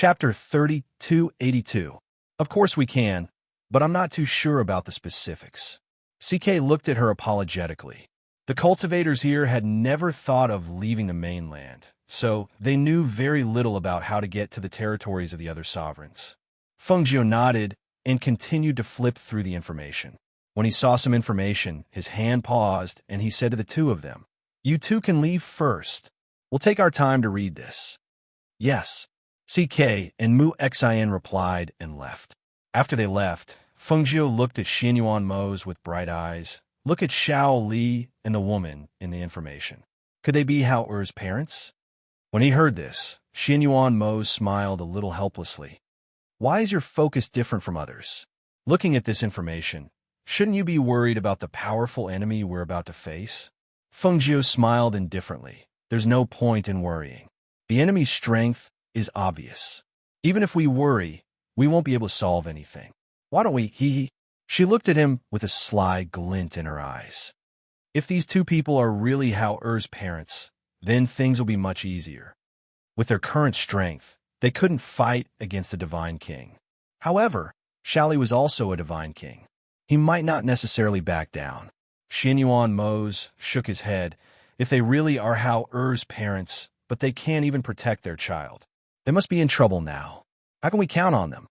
Chapter 3282. Of course we can, but I'm not too sure about the specifics. CK looked at her apologetically. The cultivators here had never thought of leaving the mainland, so they knew very little about how to get to the territories of the other sovereigns. Fengjiu nodded and continued to flip through the information. When he saw some information, his hand paused and he said to the two of them, "You two can leave first. We'll take our time to read this." "Yes." CK and Mu Xin replied and left. After they left, Fengjiu looked at Xianyuan Mo's with bright eyes. Look at Xiao Li and the woman in the information. Could they be Hao Er's parents? When he heard this, Xianyuan Mo smiled a little helplessly. Why is your focus different from others? Looking at this information, shouldn't you be worried about the powerful enemy we're about to face? Fengjiu smiled indifferently. There's no point in worrying. The enemy's strength is obvious. Even if we worry, we won't be able to solve anything. Why don't we, hee. She looked at him with a sly glint in her eyes. If these two people are really Hao Er's parents, then things will be much easier. With their current strength, they couldn't fight against the Divine King. However, Xiaoli was also a Divine King. He might not necessarily back down. Xianyuan Mose shook his head. If they really are Hao Er's parents, but they can't even protect their child, they must be in trouble now. How can we count on them?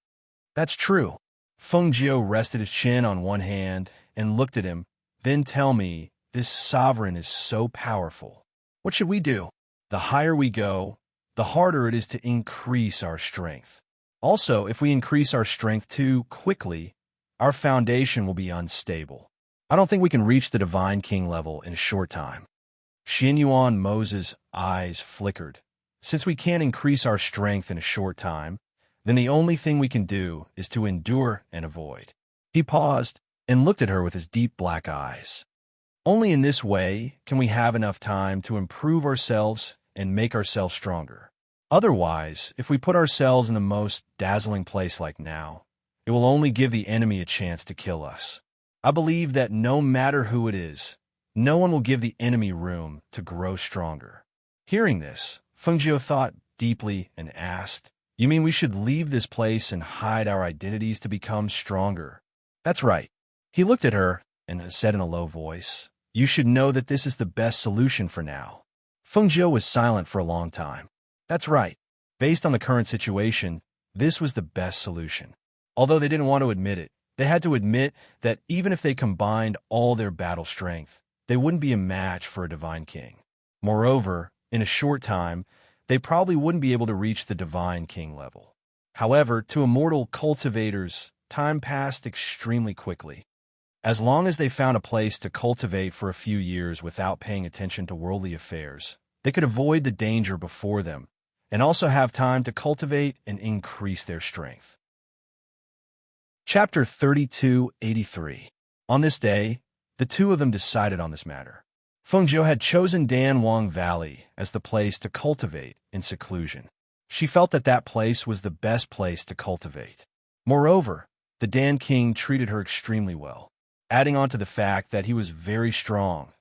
That's true. Fengjiu rested his chin on one hand and looked at him. Then tell me, this sovereign is so powerful. What should we do? The higher we go, the harder it is to increase our strength. Also, if we increase our strength too quickly, our foundation will be unstable. I don't think we can reach the Divine King level in a short time. Xianyuan Mo's eyes flickered. Since we can't increase our strength in a short time, then the only thing we can do is to endure and avoid. He paused and looked at her with his deep black eyes. Only in this way can we have enough time to improve ourselves and make ourselves stronger. Otherwise, if we put ourselves in the most dazzling place like now, it will only give the enemy a chance to kill us. I believe that no matter who it is, no one will give the enemy room to grow stronger. Hearing this, Fengjiu thought deeply and asked, "You mean we should leave this place and hide our identities to become stronger?" "That's right." He looked at her and said in a low voice, "You should know that this is the best solution for now." Fengjiu was silent for a long time. That's right. Based on the current situation, this was the best solution. Although they didn't want to admit it, they had to admit that even if they combined all their battle strength, they wouldn't be a match for a Divine King. Moreover, in a short time, they probably wouldn't be able to reach the Divine King level. However, to immortal cultivators, time passed extremely quickly. As long as they found a place to cultivate for a few years without paying attention to worldly affairs, they could avoid the danger before them and also have time to cultivate and increase their strength. Chapter 3283. On this day, the two of them decided on this matter. Fengjiu had chosen Danwang Valley as the place to cultivate in seclusion. She felt that that place was the best place to cultivate. Moreover, the Dan King treated her extremely well, adding on to the fact that he was very strong.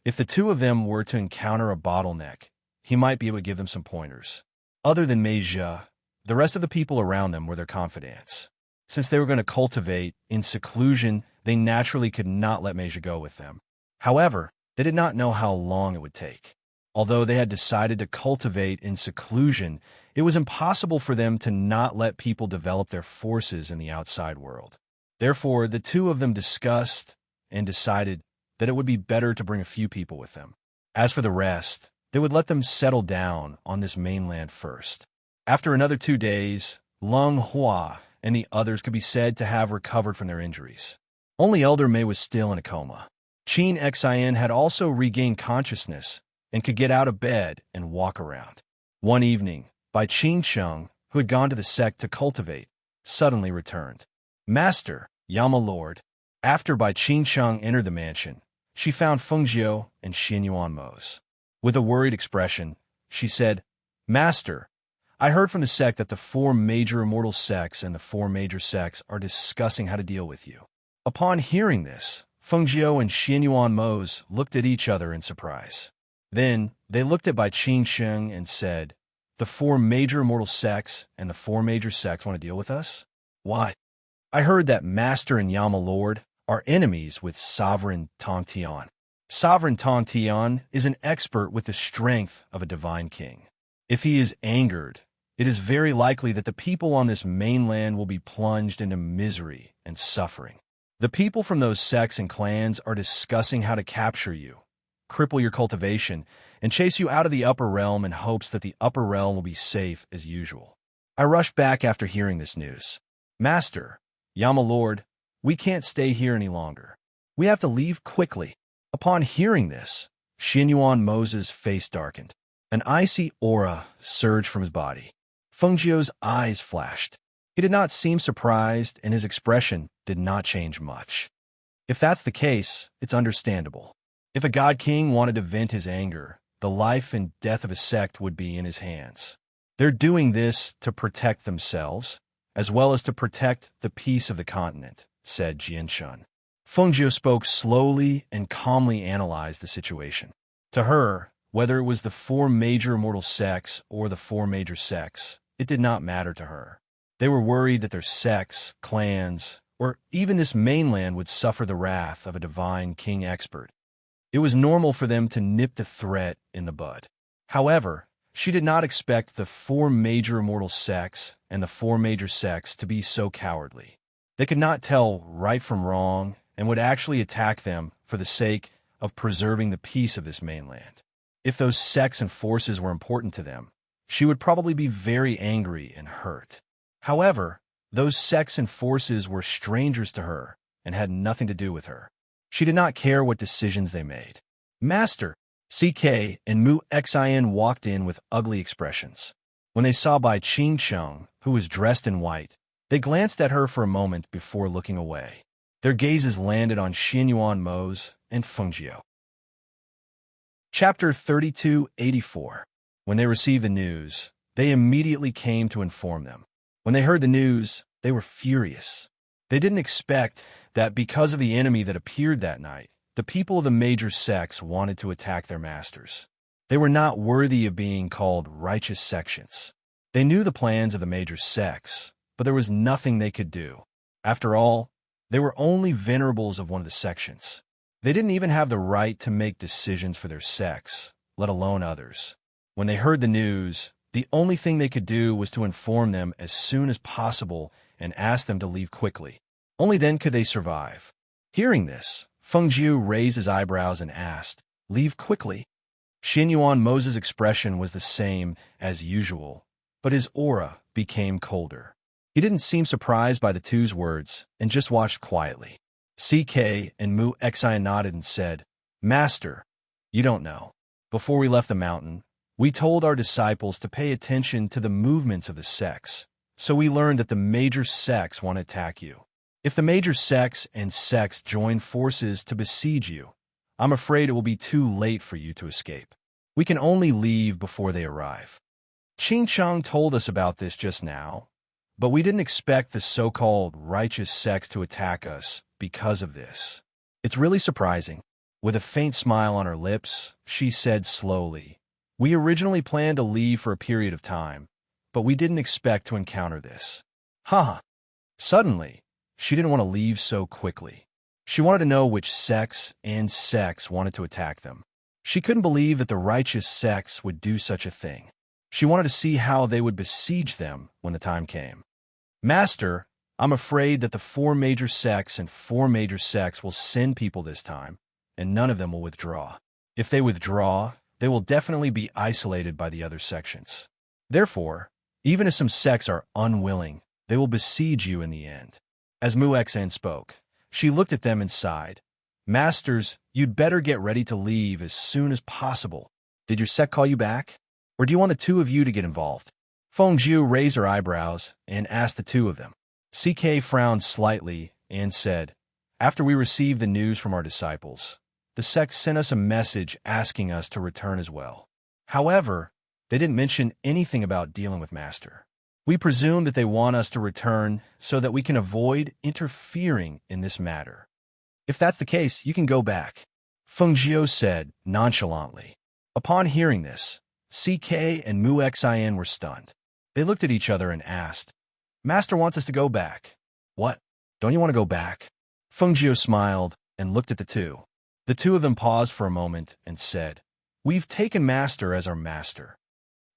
If the two of them were to encounter a bottleneck, he might be able to give them some pointers. Other than Meijia, the rest of the people around them were their confidants. Since they were going to cultivate in seclusion, they naturally could not let Meijia go with them. However, they did not know how long it would take. Although they had decided to cultivate in seclusion, it was impossible for them to not let people develop their forces in the outside world. Therefore, the two of them discussed and decided that it would be better to bring a few people with them. As for the rest, they would let them settle down on this mainland first. After another 2 days, Lung Hua and the others could be said to have recovered from their injuries. Only Elder Mei was still in a coma. Qin Xin had also regained consciousness and could get out of bed and walk around. One evening, Bai Qingsheng, who had gone to the sect to cultivate, suddenly returned. "Master, Yama Lord." After Bai Qingsheng entered the mansion, she found Fengjiu and Xianyuan Mose. With a worried expression, she said, "Master, I heard from the sect that the 4 major immortal sects and the 4 major sects are discussing how to deal with you." Upon hearing this, Fengjiu and Xianyuan Mose looked at each other in surprise. Then they looked at Bai Qingsheng and said, The four major immortal sects and the four major sects want to deal with us? Why? I heard that Master and Yama Lord are enemies with Sovereign Tong Tian. Sovereign Tong Tian is an expert with the strength of a divine king. If he is angered, it is very likely that the people on this mainland will be plunged into misery and suffering. The people from those sects and clans are discussing how to capture you, cripple your cultivation, and chase you out of the upper realm in hopes that the upper realm will be safe as usual. I rushed back after hearing this news. Master, Yama Lord, we can't stay here any longer. We have to leave quickly. Upon hearing this, Xinyuan Mo's face darkened. An icy aura surged from his body. Fengjiu's eyes flashed. He did not seem surprised, and his expression did not change much. If that's the case, it's understandable. If a god king wanted to vent his anger, the life and death of a sect would be in his hands. They're doing this to protect themselves, as well as to protect the peace of the continent, said Jianshun. Fengjiu spoke slowly and calmly analyzed the situation. To her, whether it was the four major immortal sects or the four major sects, it did not matter to her. They were worried that their sects, clans, or even this mainland would suffer the wrath of a divine king expert. It was normal for them to nip the threat in the bud. However, she did not expect the four major immortal sects and the four major sects to be so cowardly. They could not tell right from wrong and would actually attack them for the sake of preserving the peace of this mainland. If those sects and forces were important to them, she would probably be very angry and hurt. However, those sects and forces were strangers to her and had nothing to do with her. She did not care what decisions they made. Master, CK and Mu Xin walked in with ugly expressions. When they saw Bai Qingcheng, who was dressed in white, they glanced at her for a moment before looking away. Their gazes landed on Xinyuan Mo's and Fengjiu. Chapter 3284. When they received the news, they immediately came to inform them. When they heard the news, they were furious. They didn't expect that because of the enemy that appeared that night, the people of the major sects wanted to attack their masters. They were not worthy of being called righteous sections. They knew the plans of the major sects, but there was nothing they could do. After all, they were only venerables of one of the sections. They didn't even have the right to make decisions for their sects, let alone others. When they heard the news, the only thing they could do was to inform them as soon as possible and ask them to leave quickly. Only then could they survive. Hearing this, Fengjiu raised his eyebrows and asked, "Leave quickly?" Xinyuan Mo's expression was the same as usual, but his aura became colder. He didn't seem surprised by the two's words and just watched quietly. CK and Mu Xin nodded and said, "Master, you don't know. Before we left the mountain, we told our disciples to pay attention to the movements of the sects, so we learned that the major sects want to attack you. If the major sects and sects join forces to besiege you, I'm afraid it will be too late for you to escape. We can only leave before they arrive. Qingcheng told us about this just now, but we didn't expect the so-called righteous sects to attack us because of this. It's really surprising." With a faint smile on her lips, she said slowly, "We originally planned to leave for a period of time, but we didn't expect to encounter this." Haha. Suddenly, she didn't want to leave so quickly. She wanted to know which sects and sects wanted to attack them. She couldn't believe that the righteous sects would do such a thing. She wanted to see how they would besiege them when the time came. "Master, I'm afraid that the four major sects and four major sects will send people this time, and none of them will withdraw. If they withdraw, they will definitely be isolated by the other sections. Therefore, even if some sects are unwilling, they will besiege you in the end." As Mu Xin spoke, she looked at them and sighed. "Masters, you'd better get ready to leave as soon as possible. Did your sect call you back? Or do you want the two of you to get involved?" Fengjiu raised her eyebrows and asked the two of them. CK frowned slightly and said, "After we received the news from our disciples, the sect sent us a message asking us to return as well. However, they didn't mention anything about dealing with Master. We presume that they want us to return so that we can avoid interfering in this matter. If that's the case, you can go back," Fengjiu said nonchalantly. Upon hearing this, CK and Mu Xin were stunned. They looked at each other and asked, Master wants us to go back. What? Don't you want to go back? Fengjiu smiled and looked at the two. The two of them paused for a moment and said, We've taken Master as our master.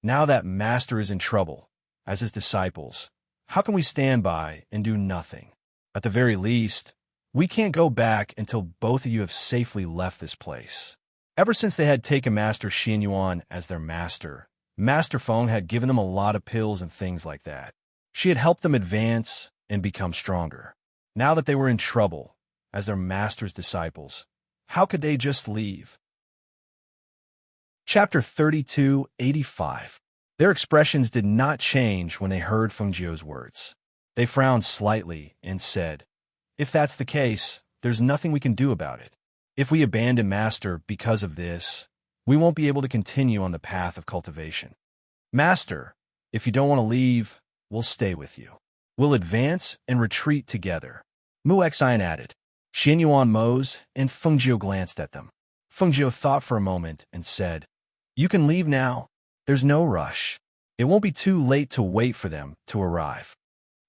Now that Master is in trouble, as his disciples, how can we stand by and do nothing? At the very least, we can't go back until both of you have safely left this place. Ever since they had taken Master Xianyuan as their master, Master Feng had given them a lot of pills and things like that. She had helped them advance and become stronger. Now that they were in trouble, as their master's disciples, how could they just leave? Chapter 3285. Their expressions did not change when they heard Fengjiu's words. They frowned slightly and said, If that's the case, there's nothing we can do about it. If we abandon Master because of this, we won't be able to continue on the path of cultivation. Master, if you don't want to leave, we'll stay with you. We'll advance and retreat together. Mu Xian added. Xianyuan Mose and Fengjiu glanced at them. Fengjiu thought for a moment and said, You can leave now. There's no rush. It won't be too late to wait for them to arrive.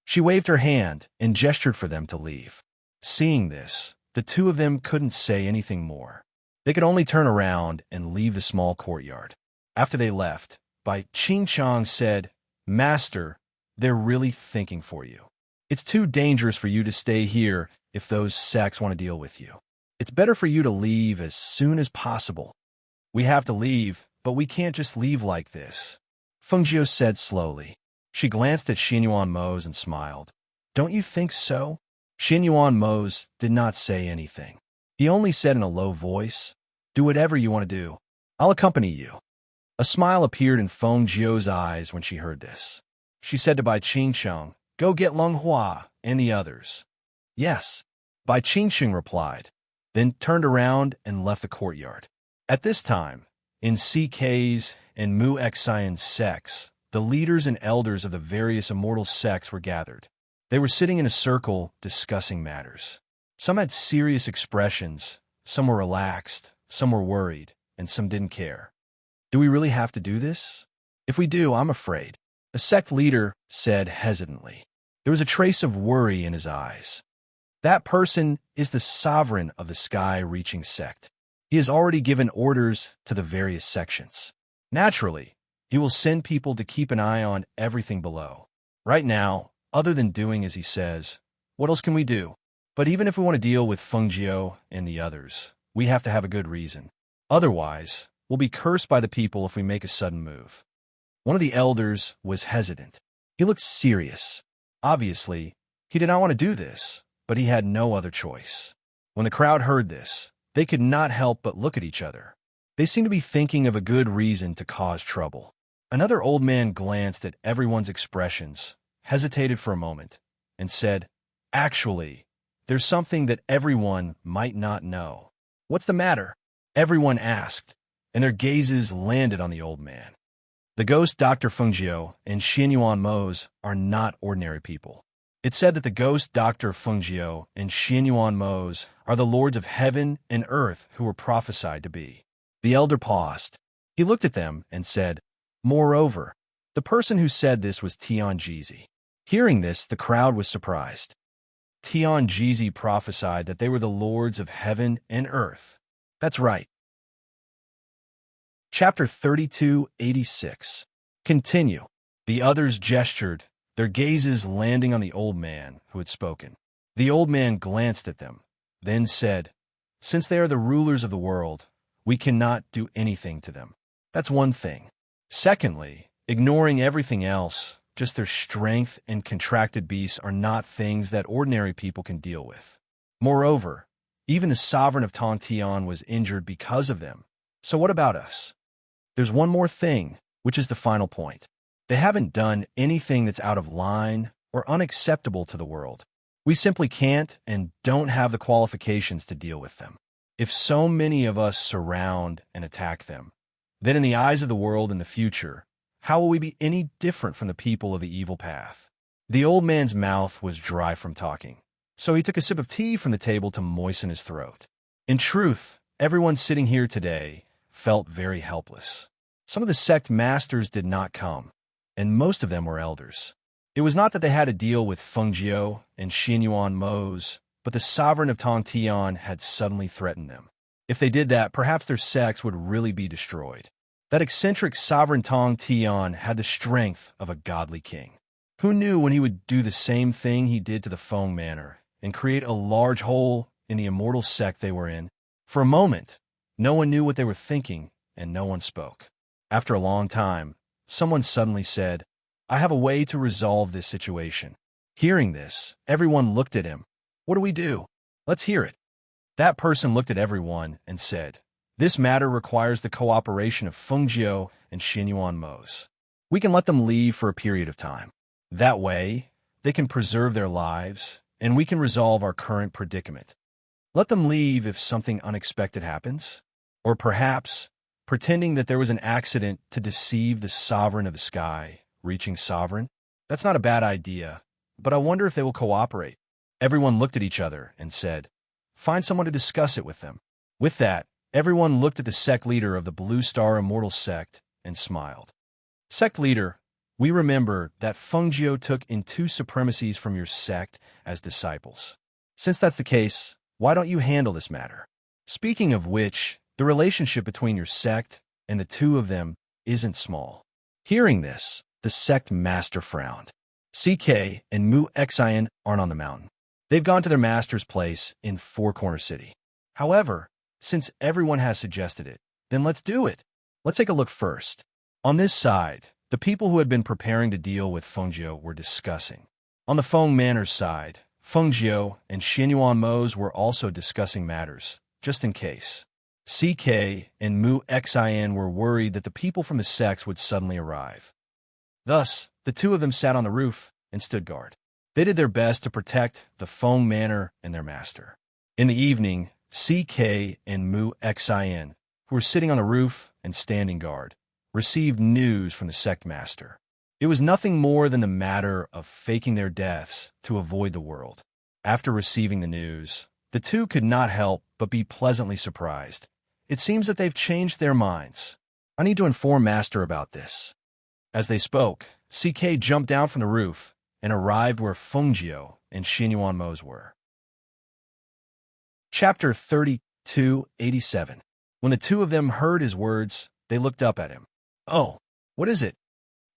She waved her hand and gestured for them to leave. Seeing this, the two of them couldn't say anything more. They could only turn around and leave the small courtyard. After they left, Bai Qingchang said, Master, they're really thinking for you. It's too dangerous for you to stay here if those sects want to deal with you. It's better for you to leave as soon as possible. We have to leave, but we can't just leave like this, Fengjiu said slowly. She glanced at Xianyuan Mose and smiled. Don't you think so? Xianyuan Mose did not say anything. He only said in a low voice, Do whatever you want to do. I'll accompany you. A smile appeared in Fengjiu's eyes when she heard this. She said to Bai Qingcheng, Go get Leng Hua and the others. Yes, Bai Qingcheng replied, then turned around and left the courtyard. At this time, in CK's and Mu Xian's sects, the leaders and elders of the various immortal sects were gathered. They were sitting in a circle discussing matters. Some had serious expressions, some were relaxed, some were worried, and some didn't care. Do we really have to do this? If we do, I'm afraid. A sect leader said hesitantly. There was a trace of worry in his eyes. That person is the sovereign of the sky-reaching sect. He has already given orders to the various sections. Naturally, he will send people to keep an eye on everything below. Right now, other than doing as he says, what else can we do? But even if we want to deal with Fengjiu and the others, we have to have a good reason. Otherwise, we'll be cursed by the people if we make a sudden move. One of the elders was hesitant. He looked serious. Obviously, he did not want to do this, but he had no other choice. When the crowd heard this, they could not help but look at each other. They seemed to be thinking of a good reason to cause trouble. Another old man glanced at everyone's expressions, hesitated for a moment, and said, Actually, there's something that everyone might not know. What's the matter? Everyone asked, and their gazes landed on the old man. The ghost Dr. Fengjiu and Xianyuan Mose are not ordinary people. It's said that the ghost Dr. Fengjiu and Xianyuan Mose are the lords of heaven and earth who were prophesied to be. The elder paused. He looked at them and said, Moreover, the person who said this was Tianjizi. Hearing this, the crowd was surprised. Tianjizi prophesied that they were the lords of heaven and earth. That's right. Chapter 3286. Continue. The others gestured, their gazes landing on the old man who had spoken. The old man glanced at them, then said, Since they are the rulers of the world, we cannot do anything to them. That's one thing. Secondly, ignoring everything else, just their strength and contracted beasts are not things that ordinary people can deal with. Moreover, even the sovereign of Tongtian was injured because of them. So what about us? There's one more thing, which is the final point. They haven't done anything that's out of line or unacceptable to the world. We simply can't and don't have the qualifications to deal with them. If so many of us surround and attack them, then in the eyes of the world in the future, how will we be any different from the people of the evil path? The old man's mouth was dry from talking, so he took a sip of tea from the table to moisten his throat. In truth, everyone sitting here today felt very helpless. Some of the sect masters did not come, and most of them were elders. It was not that they had to deal with Fengjiu and Xianyuan Mose, but the sovereign of Tongtian had suddenly threatened them. If they did that, perhaps their sects would really be destroyed. That eccentric sovereign Tongtian had the strength of a godly king. Who knew when he would do the same thing he did to the Feng Manor and create a large hole in the immortal sect they were in? For a moment, no one knew what they were thinking, and no one spoke. After a long time, someone suddenly said, "I have a way to resolve this situation." Hearing this, everyone looked at him. "What do we do? Let's hear it." That person looked at everyone and said, "This matter requires the cooperation of Fengjiu and Xianyuan Mose. We can let them leave for a period of time. That way, they can preserve their lives, and we can resolve our current predicament. Let them leave if something unexpected happens, or perhaps pretending that there was an accident to deceive the sovereign of the sky, reaching sovereign. That's not a bad idea, but I wonder if they will cooperate." Everyone looked at each other and said, "Find someone to discuss it with them." With that, everyone looked at the sect leader of the Blue Star Immortal Sect and smiled. "Sect leader, we remember that Fengjiu took in 2 supremacies from your sect as disciples. Since that's the case, why don't you handle this matter? Speaking of which, the relationship between your sect and the 2 of them isn't small." Hearing this, the sect master frowned. CK and Mu Xian aren't on the mountain. They've gone to their master's place in Four Corner City. However, since everyone has suggested it, then let's do it. Let's take a look first. On this side, the people who had been preparing to deal with Fengjiu were discussing. On the Feng Manor's side, Fengjiu and Xianyuan Mose were also discussing matters, just in case. CK and Mu Xian were worried that the people from the sects would suddenly arrive. Thus, the 2 of them sat on the roof and stood guard. They did their best to protect the Feng Manor and their master. In the evening, CK and Mu Xian, who were sitting on the roof and standing guard, received news from the sect master. It was nothing more than the matter of faking their deaths to avoid the world. After receiving the news, the 2 could not help but be pleasantly surprised. It seems that they've changed their minds. I need to inform Master about this. As they spoke, CK jumped down from the roof and arrived where Fengjiu and Xianyuan Mose were. Chapter 32:87. When the 2 of them heard his words, they looked up at him. "Oh, what is it?"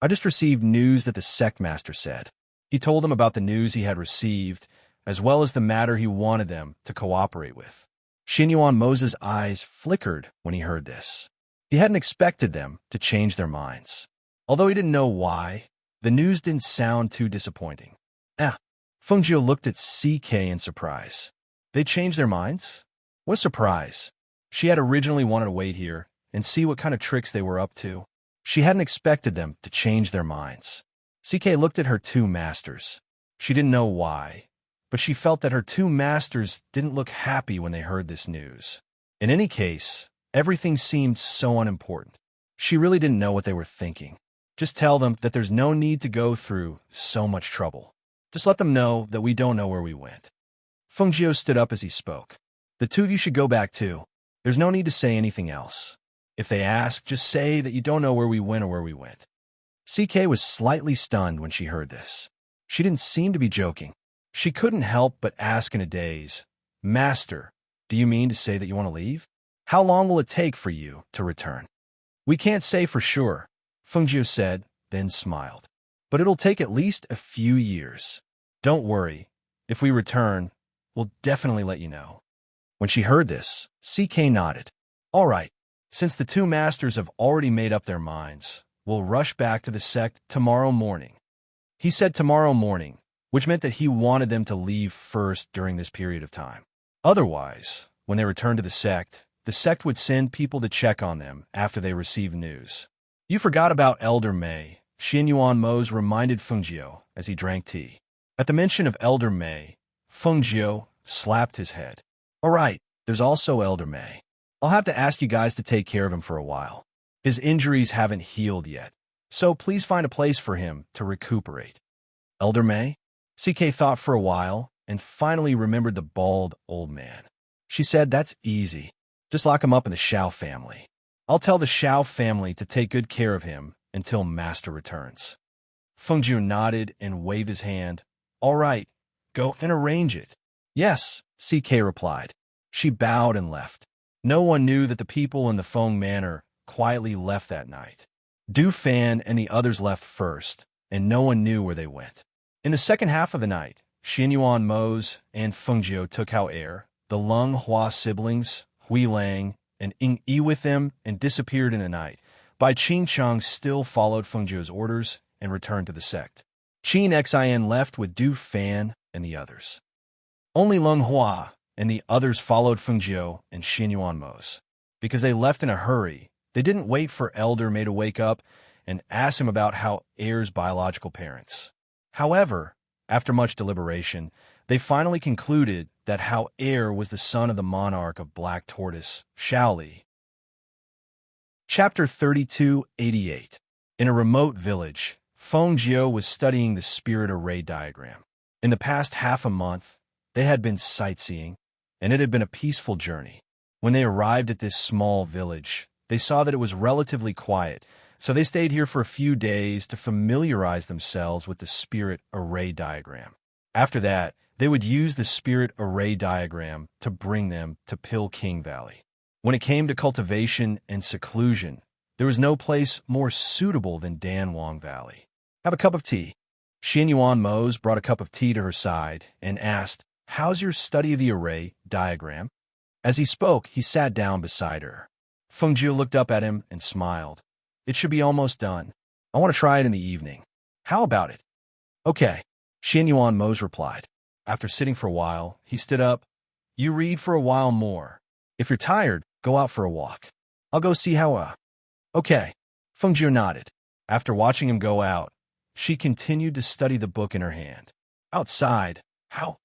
"I just received news that the sect master said." He told them about the news he had received, as well as the matter he wanted them to cooperate with. Xianyuan Mose's eyes flickered when he heard this. He hadn't expected them to change their minds. Although he didn't know why, the news didn't sound too disappointing. Fengjiu looked at CK in surprise. They changed their minds? What a surprise. She had originally wanted to wait here and see what kind of tricks they were up to. She hadn't expected them to change their minds. CK looked at her 2 masters. She didn't know why, but she felt that her 2 masters didn't look happy when they heard this news. In any case, everything seemed so unimportant. She really didn't know what they were thinking. Just tell them that there's no need to go through so much trouble. Just let them know that we don't know where we went. Fengjiu stood up as he spoke. "The 2 of you should go back too. There's no need to say anything else. If they ask, just say that you don't know where we went or where we went." CK was slightly stunned when she heard this. She didn't seem to be joking. She couldn't help but ask in a daze, "Master, do you mean to say that you want to leave? How long will it take for you to return?" "We can't say for sure," Fengjiu said, then smiled. "But it'll take at least a few years. Don't worry. If we return, we'll definitely let you know." When she heard this, CK nodded. "All right. Since the 2 masters have already made up their minds, we'll rush back to the sect tomorrow morning." He said tomorrow morning, which meant that he wanted them to leave first during this period of time. Otherwise, when they returned to the sect would send people to check on them after they received news. "You forgot about Elder Mei," Xianyuan Mose reminded Fengjiu as he drank tea. At the mention of Elder Mei, Fengjiu slapped his head. "All right, there's also Elder Mei. I'll have to ask you guys to take care of him for a while. His injuries haven't healed yet, so please find a place for him to recuperate." "Elder Mei?" CK thought for a while and finally remembered the bald old man. She said, "That's easy. Just lock him up in the Xiao family." I'll tell the Xiao family to take good care of him until Master returns. Fengjiu nodded and waved his hand. All right, go and arrange it. Yes, CK replied. She bowed and left. No one knew that the people in the Feng Manor quietly left that night. Du Fan and the others left first, and no one knew where they went. In the second half of the night, Xianyuan Mose and Fengjiu took Hao Er, the Lung Hua siblings, Hui Lang, and Ying Yi with them and disappeared in the night. Bai Qingchang still followed Fengjiu's orders and returned to the sect. Qin Xin left with Du Fan and the others. Only Lung Hua and the others followed Fengjiu and Xianyuan Mose. Because they left in a hurry, they didn't wait for Elder May to wake up and ask him about Hao Er's biological parents. However, after much deliberation, they finally concluded that Hao Er was the son of the monarch of Black Tortoise, Shaoli. Chapter 3288. In a remote village, Feng Jiu was studying the spirit array diagram. In the past half a month, they had been sightseeing, and it had been a peaceful journey. When they arrived at this small village, they saw that it was relatively quiet, so they stayed here for a few days to familiarize themselves with the spirit array diagram. After that, they would use the spirit array diagram to bring them to Pill King Valley. When it came to cultivation and seclusion, there was no place more suitable than Danwang Valley. Have a cup of tea. Xianyuan Mose brought a cup of tea to her side and asked, How's your study of the array diagram? As he spoke, he sat down beside her. Fengjiu looked up at him and smiled. It should be almost done. I want to try it in the evening. How about it? Okay, Xianyuan Mose replied. After sitting for a while, he stood up. You read for a while more. If you're tired, go out for a walk. I'll go see how. Okay. Fengjiu nodded. After watching him go out, she continued to study the book in her hand. Outside, Hao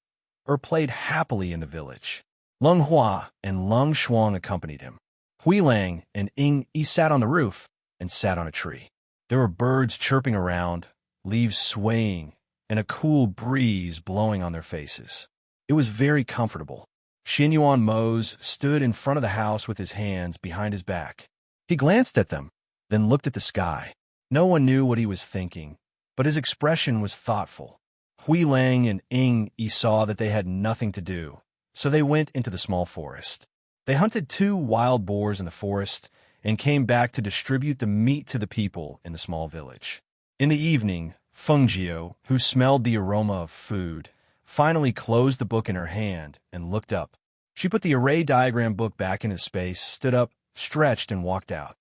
Er played happily in the village. Lung Hua and Lung Shuang accompanied him. Hui Lang and Ying Yi sat on the roof and sat on a tree. There were birds chirping around, leaves swaying, and a cool breeze blowing on their faces. It was very comfortable. Xianyuan Mose stood in front of the house with his hands behind his back. He glanced at them, then looked at the sky. No one knew what he was thinking, but his expression was thoughtful. Hui Lang and Ying Yi saw that they had nothing to do, so they went into the small forest. They hunted 2 wild boars in the forest and came back to distribute the meat to the people in the small village. In the evening, Fengjiu, who smelled the aroma of food, finally closed the book in her hand and looked up. She put the array diagram book back in its space, stood up, stretched, and walked out.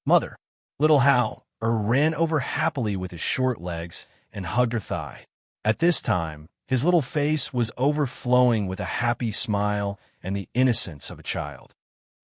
Mother, little Hao Er ran over happily with his short legs and hugged her thigh. At this time, his little face was overflowing with a happy smile and the innocence of a child.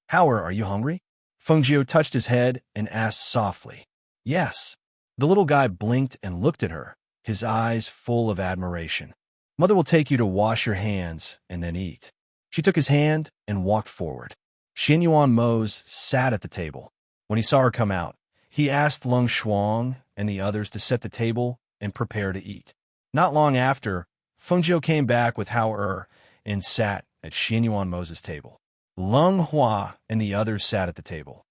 Hao Er, are you hungry? Fengjiu touched his head and asked softly. Yes. The little guy blinked and looked at her, his eyes full of admiration. Mother will take you to wash your hands and then eat. She took his hand and walked forward. Xianyuan Mose sat at the table. When he saw her come out, he asked Lung Shuang and the others to set the table and prepare to eat. Not long after, Fengjiu came back with Hao Er and sat at Xianyuan Mose's table. Lung Hua and the others sat at the table.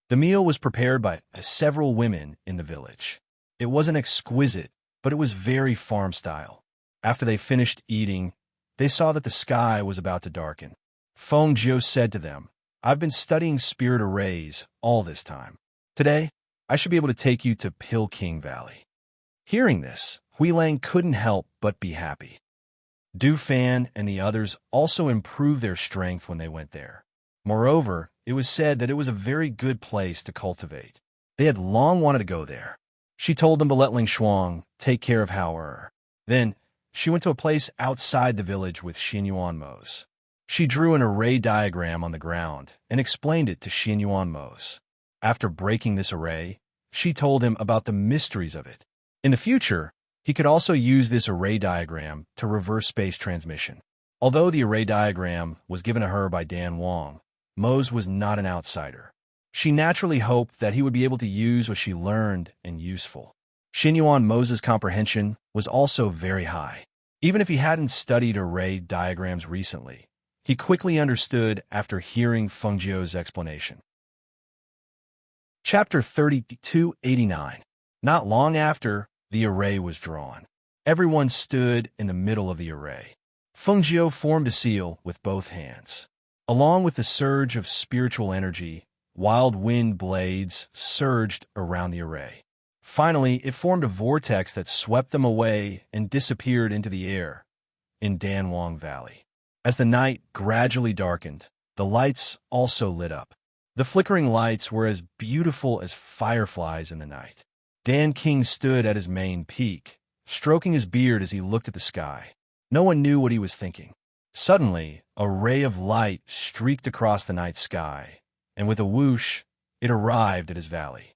The meal was prepared by several women in the village. It wasn't exquisite, but it was very farm-style. After they finished eating, they saw that the sky was about to darken. Fengjiu said to them, I've been studying spirit arrays all this time. Today, I should be able to take you to Pill King Valley. Hearing this, Hui Lang couldn't help but be happy. Du Fan and the others also improved their strength when they went there. Moreover, it was said that it was a very good place to cultivate. They had long wanted to go there. She told them to let Ling Shuang take care of Hao Er. Then, she went to a place outside the village with Xianyuan Mose. She drew an array diagram on the ground and explained it to Xianyuan Mose. After breaking this array, she told him about the mysteries of it. In the future, he could also use this array diagram to reverse space transmission. Although the array diagram was given to her by Dan Wang, Mose was not an outsider. She naturally hoped that he would be able to use what she learned and useful. Xianyuan Mose's comprehension was also very high. Even if he hadn't studied array diagrams recently, he quickly understood after hearing Fengjiu's explanation. Chapter 3289. Not long after, the array was drawn. Everyone stood in the middle of the array. Fengjiu formed a seal with both hands. Along with the surge of spiritual energy, wild wind blades surged around the array. Finally, it formed a vortex that swept them away and disappeared into the air in Danwang Valley. As the night gradually darkened, the lights also lit up. The flickering lights were as beautiful as fireflies in the night. Dan King stood at his main peak, stroking his beard as he looked at the sky. No one knew what he was thinking. Suddenly, a ray of light streaked across the night sky, and with a whoosh, it arrived at his valley.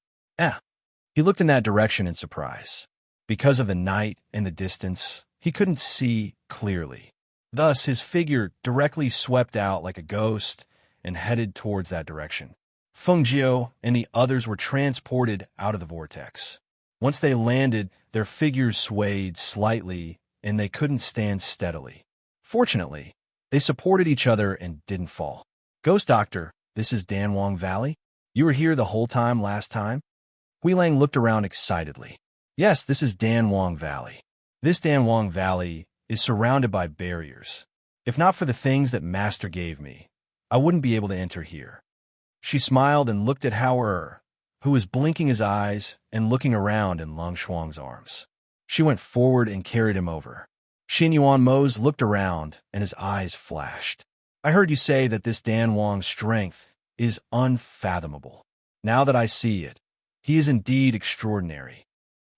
He looked in that direction in surprise. Because of the night and the distance, he couldn't see clearly. Thus, his figure directly swept out like a ghost and headed towards that direction. Fengjiu and the others were transported out of the vortex. Once they landed, their figures swayed slightly, and they couldn't stand steadily. Fortunately, they supported each other and didn't fall. "Ghost Doctor, this is Danwang Valley? You were here the whole time last time?" Huilang looked around excitedly. "Yes, this is Danwang Valley. This Danwang Valley is surrounded by barriers. If not for the things that Master gave me, I wouldn't be able to enter here." She smiled and looked at Hao, who was blinking his eyes and looking around in Long Shuang's arms. She went forward and carried him over. Xin Yuan Mose looked around and his eyes flashed. "I heard you say that this Danwang's strength is unfathomable. Now that I see it, he is indeed extraordinary."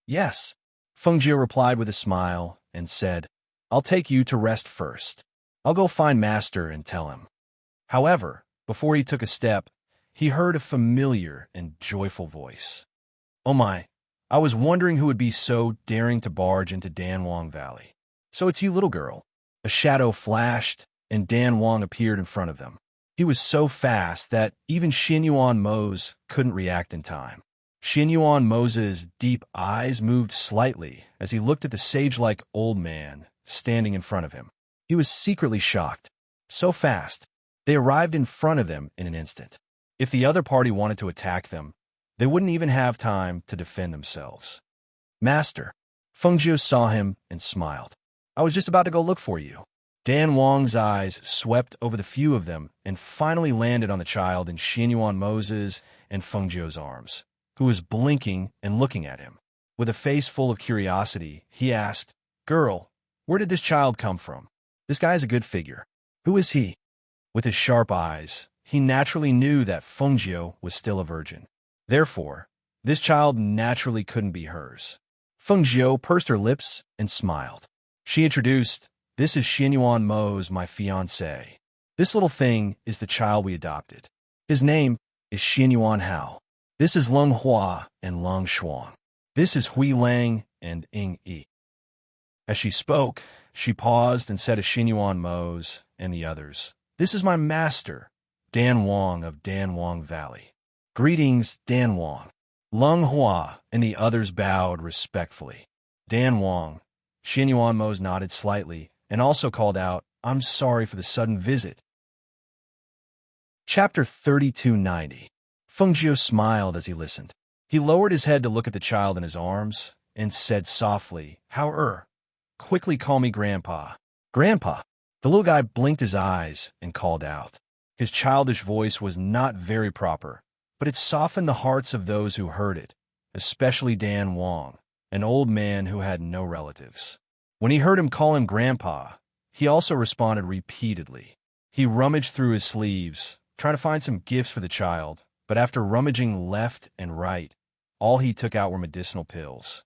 "Yes," Fengjiu replied with a smile and said, "I'll take you to rest first. I'll go find Master and tell him." However, before he took a step, he heard a familiar and joyful voice. "Oh my, I was wondering who would be so daring to barge into Danwang Valley. So it's you, little girl." A shadow flashed, and Danwang appeared in front of them. He was so fast that even Xin Yuan Mose couldn't react in time. Xin Yuan Mose's deep eyes moved slightly as he looked at the sage-like old man standing in front of him. He was secretly shocked. So fast, they arrived in front of them in an instant. If the other party wanted to attack them, they wouldn't even have time to defend themselves. "Master." Fengjiu saw him and smiled. "I was just about to go look for you." Dan Wang's eyes swept over the few of them and finally landed on the child in Xin Yuan Mose's and Fengjiu's arms, who was blinking and looking at him. With a face full of curiosity, he asked, "Girl, where did this child come from? This guy is a good figure. Who is he?" With his sharp eyes, he naturally knew that Fengjiu was still a virgin. Therefore, this child naturally couldn't be hers. Fengjiu pursed her lips and smiled. She introduced, "This is Xin Yuan Mose, my fiancé. This little thing is the child we adopted. His name is Xin Yuan Hao. This is Leng Hua and Long Shuang. This is Hui Lang and Ing Yi." As she spoke, she paused and said to Xin Yuan Mose and the others, "This is my master, Dan Wang of Danwang Valley. Greetings, Dan Wang." Leng Hua and the others bowed respectfully. "Dan Wang." Xin Yuan Mose nodded slightly and also called out, "I'm sorry for the sudden visit." Chapter 3290. Fengjiu smiled as he listened. He lowered his head to look at the child in his arms and said softly, "How quickly call me Grandpa." "Grandpa." The little guy blinked his eyes and called out. His childish voice was not very proper, but it softened the hearts of those who heard it, especially Dan Wang, an old man who had no relatives. When he heard him call him Grandpa, he also responded repeatedly. He rummaged through his sleeves, trying to find some gifts for the child, but after rummaging left and right, all he took out were medicinal pills.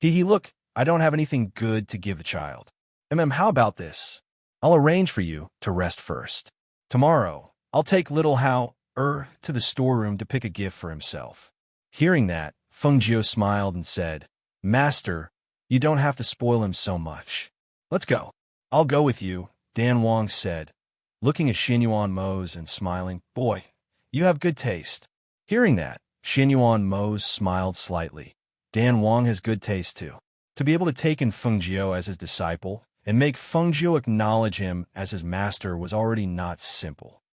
Look, I don't have anything good to give the child. How about this? I'll arrange for you to rest first. Tomorrow, I'll take little Hao to the storeroom to pick a gift for himself." Hearing that, Fengjiu smiled and said, "Master, you don't have to spoil him so much. Let's go." "I'll go with you," Dan Wang said, looking at Xin Yuan Mose and smiling. "Boy, you have good taste." Hearing that, Xin Yuan Mose smiled slightly. Dan Wang has good taste too. To be able to take in Fengjiu as his disciple and make Fengjiu acknowledge him as his master was already not simple.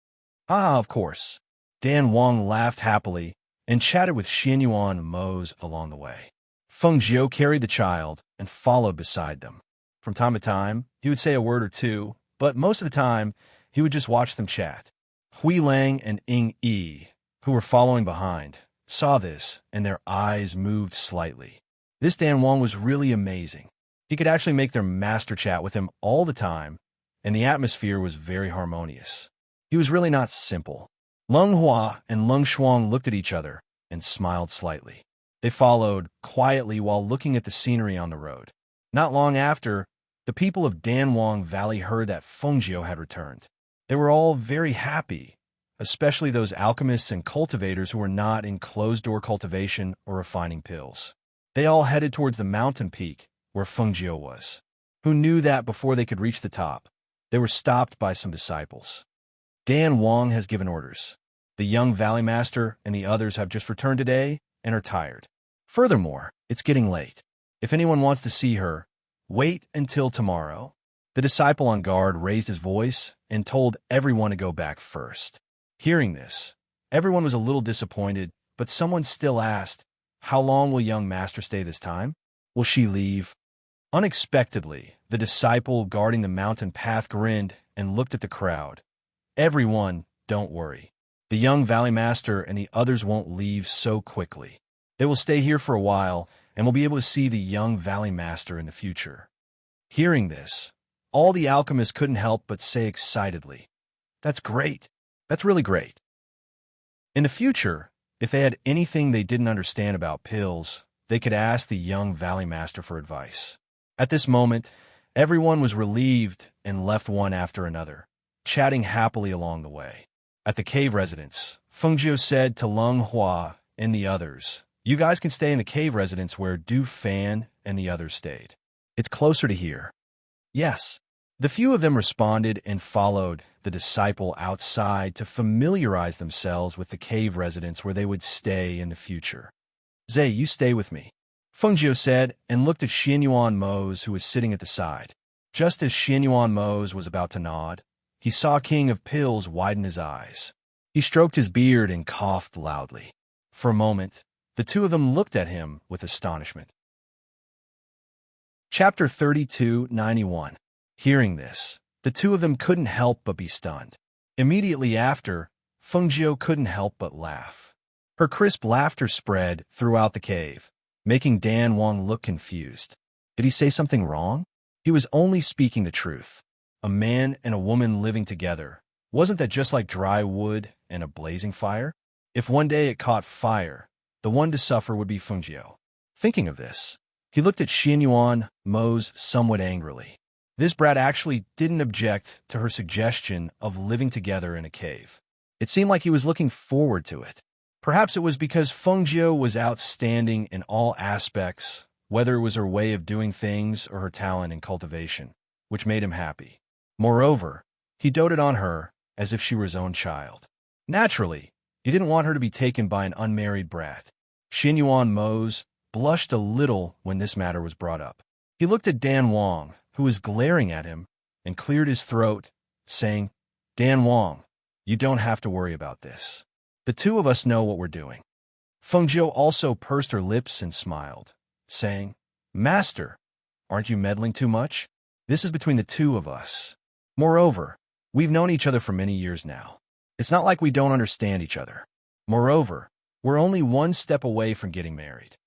"Ah, of course." Dan Wang laughed happily and chatted with Xianyuan Mose along the way. Feng Jiu carried the child and followed beside them. From time to time, he would say a word or two, but most of the time, he would just watch them chat. Hui Lang and Ing Yi, who were following behind, saw this, and their eyes moved slightly. This Dan Wang was really amazing. He could actually make their master chat with him all the time, and the atmosphere was very harmonious. He was really not simple. Leng Hua and Leng Shuang looked at each other and smiled slightly. They followed quietly while looking at the scenery on the road. Not long after, the people of Danwang Valley heard that Feng Jiu had returned. They were all very happy, especially those alchemists and cultivators who were not in closed-door cultivation or refining pills. They all headed towards the mountain peak where Feng Jiu was. Who knew that before they could reach the top, they were stopped by some disciples. Dan Wang has given orders. The young Valley Master and the others have just returned today and are tired. Furthermore, it's getting late. If anyone wants to see her, wait until tomorrow. The disciple on guard raised his voice and told everyone to go back first. Hearing this, everyone was a little disappointed, but someone still asked, "How long will young Master stay this time? Will she leave?" Unexpectedly, the disciple guarding the mountain path grinned and looked at the crowd. "Everyone, don't worry. The young Valley Master and the others won't leave so quickly. They will stay here for a while and will be able to see the young Valley Master in the future." Hearing this, all the alchemists couldn't help but say excitedly, "That's great. That's really great." In the future, if they had anything they didn't understand about pills, they could ask the young Valley Master for advice. At this moment, everyone was relieved and left one after another, chatting happily along the way. At the cave residence, Feng Jiu said to Leng Hua and the others, "You guys can stay in the cave residence where Du Fan and the others stayed. It's closer to here." "Yes." The few of them responded and followed the disciple outside to familiarize themselves with the cave residence where they would stay in the future. "Zay, you stay with me," Feng Jiu said and looked at Xianyuan Mose, who was sitting at the side. Just as Xianyuan Mose was about to nod, he saw King of Pills widen his eyes. He stroked his beard and coughed loudly. For a moment, the two of them looked at him with astonishment. Chapter 3291. Hearing this, the two of them couldn't help but be stunned. Immediately after, Feng Jiu couldn't help but laugh. Her crisp laughter spread throughout the cave, making Dan Wang look confused. Did he say something wrong? He was only speaking the truth. A man and a woman living together. Wasn't that just like dry wood and a blazing fire? If one day it caught fire, the one to suffer would be Feng Jiu. Thinking of this, he looked at Xianyuan Mose somewhat angrily. This brat actually didn't object to her suggestion of living together in a cave. It seemed like he was looking forward to it. Perhaps it was because Feng Jiu was outstanding in all aspects, whether it was her way of doing things or her talent in cultivation, which made him happy. Moreover, he doted on her as if she were his own child. Naturally, he didn't want her to be taken by an unmarried brat. Xianyuan Mose blushed a little when this matter was brought up. He looked at Dan Wang, who was glaring at him, and cleared his throat, saying, "Dan Wang, you don't have to worry about this. The two of us know what we're doing." Feng Jiu also pursed her lips and smiled, saying, "Master, aren't you meddling too much? This is between the two of us. Moreover, we've known each other for many years now. It's not like we don't understand each other. Moreover, we're only one step away from getting married."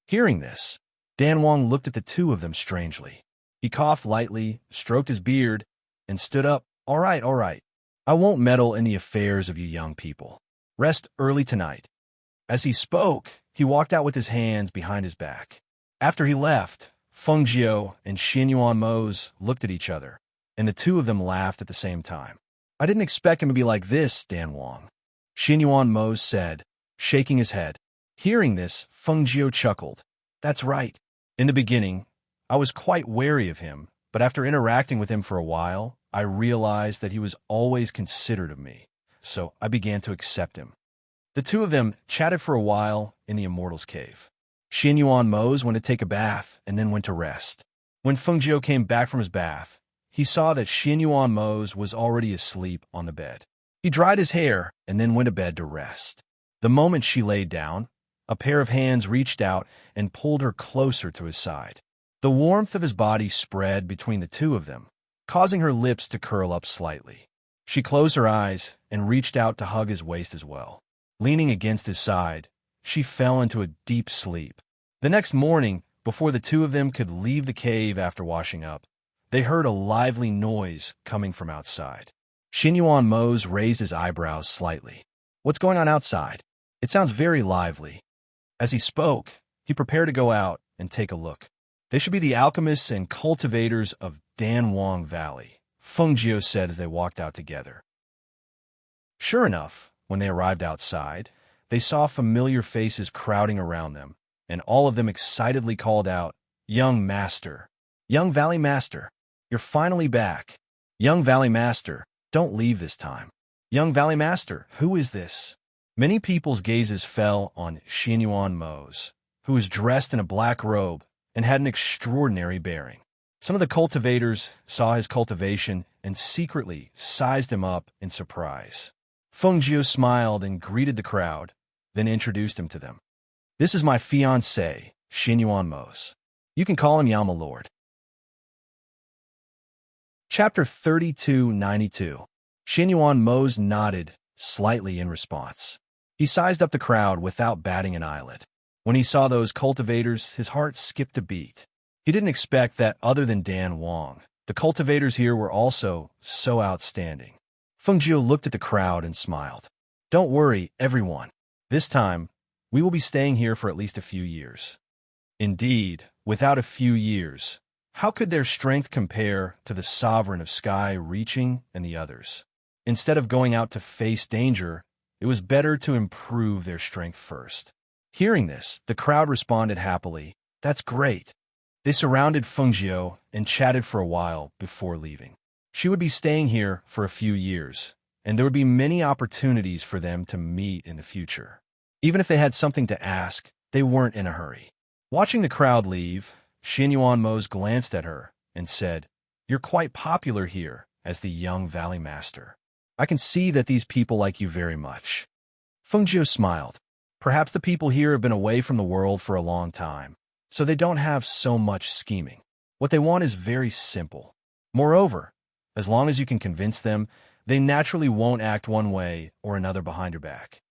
Hearing this, Dan Wang looked at the two of them strangely. He coughed lightly, stroked his beard, and stood up. All right. I won't meddle in the affairs of you young people. Rest early tonight." As he spoke, he walked out with his hands behind his back. After he left, Feng Jiu and Xianyuan Mose looked at each other, and the two of them laughed at the same time. "I didn't expect him to be like this, Dan Wang," Xianyuan Mose said, shaking his head. Hearing this, Feng Jiu chuckled. "That's right. In the beginning, I was quite wary of him, but after interacting with him for a while, I realized that he was always considerate of me, so I began to accept him." The two of them chatted for a while in the Immortal's Cave. Xianyuan Mose went to take a bath and then went to rest. When Feng Jiu came back from his bath, he saw that Xianyuan Mose was already asleep on the bed. He dried his hair and then went to bed to rest. The moment she laid down, a pair of hands reached out and pulled her closer to his side. The warmth of his body spread between the two of them, causing her lips to curl up slightly. She closed her eyes and reached out to hug his waist as well. Leaning against his side, she fell into a deep sleep. The next morning, before the two of them could leave the cave after washing up, they heard a lively noise coming from outside. Xinyuan Mose raised his eyebrows slightly. "What's going on outside? It sounds very lively." As he spoke, he prepared to go out and take a look. "They should be the alchemists and cultivators of Danwang Valley," Fengjiu said as they walked out together. Sure enough, when they arrived outside, they saw familiar faces crowding around them, and all of them excitedly called out, "Young Master! Young Valley Master! You're finally back! Young Valley Master, don't leave this time! Young Valley Master, who is this?" Many people's gazes fell on Xinyuan Mose, who was dressed in a black robe and had an extraordinary bearing. Some of the cultivators saw his cultivation and secretly sized him up in surprise. Fengjiu smiled and greeted the crowd, then introduced him to them. "This is my fiancé, Xinyuan Mose. You can call him Yama Lord." Chapter 3292. Xinyuan Mose nodded slightly in response. He sized up the crowd without batting an eyelid. When he saw those cultivators, his heart skipped a beat. He didn't expect that other than Dan Wang, the cultivators here were also so outstanding. Fengjiu looked at the crowd and smiled. "Don't worry, everyone. This time, we will be staying here for at least a few years." Indeed, without a few years, how could their strength compare to the sovereign of Sky Reaching and the others? Instead of going out to face danger, it was better to improve their strength first. Hearing this, the crowd responded happily, "That's great." They surrounded Fengjiu and chatted for a while before leaving. She would be staying here for a few years, and there would be many opportunities for them to meet in the future. Even if they had something to ask, they weren't in a hurry. Watching the crowd leave, Xinyuan Mose glanced at her and said, "You're quite popular here as the young Valley Master. I can see that these people like you very much." Fengjiu smiled. Perhaps the people here have been away from the world for a long time, so they don't have so much scheming. What they want is very simple. Moreover, as long as you can convince them, they naturally won't act one way or another behind your back.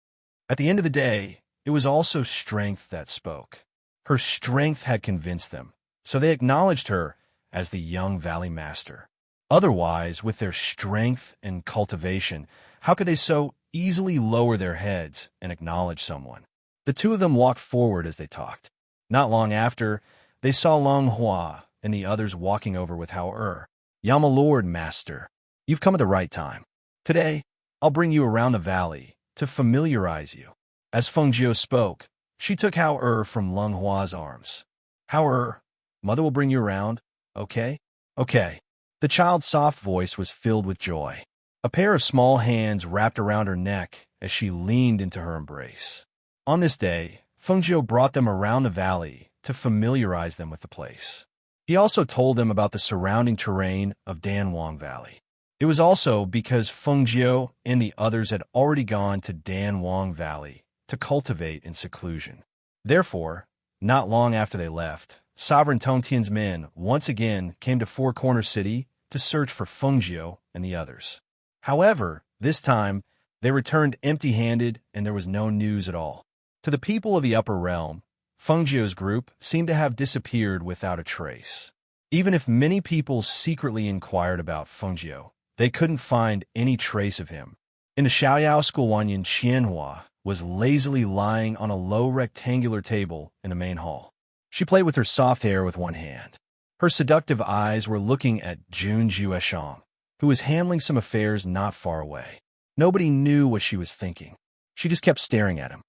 At the end of the day, it was also strength that spoke. Her strength had convinced them, so they acknowledged her as the young Valley Master. Otherwise, with their strength and cultivation, how could they so easily lower their heads and acknowledge someone? The two of them walked forward as they talked. Not long after, they saw Long Hua and the others walking over with Hao "Yama Lord, Master, you've come at the right time. Today, I'll bring you around the valley to familiarize you." As Fengjiu spoke, she took Hao from Lung Hua's arms. "Hao, Mother will bring you around, okay?" "Okay." The child's soft voice was filled with joy. A pair of small hands wrapped around her neck as she leaned into her embrace. On this day, Fengjiu brought them around the valley to familiarize them with the place. He also told them about the surrounding terrain of Danwang Valley. It was also because Fengjiu and the others had already gone to Danwang Valley to cultivate in seclusion. Therefore, not long after they left, Sovereign Tongtian's men once again came to Four Corner City to search for Fengjiu and the others. However, this time, they returned empty-handed and there was no news at all. To the people of the Upper Realm, Fengjiu's group seemed to have disappeared without a trace. Even if many people secretly inquired about Fengjiu, they couldn't find any trace of him. In the Xiaoyao school, Wanyan Qianhua was lazily lying on a low rectangular table in the main hall. She played with her soft hair with one hand. Her seductive eyes were looking at Jun Jueshang, who was handling some affairs not far away. Nobody knew what she was thinking. She just kept staring at him.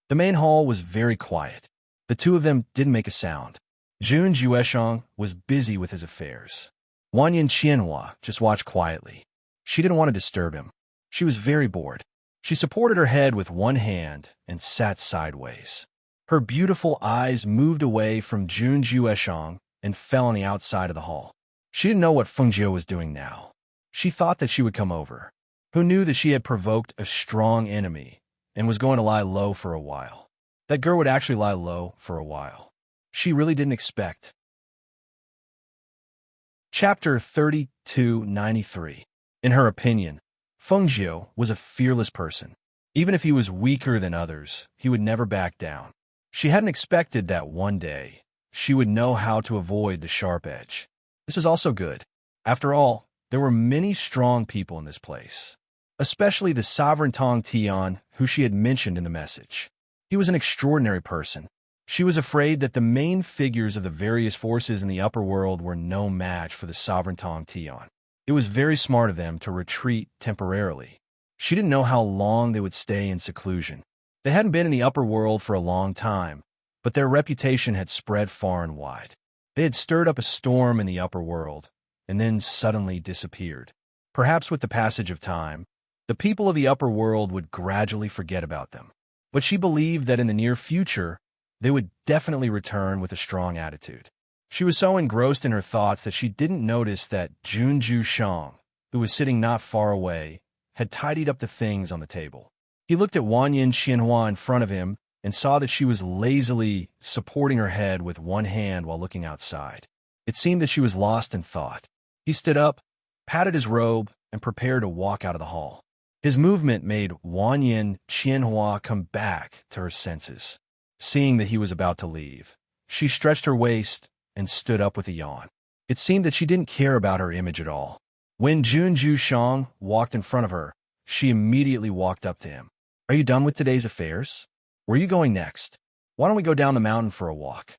The main hall was very quiet. The two of them didn't make a sound. Jun Jueshang was busy with his affairs. Wanyan Qianhua just watched quietly. She didn't want to disturb him. She was very bored. She supported her head with one hand and sat sideways. Her beautiful eyes moved away from Jun Jueshang and fell on the outside of the hall. She didn't know what Fengjiu was doing now. She thought that she would come over. Who knew that she had provoked a strong enemy and was going to lie low for a while. That girl would actually lie low for a while. She really didn't expect. Chapter 3293. In her opinion, Fengjiu was a fearless person. Even if he was weaker than others, he would never back down. She hadn't expected that one day she would know how to avoid the sharp edge. This was also good. After all, there were many strong people in this place, especially the sovereign Tong Tian, who she had mentioned in the message. He was an extraordinary person. She was afraid that the main figures of the various forces in the upper world were no match for the sovereign Tong Tian. It was very smart of them to retreat temporarily. She didn't know how long they would stay in seclusion. They hadn't been in the upper world for a long time, but their reputation had spread far and wide. They had stirred up a storm in the upper world, and then suddenly disappeared. Perhaps with the passage of time, the people of the upper world would gradually forget about them. But she believed that in the near future, they would definitely return with a strong attitude. She was so engrossed in her thoughts that she didn't notice that Junju Shang, who was sitting not far away, had tidied up the things on the table. He looked at Wanyan Xianhua in front of him and saw that she was lazily supporting her head with one hand while looking outside. It seemed that she was lost in thought. He stood up, patted his robe, and prepared to walk out of the hall. His movement made Wanyan Xianhua come back to her senses. Seeing that he was about to leave, she stretched her waist and stood up with a yawn. It seemed that she didn't care about her image at all. When Junju Shang walked in front of her, she immediately walked up to him. "Are you done with today's affairs? Where are you going next? Why don't we go down the mountain for a walk?"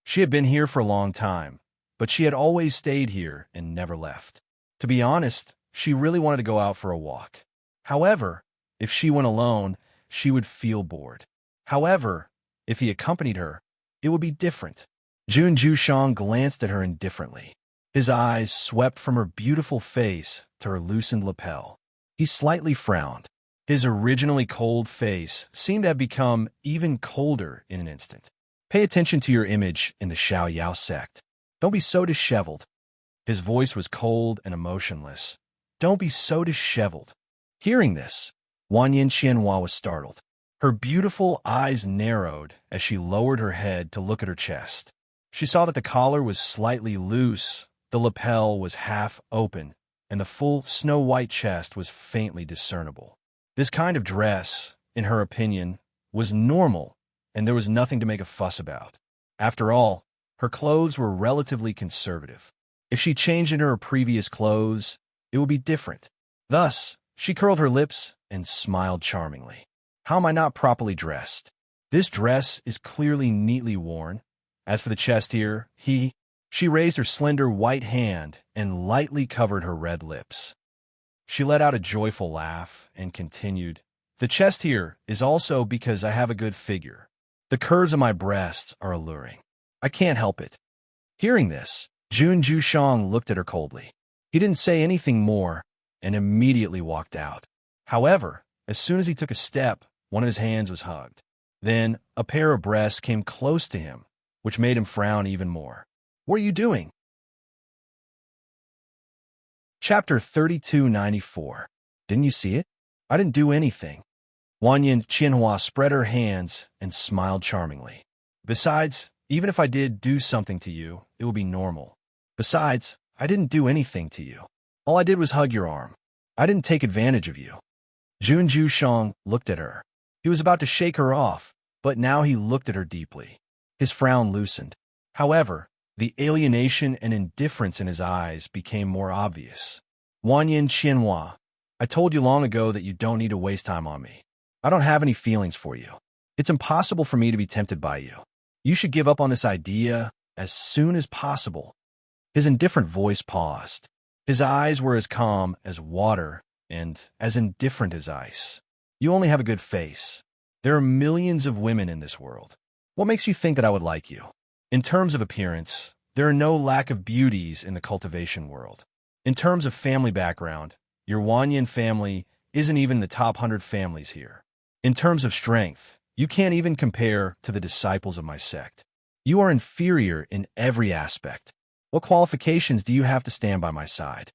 She had been here for a long time, but she had always stayed here and never left. To be honest, she really wanted to go out for a walk. However, if she went alone, she would feel bored. However, if he accompanied her, it would be different. Junju Shang glanced at her indifferently. His eyes swept from her beautiful face to her loosened lapel. He slightly frowned. His originally cold face seemed to have become even colder in an instant. "Pay attention to your image in the Xiao Yao sect. Don't be so disheveled." His voice was cold and emotionless. "Don't be so disheveled." Hearing this, Wanyan Xianhua was startled. Her beautiful eyes narrowed as she lowered her head to look at her chest. She saw that the collar was slightly loose, the lapel was half open, and the full snow-white chest was faintly discernible. This kind of dress, in her opinion, was normal, and there was nothing to make a fuss about. After all, her clothes were relatively conservative. If she changed into her previous clothes, it would be different. Thus, she curled her lips and smiled charmingly. "How am I not properly dressed? This dress is clearly neatly worn. As for the chest here, she raised her slender white hand and lightly covered her red lips. She let out a joyful laugh and continued, "The chest here is also because I have a good figure. The curves of my breasts are alluring. I can't help it." Hearing this, Junju Shang looked at her coldly. He didn't say anything more and immediately walked out. However, as soon as he took a step, one of his hands was hugged. Then, a pair of breasts came close to him, which made him frown even more. "What are you doing?" Chapter 3294. Didn't you see it? I didn't do anything. Wanyan Xianhua spread her hands and smiled charmingly. "Besides, even if I did do something to you, it would be normal. Besides, I didn't do anything to you. All I did was hug your arm. I didn't take advantage of you." Junju Shang looked at her. He was about to shake her off, but now he looked at her deeply. His frown loosened. However, the alienation and indifference in his eyes became more obvious. "Wanyan Xianhua, I told you long ago that you don't need to waste time on me. I don't have any feelings for you. It's impossible for me to be tempted by you. You should give up on this idea as soon as possible." His indifferent voice paused. His eyes were as calm as water and as indifferent as ice. "You only have a good face. There are millions of women in this world. What makes you think that I would like you? In terms of appearance, there are no lack of beauties in the cultivation world. In terms of family background, your Wanyan family isn't even the top 100 families here. In terms of strength, you can't even compare to the disciples of my sect. You are inferior in every aspect. What qualifications do you have to stand by my side?"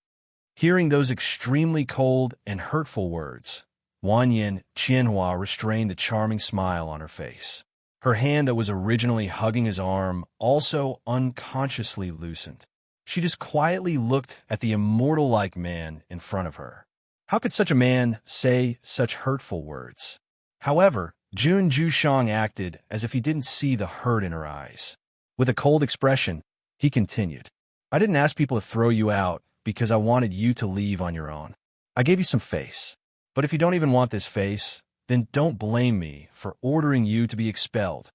Hearing those extremely cold and hurtful words, Wanyan Qianhua restrained the charming smile on her face. Her hand that was originally hugging his arm also unconsciously loosened. She just quietly looked at the immortal-like man in front of her. How could such a man say such hurtful words? However, Jun Jushang acted as if he didn't see the hurt in her eyes. With a cold expression, he continued, I didn't ask people to throw you out because I wanted you to leave on your own. I gave you some face. But if you don't even want this face, then don't blame me for ordering you to be expelled.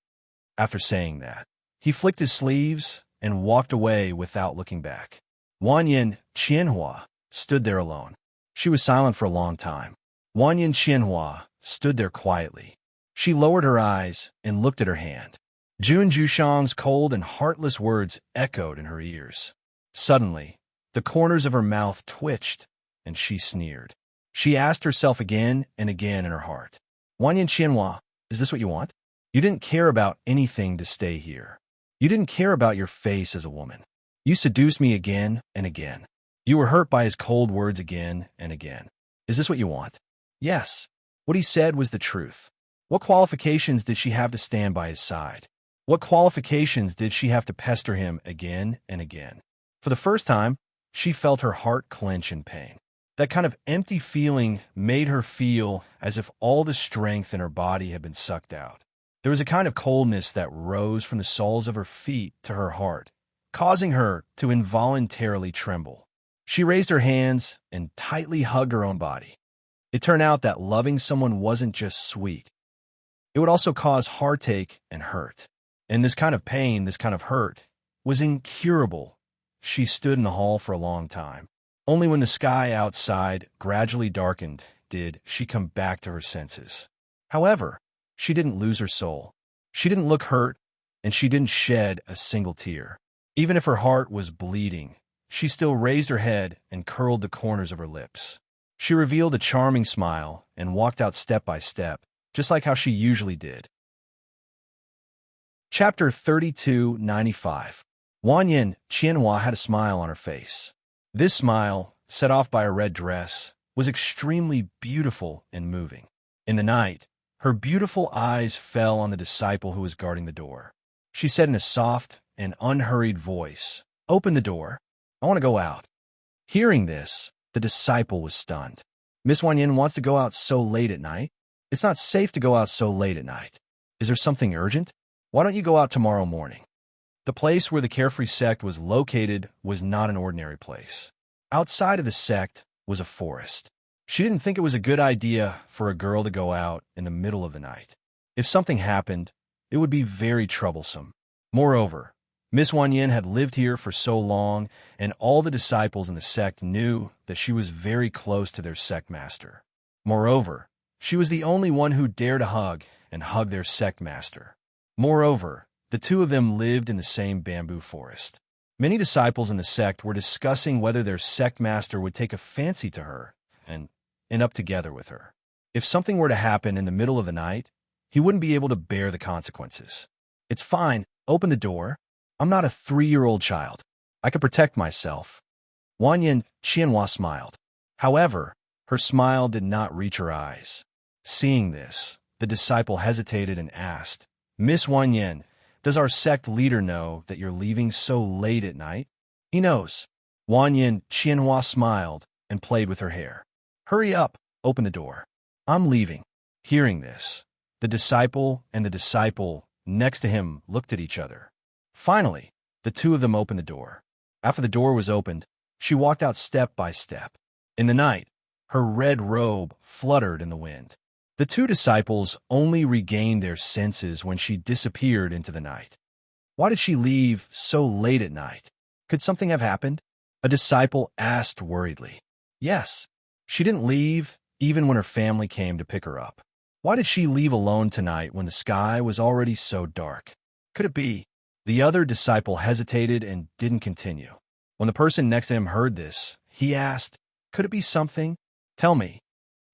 After saying that, he flicked his sleeves and walked away without looking back. Wanyan Qianhua stood there alone. She was silent for a long time. Wanyan Qianhua stood there quietly. She lowered her eyes and looked at her hand. Jun Jushang's cold and heartless words echoed in her ears. Suddenly, the corners of her mouth twitched, and she sneered. She asked herself again and again in her heart, Wanyan Qianhua, is this what you want? You didn't care about anything to stay here. You didn't care about your face as a woman. You seduced me again and again. You were hurt by his cold words again and again. Is this what you want? Yes. What he said was the truth. What qualifications did she have to stand by his side? What qualifications did she have to pester him again and again? For the first time, she felt her heart clench in pain. That kind of empty feeling made her feel as if all the strength in her body had been sucked out. There was a kind of coldness that rose from the soles of her feet to her heart, causing her to involuntarily tremble. She raised her hands and tightly hugged her own body. It turned out that loving someone wasn't just sweet. It would also cause heartache and hurt. And this kind of pain, this kind of hurt, was incurable. She stood in the hall for a long time. Only when the sky outside gradually darkened did she come back to her senses. However, she didn't lose her soul. She didn't look hurt, and she didn't shed a single tear. Even if her heart was bleeding, she still raised her head and curled the corners of her lips. She revealed a charming smile and walked out step by step, just like how she usually did. Chapter 3295. Wanyan Qianhua had a smile on her face. This smile, set off by a red dress, was extremely beautiful and moving. In the night, her beautiful eyes fell on the disciple who was guarding the door. She said in a soft and unhurried voice, Open the door. I want to go out. Hearing this, the disciple was stunned. Miss Wanyan wants to go out so late at night? It's not safe to go out so late at night. Is there something urgent? Why don't you go out tomorrow morning? The place where the Carefree sect was located was not an ordinary place. Outside of the sect was a forest. She didn't think it was a good idea for a girl to go out in the middle of the night. If something happened, it would be very troublesome. Moreover, Miss Wanyan had lived here for so long, and all the disciples in the sect knew that she was very close to their sect master. Moreover, she was the only one who dared to hug their sect master. Moreover, the two of them lived in the same bamboo forest. Many disciples in the sect were discussing whether their sect master would take a fancy to her and end up together with her. If something were to happen in the middle of the night, he wouldn't be able to bear the consequences. It's fine, open the door. I'm not a 3-year-old child. I can protect myself. Wanyan Qianhua smiled. However, her smile did not reach her eyes. Seeing this, the disciple hesitated and asked, Miss Wanyan, does our sect leader know that you're leaving so late at night? He knows. Wanyan Qianhua smiled and played with her hair. Hurry up, open the door. I'm leaving. Hearing this, the disciple and the disciple next to him looked at each other. Finally, the two of them opened the door. After the door was opened, she walked out step by step. In the night, her red robe fluttered in the wind. The two disciples only regained their senses when she disappeared into the night. Why did she leave so late at night? Could something have happened? A disciple asked worriedly. Yes, she didn't leave even when her family came to pick her up. Why did she leave alone tonight when the sky was already so dark? Could it be? The other disciple hesitated and didn't continue. When the person next to him heard this, he asked, Could it be something? Tell me.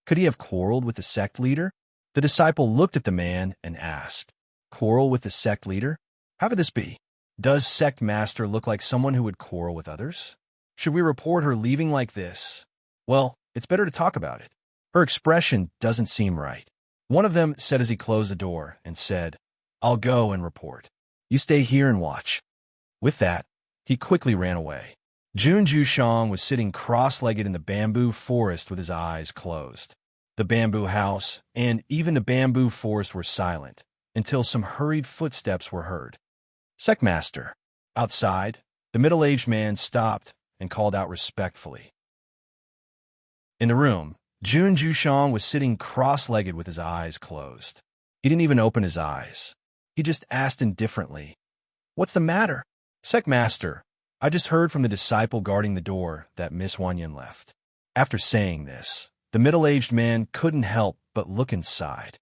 Could he have quarreled with the sect leader? The disciple looked at the man and asked, Quarrel with the sect leader? How could this be? Does sect master look like someone who would quarrel with others? Should we report her leaving like this? Well, it's better to talk about it. Her expression doesn't seem right. One of them said as he closed the door and said, "I'll go and report. You stay here and watch." With that, he quickly ran away. Jun Jushang was sitting cross-legged in the bamboo forest with his eyes closed. The bamboo house and even the bamboo forest were silent until some hurried footsteps were heard. "Secmaster." Outside, the middle-aged man stopped and called out respectfully. In the room, Jun Jushang was sitting cross-legged with his eyes closed. He didn't even open his eyes. He just asked indifferently, "What's the matter?" "Secmaster, I just heard from the disciple guarding the door that Miss Wanyan left." After saying this, the middle-aged man couldn't help but look inside.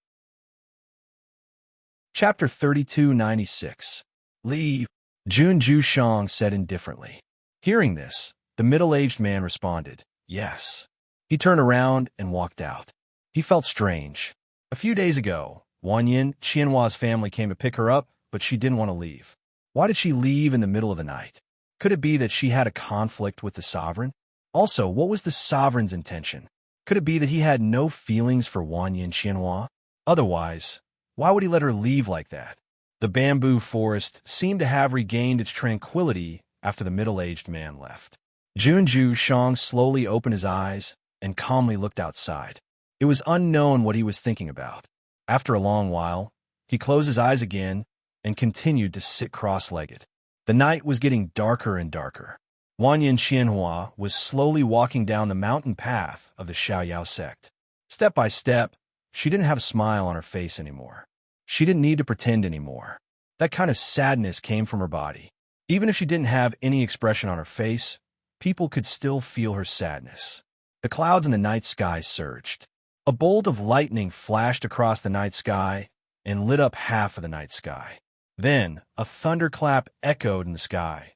Chapter 3296. "Leave," Jun Jushang said indifferently. Hearing this, the middle-aged man responded, "Yes." He turned around and walked out. He felt strange. A few days ago, Wanyan Qianhua's family came to pick her up, but she didn't want to leave. Why did she leave in the middle of the night? Could it be that she had a conflict with the sovereign? Also, what was the sovereign's intention? Could it be that he had no feelings for Wanyan Qianhua? Otherwise, why would he let her leave like that? The bamboo forest seemed to have regained its tranquility after the middle-aged man left. Jun Jushang slowly opened his eyes and calmly looked outside. It was unknown what he was thinking about. After a long while, he closed his eyes again and continued to sit cross-legged. The night was getting darker and darker. Wanyan Qianhua was slowly walking down the mountain path of the Xiaoyao sect. Step by step, she didn't have a smile on her face anymore. She didn't need to pretend anymore. That kind of sadness came from her body. Even if she didn't have any expression on her face, people could still feel her sadness. The clouds in the night sky surged. A bolt of lightning flashed across the night sky and lit up half of the night sky. Then, a thunderclap echoed in the sky.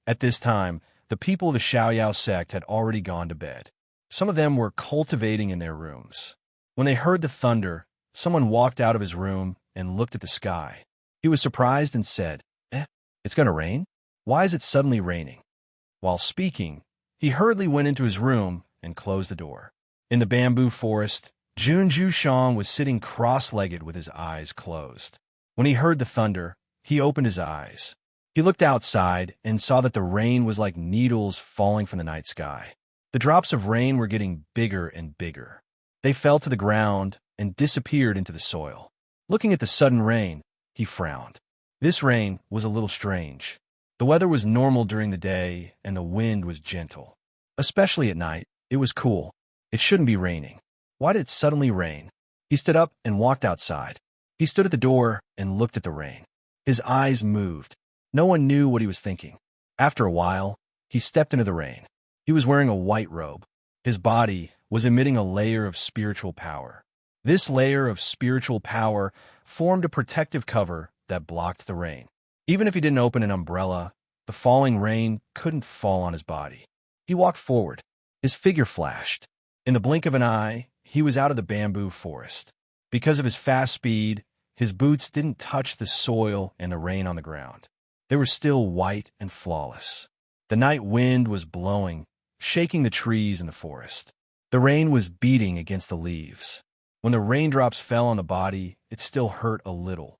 At this time, the people of the Xiaoyao sect had already gone to bed. Some of them were cultivating in their rooms. When they heard the thunder, someone walked out of his room and looked at the sky. He was surprised and said, "It's going to rain? Why is it suddenly raining?" While speaking, he hurriedly went into his room and closed the door. In the bamboo forest, Jun Jushang was sitting cross-legged with his eyes closed. When he heard the thunder, he opened his eyes. He looked outside and saw that the rain was like needles falling from the night sky. The drops of rain were getting bigger and bigger. They fell to the ground and disappeared into the soil. Looking at the sudden rain, he frowned. This rain was a little strange. The weather was normal during the day and the wind was gentle. Especially at night, it was cool. It shouldn't be raining. Why did it suddenly rain? He stood up and walked outside. He stood at the door and looked at the rain. His eyes moved. No one knew what he was thinking. After a while, he stepped into the rain. He was wearing a white robe. His body was emitting a layer of spiritual power. This layer of spiritual power formed a protective cover that blocked the rain. Even if he didn't open an umbrella, the falling rain couldn't fall on his body. He walked forward. His figure flashed. In the blink of an eye, he was out of the bamboo forest. Because of his fast speed, his boots didn't touch the soil and the rain on the ground. They were still white and flawless. The night wind was blowing, shaking the trees in the forest. The rain was beating against the leaves. When the raindrops fell on the body, it still hurt a little.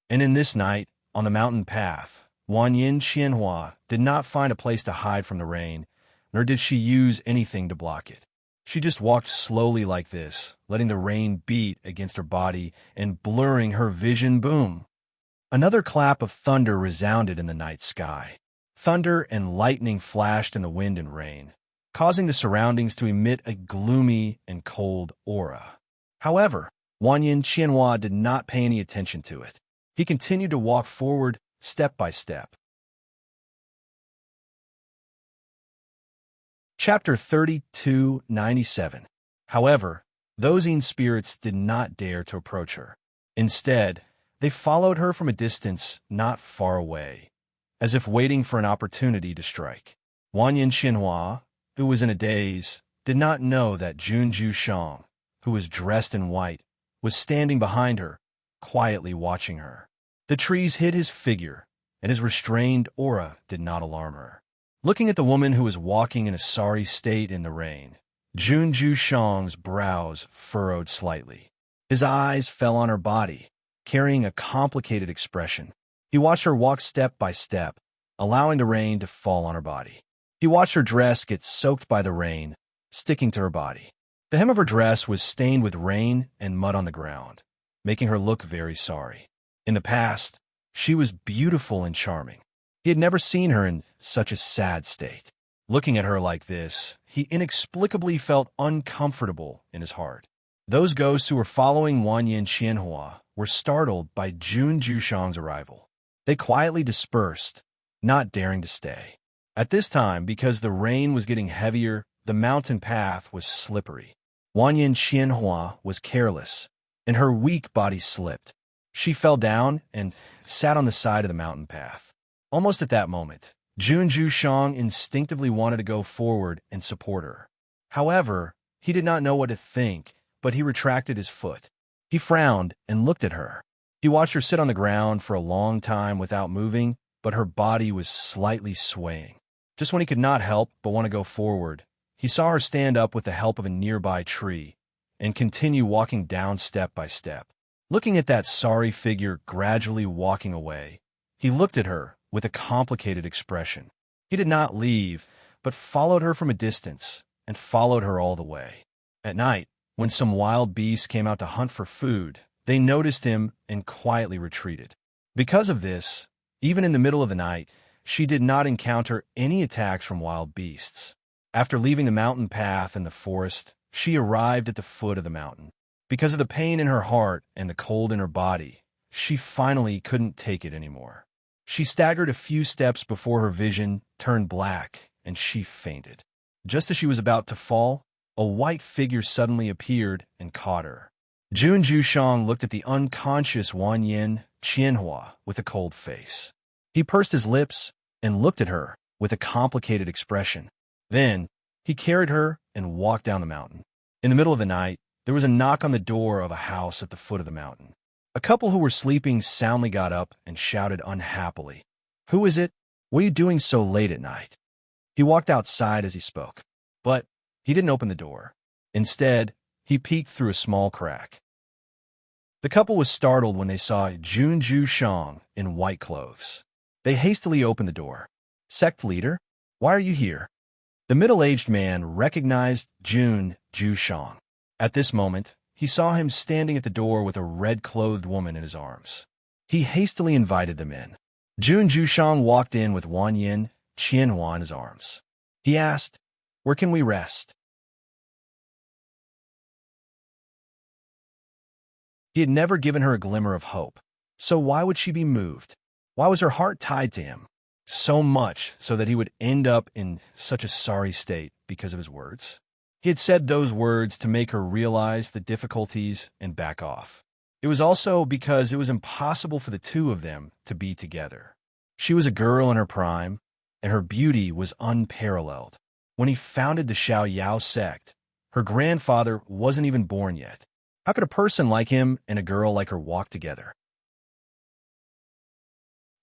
And in this night, on the mountain path, Wanyan Qianhua did not find a place to hide from the rain, nor did she use anything to block it. She just walked slowly like this, letting the rain beat against her body and blurring her vision. Boom! Another clap of thunder resounded in the night sky. Thunder and lightning flashed in the wind and rain, causing the surroundings to emit a gloomy and cold aura. However, Wanyan Qianhua did not pay any attention to it. He continued to walk forward step by step. Chapter 3297. However, those Yin spirits did not dare to approach her. Instead, they followed her from a distance not far away, as if waiting for an opportunity to strike. Wanyan Qianhua, who was in a daze, did not know that Jun Jushang, who was dressed in white, was standing behind her, quietly watching her. The trees hid his figure, and his restrained aura did not alarm her. Looking at the woman who was walking in a sorry state in the rain, Jun Jushang's brows furrowed slightly. His eyes fell on her body, carrying a complicated expression. He watched her walk step by step, allowing the rain to fall on her body. He watched her dress get soaked by the rain, sticking to her body. The hem of her dress was stained with rain and mud on the ground, making her look very sorry. In the past, she was beautiful and charming. He had never seen her in such a sad state. Looking at her like this, he inexplicably felt uncomfortable in his heart. Those ghosts who were following Wanyan Qianhua were startled by Jun Jushang's arrival. They quietly dispersed, not daring to stay. At this time, because the rain was getting heavier, the mountain path was slippery. Wanyan Qianhua was careless, and her weak body slipped. She fell down and sat on the side of the mountain path. Almost at that moment, Jun Jushang instinctively wanted to go forward and support her. However, he did not know what to think, but he retracted his foot. He frowned and looked at her. He watched her sit on the ground for a long time without moving, but her body was slightly swaying. Just when he could not help but want to go forward, he saw her stand up with the help of a nearby tree and continue walking down step by step. Looking at that sorry figure gradually walking away, he looked at her with a complicated expression. He did not leave, but followed her from a distance and followed her all the way. At night, when some wild beasts came out to hunt for food, they noticed him and quietly retreated. Because of this, even in the middle of the night, she did not encounter any attacks from wild beasts. After leaving the mountain path and the forest, she arrived at the foot of the mountain. Because of the pain in her heart and the cold in her body, she finally couldn't take it anymore. She staggered a few steps before her vision turned black and she fainted. Just as she was about to fall, a white figure suddenly appeared and caught her. Jun Jushang looked at the unconscious Wanyan Qianhua with a cold face. He pursed his lips and looked at her with a complicated expression. Then, he carried her and walked down the mountain. In the middle of the night, there was a knock on the door of a house at the foot of the mountain. A couple who were sleeping soundly got up and shouted unhappily, "Who is it? What are you doing so late at night?" He walked outside as he spoke, but he didn't open the door. Instead, he peeked through a small crack. The couple was startled when they saw Jun Jushang in white clothes. They hastily opened the door. "Sect leader, why are you here?" The middle-aged man recognized Jun Jushang. At this moment, he saw him standing at the door with a red-clothed woman in his arms. He hastily invited them in. Jun Jushang walked in with Wanyan Qianhua in his arms. He asked, "Where can we rest?" He had never given her a glimmer of hope, so why would she be moved? Why was her heart tied to him? So much so that he would end up in such a sorry state because of his words. He had said those words to make her realize the difficulties and back off. It was also because it was impossible for the two of them to be together. She was a girl in her prime, and her beauty was unparalleled. When he founded the Xiaoyao sect, her grandfather wasn't even born yet. How could a person like him and a girl like her walk together?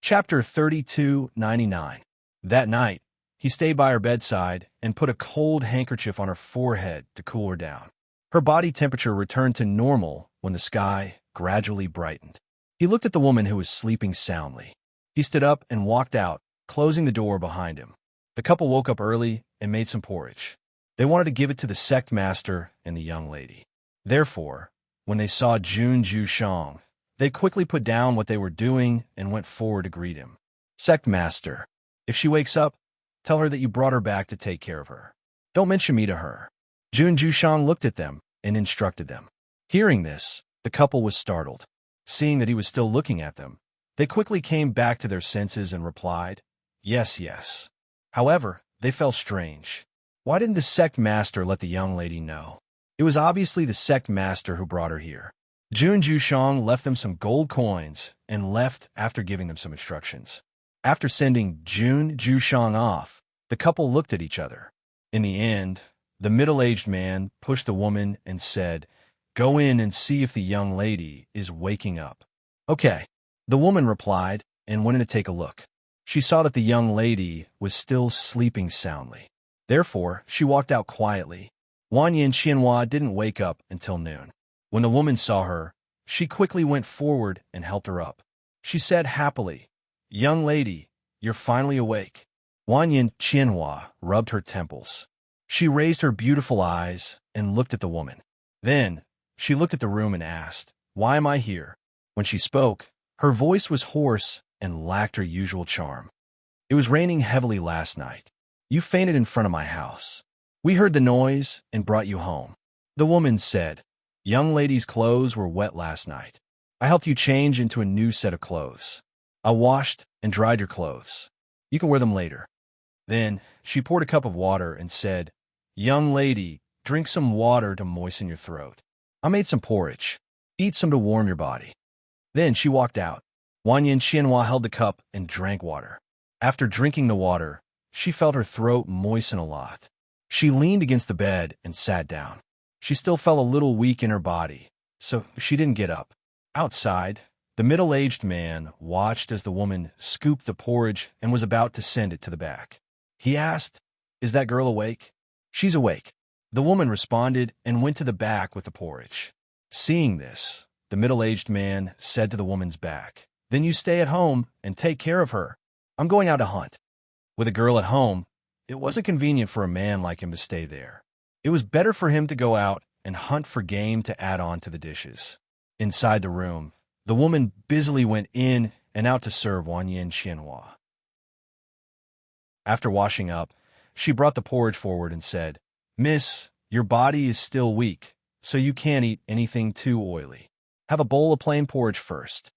Chapter 3299. That night, he stayed by her bedside and put a cold handkerchief on her forehead to cool her down. Her body temperature returned to normal when the sky gradually brightened. He looked at the woman who was sleeping soundly. He stood up and walked out, closing the door behind him. The couple woke up early and made some porridge. They wanted to give it to the sect master and the young lady. Therefore, when they saw Jun Jushang, they quickly put down what they were doing and went forward to greet him. "Sect master, if she wakes up, tell her that you brought her back to take care of her. Don't mention me to her." Jun Jushang looked at them and instructed them. Hearing this, the couple was startled. Seeing that he was still looking at them, they quickly came back to their senses and replied, "Yes, yes." However, they felt strange. Why didn't the sect master let the young lady know? It was obviously the sect master who brought her here. Jun Jushang left them some gold coins and left after giving them some instructions. After sending Jun Jushang off, the couple looked at each other. In the end, the middle-aged man pushed the woman and said, "Go in and see if the young lady is waking up." "Okay." The woman replied and went in to take a look. She saw that the young lady was still sleeping soundly. Therefore, she walked out quietly. Wan Yin Qianhua didn't wake up until noon. When the woman saw her, she quickly went forward and helped her up. She said happily, "Young lady, you're finally awake." Wan Yin Qianhua rubbed her temples. She raised her beautiful eyes and looked at the woman. Then, she looked at the room and asked, "Why am I here?" When she spoke, her voice was hoarse and lacked her usual charm. "It was raining heavily last night. You fainted in front of my house. We heard the noise and brought you home." The woman said, "Young lady's clothes were wet last night. I helped you change into a new set of clothes. I washed and dried your clothes. You can wear them later." Then she poured a cup of water and said, "Young lady, drink some water to moisten your throat. I made some porridge. Eat some to warm your body." Then she walked out. Wan Yin Qianhua held the cup and drank water. After drinking the water, she felt her throat moisten a lot. She leaned against the bed and sat down. She still felt a little weak in her body, so she didn't get up. Outside, the middle-aged man watched as the woman scooped the porridge and was about to send it to the back. He asked, "Is that girl awake?" "She's awake." The woman responded and went to the back with the porridge. Seeing this, the middle-aged man said to the woman's back, "Then you stay at home and take care of her. I'm going out to hunt." With a girl at home, it wasn't convenient for a man like him to stay there. It was better for him to go out and hunt for game to add on to the dishes. Inside the room, the woman busily went in and out to serve Wan Yin Qianhua. After washing up, she brought the porridge forward and said, "Miss, your body is still weak, so you can't eat anything too oily. Have a bowl of plain porridge first."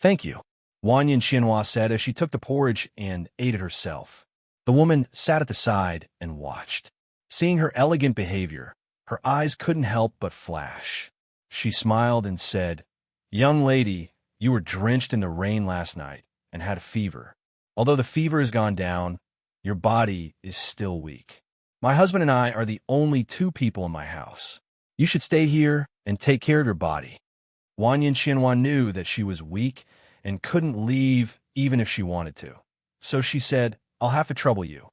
"Thank you," Wan Yin Qianhua said as she took the porridge and ate it herself. The woman sat at the side and watched. Seeing her elegant behavior, her eyes couldn't help but flash. She smiled and said, "Young lady, you were drenched in the rain last night and had a fever. Although the fever has gone down, your body is still weak. My husband and I are the only two people in my house. You should stay here and take care of your body." Wan Yin Qianhua knew that she was weak and couldn't leave even if she wanted to. So she said, "I'll have to trouble you."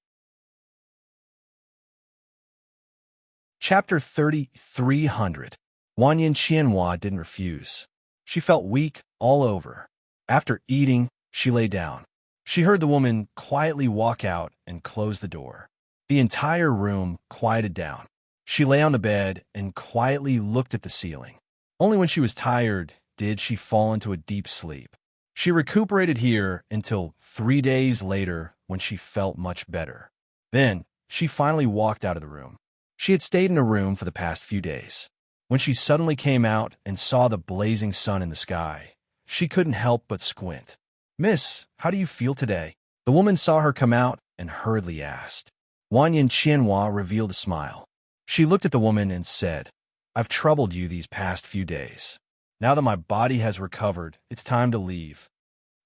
Chapter 3300. Wan Yin Qianhua didn't refuse. She felt weak all over. After eating, she lay down. She heard the woman quietly walk out and close the door. The entire room quieted down. She lay on the bed and quietly looked at the ceiling. Only when she was tired did she fall into a deep sleep. She recuperated here until 3 days later when she felt much better. Then, she finally walked out of the room. She had stayed in a room for the past few days. When she suddenly came out and saw the blazing sun in the sky, she couldn't help but squint. "Miss, how do you feel today?" The woman saw her come out and hurriedly asked. Wan Yin Qianhua revealed a smile. She looked at the woman and said, "I've troubled you these past few days. Now that my body has recovered, it's time to leave."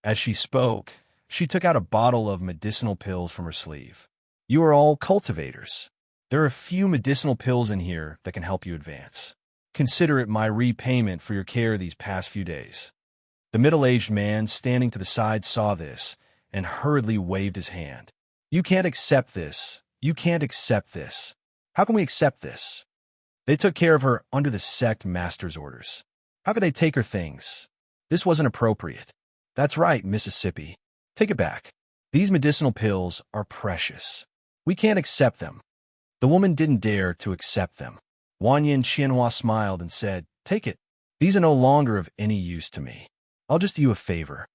As she spoke, she took out a bottle of medicinal pills from her sleeve. "You are all cultivators. There are a few medicinal pills in here that can help you advance. Consider it my repayment for your care these past few days." The middle-aged man standing to the side saw this and hurriedly waved his hand. "You can't accept this. You can't accept this. How can we accept this? They took care of her under the sect master's orders. How could they take her things? This wasn't appropriate." "That's right, Mississippi. Take it back. These medicinal pills are precious. We can't accept them." The woman didn't dare to accept them. Wan Yin Qianhua smiled and said, "Take it. These are no longer of any use to me. I'll just do you a favor."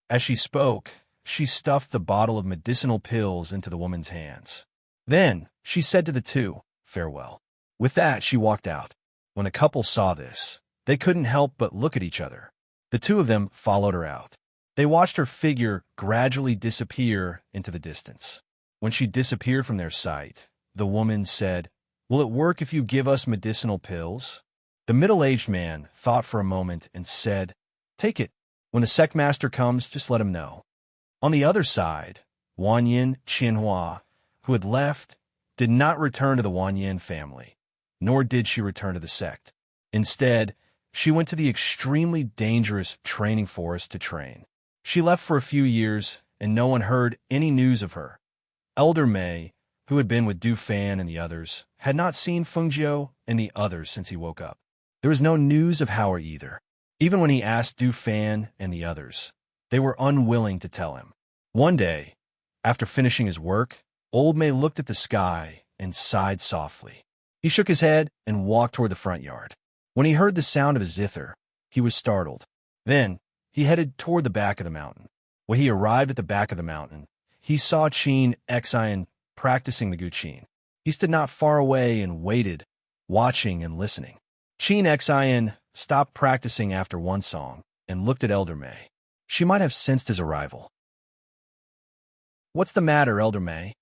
As she spoke, she stuffed the bottle of medicinal pills into the woman's hands. Then she said to the two, "Farewell." With that, she walked out. When the couple saw this, they couldn't help but look at each other. The two of them followed her out. They watched her figure gradually disappear into the distance. When she disappeared from their sight, the woman said, "Will it work if you give us medicinal pills?" The middle-aged man thought for a moment and said, "Take it. When the sect master comes, just let him know." On the other side, Wan Yin Qianhua, who had left, did not return to the Wan Yin family, nor did she return to the sect. Instead, she went to the extremely dangerous training forest to train. She left for a few years, and no one heard any news of her. Elder May, who had been with Du Fan and the others, had not seen Fengjiu and the others since he woke up. There was no news of Howard either. Even when he asked Du Fan and the others, they were unwilling to tell him. One day, after finishing his work, Old May looked at the sky and sighed softly. He shook his head and walked toward the front yard. When he heard the sound of a zither, he was startled. Then, he headed toward the back of the mountain. When he arrived at the back of the mountain, he saw Qin Xian practicing the guqin. He stood not far away and waited, watching and listening. Qin Xian stopped practicing after one song and looked at Elder May. She might have sensed his arrival. "What's the matter, Elder May?"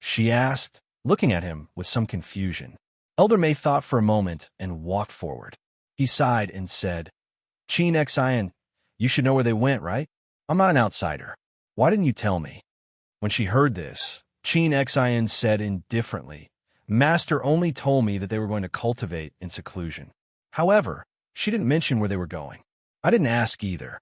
she asked, looking at him with some confusion. Elder May thought for a moment and walked forward. He sighed and said, "Qin Xian, you should know where they went, right? I'm not an outsider. Why didn't you tell me?" When she heard this, Qin Xian said indifferently, "Master only told me that they were going to cultivate in seclusion. However, she didn't mention where they were going. I didn't ask either."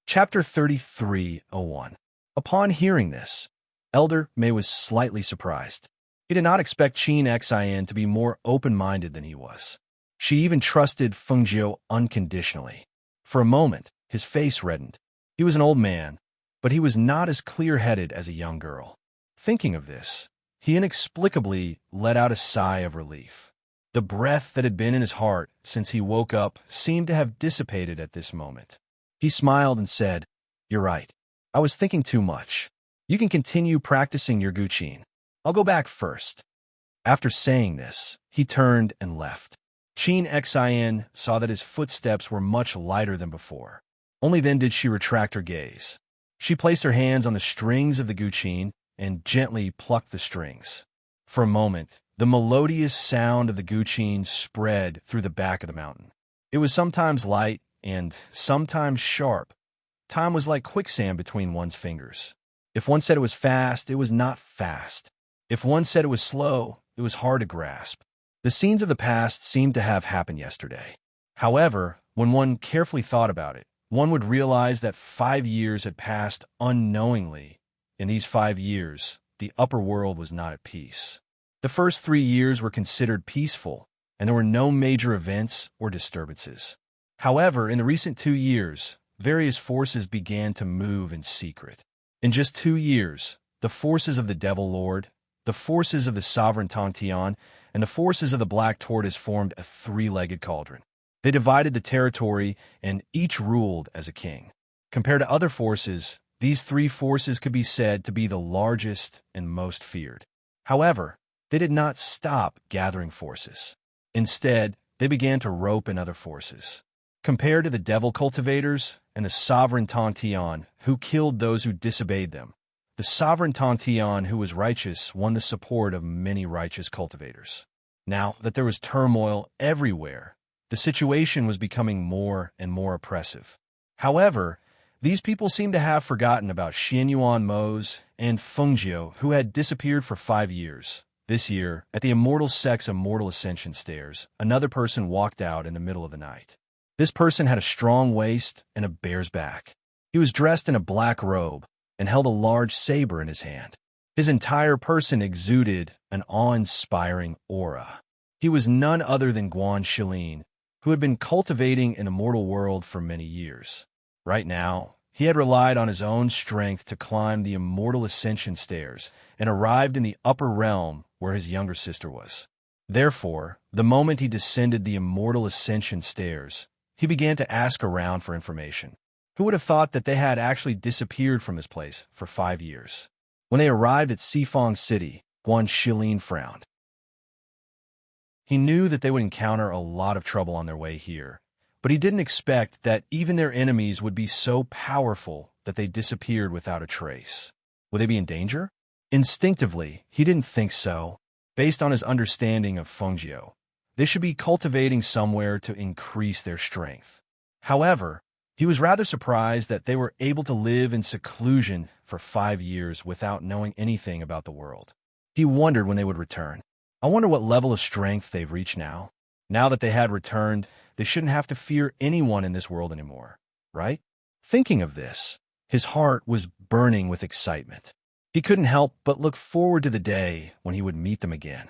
Chapter 33:01. Upon hearing this, Elder May was slightly surprised. He did not expect Qin Xian to be more open-minded than he was. She even trusted Fengjiu unconditionally. For a moment, his face reddened. He was an old man, but he was not as clear-headed as a young girl. Thinking of this, he inexplicably let out a sigh of relief. The breath that had been in his heart since he woke up seemed to have dissipated at this moment. He smiled and said, "You're right. I was thinking too much. You can continue practicing your guqin. I'll go back first." After saying this, he turned and left. Qin Xian saw that his footsteps were much lighter than before. Only then did she retract her gaze. She placed her hands on the strings of the guqin and gently plucked the strings. For a moment, the melodious sound of the guqin spread through the back of the mountain. It was sometimes light and sometimes sharp. Time was like quicksand between one's fingers. If one said it was fast, it was not fast. If one said it was slow, it was hard to grasp. The scenes of the past seemed to have happened yesterday. However, when one carefully thought about it, one would realize that 5 years had passed unknowingly. In these 5 years, the upper world was not at peace. The first 3 years were considered peaceful, and there were no major events or disturbances. However, in the recent 2 years, various forces began to move in secret. In just 2 years, the forces of the Devil Lord, the forces of the Sovereign Tongtian, and the forces of the Black Tortoise formed a 3-legged cauldron. They divided the territory, and each ruled as a king. Compared to other forces, these 3 forces could be said to be the largest and most feared. However, they did not stop gathering forces. Instead, they began to rope in other forces. Compared to the devil cultivators and the sovereign Tongtian, who killed those who disobeyed them, the sovereign Tongtian who was righteous won the support of many righteous cultivators. Now that there was turmoil everywhere, the situation was becoming more and more oppressive. However, these people seemed to have forgotten about Xianyuan Mose and Fengjiu, who had disappeared for 5 years. This year, at the Immortal Sect's Immortal Ascension stairs, another person walked out in the middle of the night. This person had a strong waist and a bear's back. He was dressed in a black robe and held a large saber in his hand. His entire person exuded an awe-inspiring aura. He was none other than Guan Shilin, who had been cultivating an immortal world for many years. Right now, he had relied on his own strength to climb the Immortal Ascension stairs and arrived in the upper realm where his younger sister was. Therefore, the moment he descended the Immortal Ascension stairs, he began to ask around for information. Who would have thought that they had actually disappeared from this place for 5 years? When they arrived at Sifong City, Guan Shilin frowned. He knew that they would encounter a lot of trouble on their way here, but he didn't expect that even their enemies would be so powerful that they disappeared without a trace. Would they be in danger? Instinctively, he didn't think so. Based on his understanding of Fengjiu, they should be cultivating somewhere to increase their strength. However, he was rather surprised that they were able to live in seclusion for 5 years without knowing anything about the world. He wondered when they would return. I wonder what level of strength they've reached now. Now that they had returned, they shouldn't have to fear anyone in this world anymore, right? Thinking of this, his heart was burning with excitement. He couldn't help but look forward to the day when he would meet them again.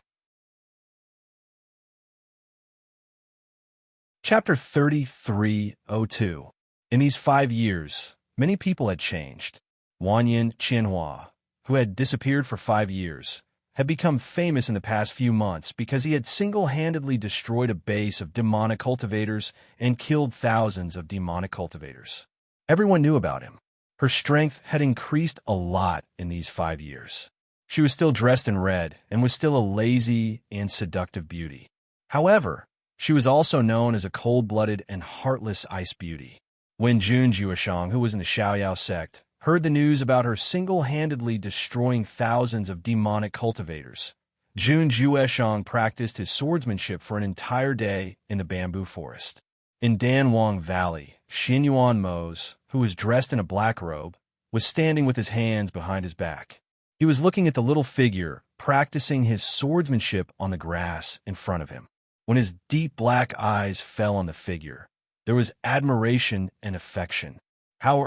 Chapter 3302. In these 5 years, many people had changed. Wanyan Qianhua, who had disappeared for 5 years, had become famous in the past few months because he had single-handedly destroyed a base of demonic cultivators and killed thousands of demonic cultivators. Everyone knew about him. Her strength had increased a lot in these 5 years. She was still dressed in red and was still a lazy and seductive beauty. However, she was also known as a cold-blooded and heartless ice beauty. When Jun Jueshang, who was in the Xiaoyao sect, heard the news about her single-handedly destroying thousands of demonic cultivators, Jun Jueshang practiced his swordsmanship for an entire day in the bamboo forest. In Danwang Valley, Xinyuan Mose, who was dressed in a black robe, was standing with his hands behind his back. He was looking at the little figure, practicing his swordsmanship on the grass in front of him. When his deep black eyes fell on the figure, there was admiration and affection. How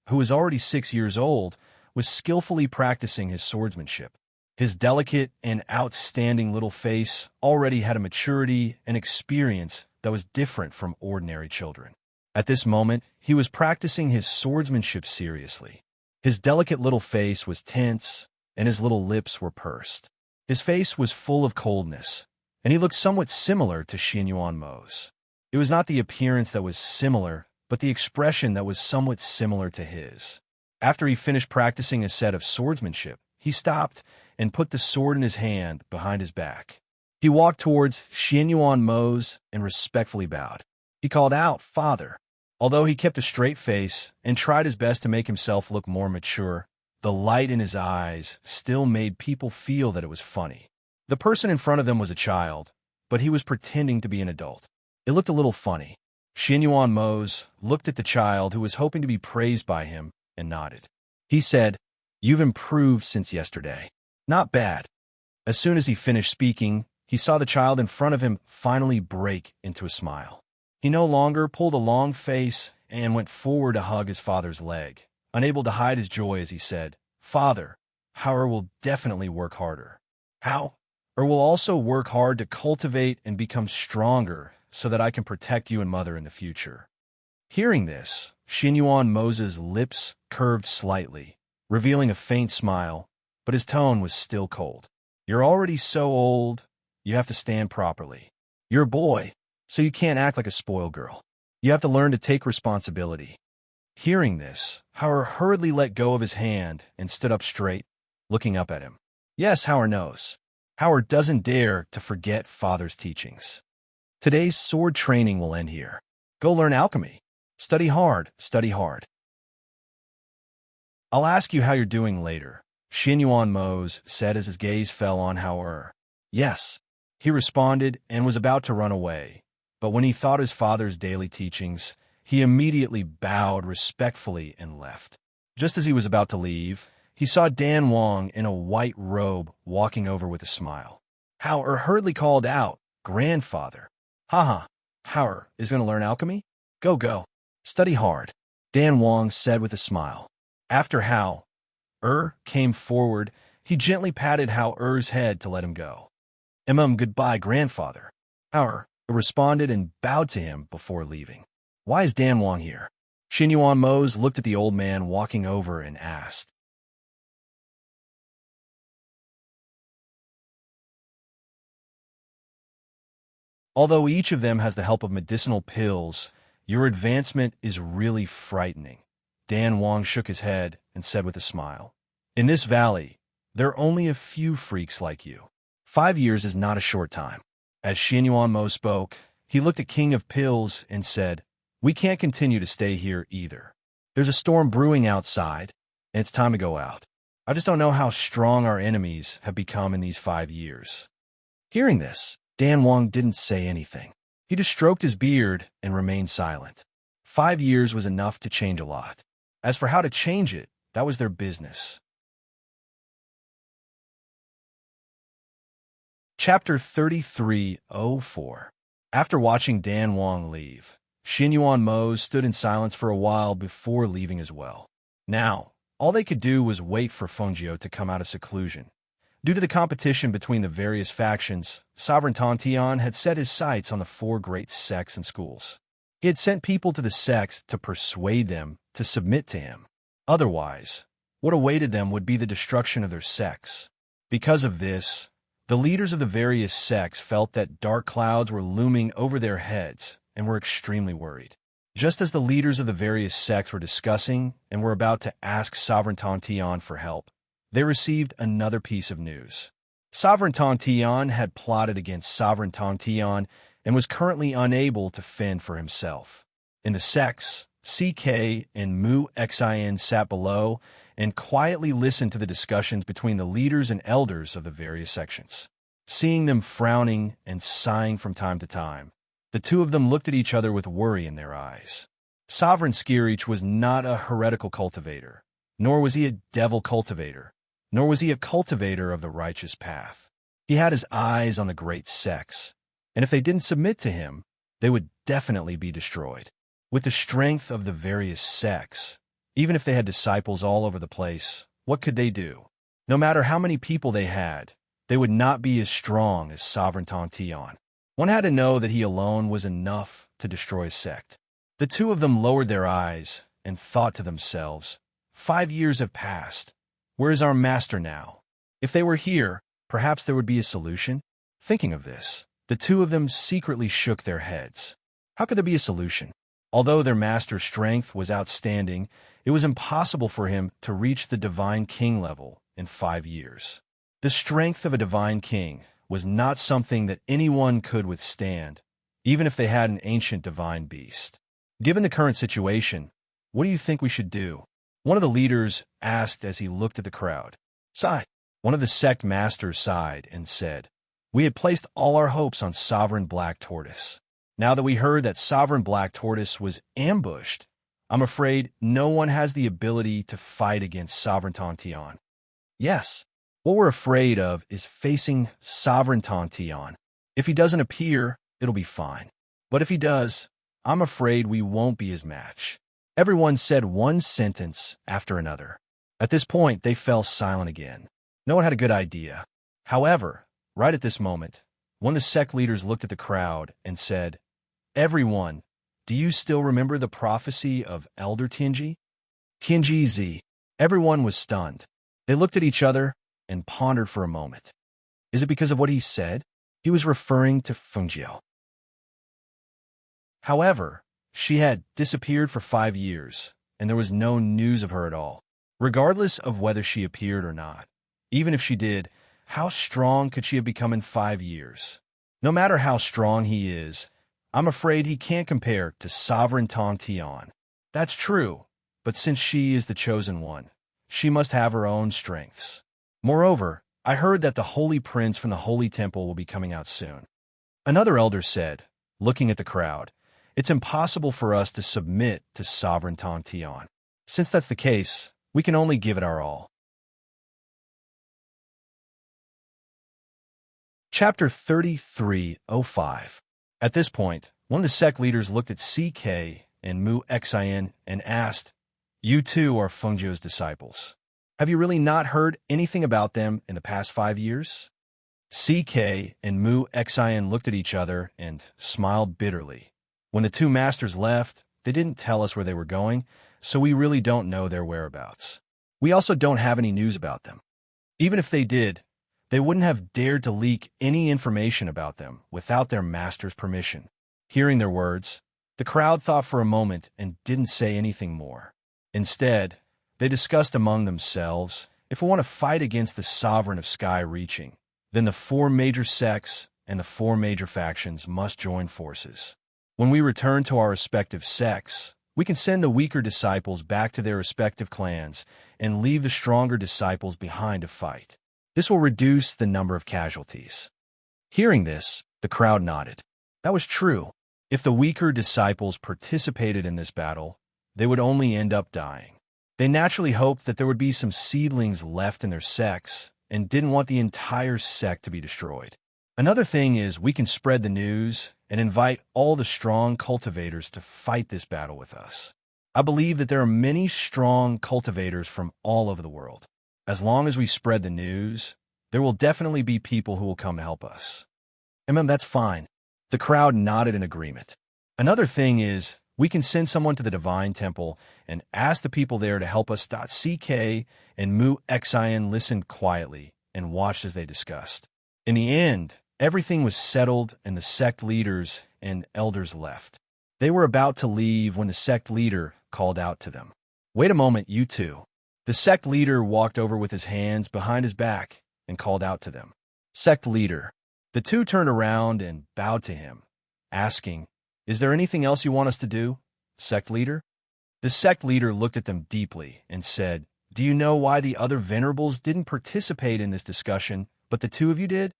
who was already 6 years old, was skillfully practicing his swordsmanship. His delicate and outstanding little face already had a maturity and experience that was different from ordinary children. At this moment, he was practicing his swordsmanship seriously. His delicate little face was tense, and his little lips were pursed. His face was full of coldness, and he looked somewhat similar to Xinyuan Mo's. It was not the appearance that was similar, but the expression that was somewhat similar to his. After he finished practicing a set of swordsmanship, he stopped and put the sword in his hand behind his back. He walked towards Xinyuan Mo's and respectfully bowed. He called out, "Father." Although he kept a straight face and tried his best to make himself look more mature, the light in his eyes still made people feel that it was funny. The person in front of them was a child, but he was pretending to be an adult. It looked a little funny. Xinyuan Mose looked at the child, who was hoping to be praised by him, and nodded. He said, "You've improved since yesterday. Not bad." As soon as he finished speaking, he saw the child in front of him finally break into a smile. He no longer pulled a long face and went forward to hug his father's leg, unable to hide his joy as he said, "Father, Hauer will definitely work harder. How? Will also work hard to cultivate and become stronger so that I can protect you and mother in the future." Hearing this, Xinyuan Mose's lips curved slightly, revealing a faint smile, but his tone was still cold. "You're already so old, you have to stand properly. You're a boy, so you can't act like a spoiled girl. You have to learn to take responsibility." Hearing this, Hauer hurriedly let go of his hand and stood up straight, looking up at him. Yes, Hauer knows. Hauer doesn't dare to forget father's teachings. Today's sword training will end here. Go learn alchemy. Study hard, study hard. I'll ask you how you're doing later, Xinyuan Mose said as his gaze fell on Hauer. Yes, he responded and was about to run away, but when he thought his father's daily teachings, he immediately bowed respectfully and left. Just as he was about to leave, he saw Dan Wang in a white robe walking over with a smile. Hauer hurriedly called out, "Grandfather." "Haha, Hauer is going to learn alchemy? Go. Study hard," Dan Wang said with a smile. After Hauer came forward, he gently patted Hauer's head to let him go. Goodbye, grandfather." Hauer responded and bowed to him before leaving. "Why is Dan Wang here?" Xinyuan Mose looked at the old man walking over and asked. Although each of them has the help of medicinal pills, your advancement is really frightening. Dan Wang shook his head and said with a smile, "In this valley, there are only a few freaks like you. 5 years is not a short time." As Xinyuan Mo spoke, he looked at King of Pills and said, "We can't continue to stay here either. There's a storm brewing outside, and it's time to go out. I just don't know how strong our enemies have become in these 5 years." Hearing this, Dan Wang didn't say anything. He just stroked his beard and remained silent. 5 years was enough to change a lot. As for how to change it, that was their business. Chapter 3304. After watching Dan Wang leave, Xinyuan Mo stood in silence for a while before leaving as well. Now, All they could do was wait for Fengjiu to come out of seclusion. Due to the competition between the various factions, Sovereign Tontian had set his sights on the four great sects and schools. He had sent people to the sects to persuade them to submit to him. Otherwise, what awaited them would be the destruction of their sects. Because of this, the leaders of the various sects felt that dark clouds were looming over their heads and were extremely worried. Just as the leaders of the various sects were discussing and were about to ask Sovereign Tontian for help, they received another piece of news. Sovereign Tontian had plotted against Sovereign Tontian and was currently unable to fend for himself. In the sects, CK and Mu Xin sat below and quietly listened to the discussions between the leaders and elders of the various sections. Seeing them frowning and sighing from time to time, the two of them looked at each other with worry in their eyes. Sovereign Skirich was not a heretical cultivator, nor was he a devil cultivator, nor was he a cultivator of the righteous path. He had his eyes on the great sects, and if they didn't submit to him, they would definitely be destroyed. With the strength of the various sects, even if they had disciples all over the place, what could they do? No matter how many people they had, they would not be as strong as Sovereign Tontian. One had to know that he alone was enough to destroy a sect. The two of them lowered their eyes and thought to themselves, 5 years have passed. Where is our master now? If they were here, perhaps there would be a solution. Thinking of this, the two of them secretly shook their heads. How could there be a solution? Although their master's strength was outstanding, it was impossible for him to reach the divine king level in 5 years. The strength of a divine king was not something that anyone could withstand, even if they had an ancient divine beast. Given the current situation, what do you think we should do? One of the leaders asked as he looked at the crowd. Sigh. One of the sect masters sighed and said, "We had placed all our hopes on Sovereign Black Tortoise. Now that we heard that Sovereign Black Tortoise was ambushed, I'm afraid no one has the ability to fight against Sovereign Tontian. Yes, what we're afraid of is facing Sovereign Tontian. If he doesn't appear, it'll be fine. But if he does, I'm afraid we won't be his match." Everyone said one sentence after another. At this point, they fell silent again. No one had a good idea. However, right at this moment, one of the sect leaders looked at the crowd and said, "Everyone, do you still remember the prophecy of Elder Tianji?" Tianji Z. Everyone was stunned. They looked at each other and pondered for a moment. Is it because of what he said? He was referring to Fengjiu. However, she had disappeared for 5 years, and there was no news of her at all, regardless of whether she appeared or not. Even if she did, how strong could she have become in 5 years? No matter how strong he is, I'm afraid he can't compare to Sovereign Tontian. That's true, but since she is the chosen one, she must have her own strengths. Moreover, I heard that the Holy Prince from the Holy Temple will be coming out soon. Another elder said, looking at the crowd, "It's impossible for us to submit to Sovereign Tontian. Since that's the case, we can only give it our all." Chapter 33:05. At this point, one of the sect leaders looked at CK and Mu Xin and asked, "You two are Fengjiu's disciples. Have you really not heard anything about them in the past 5 years?" CK and Mu Xin looked at each other and smiled bitterly. When the two masters left, they didn't tell us where they were going, so we really don't know their whereabouts. We also don't have any news about them. Even if they did, they wouldn't have dared to leak any information about them without their master's permission. Hearing their words, the crowd thought for a moment and didn't say anything more. Instead, they discussed among themselves, if we want to fight against the Sovereign of Sky Reaching, then the 4 major sects and the 4 major factions must join forces. When we return to our respective sects, we can send the weaker disciples back to their respective clans and leave the stronger disciples behind to fight. This will reduce the number of casualties. Hearing this, the crowd nodded. That was true. If the weaker disciples participated in this battle, they would only end up dying. They naturally hoped that there would be some seedlings left in their sects and didn't want the entire sect to be destroyed. Another thing is we can spread the news and invite all the strong cultivators to fight this battle with us. I believe that there are many strong cultivators from all over the world. As long as we spread the news, there will definitely be people who will come to help us. That's fine. The crowd nodded in agreement. Another thing is, we can send someone to the Divine Temple and ask the people there to help us. CK and Mu Xian listened quietly and watched as they discussed. In the end, everything was settled and the sect leaders and elders left. They were about to leave when the sect leader called out to them. "Wait a moment, you two." The sect leader walked over with his hands behind his back and called out to them. "Sect leader." The two turned around and bowed to him, asking, "Is there anything else you want us to do, sect leader?" The sect leader looked at them deeply and said, "Do you know why the other venerables didn't participate in this discussion, but the two of you did?"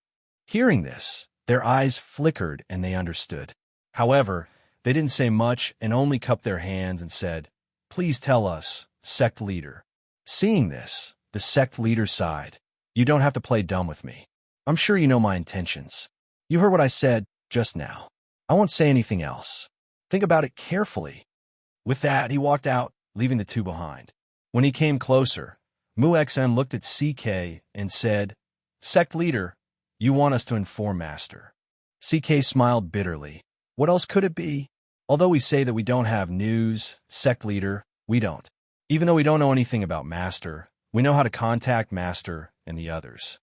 Hearing this, their eyes flickered and they understood. However, they didn't say much and only cupped their hands and said, "Please tell us, sect leader." Seeing this, the sect leader sighed. "You don't have to play dumb with me. I'm sure you know my intentions. You heard what I said just now. I won't say anything else. Think about it carefully." With that, he walked out, leaving the two behind. When he came closer, Mu Xen looked at CK and said, "Sect leader, you want us to inform Master." CK smiled bitterly. "What else could it be? Although we say that we don't have news, sect leader, we don't. Even though we don't know anything about Master, we know how to contact Master and the others."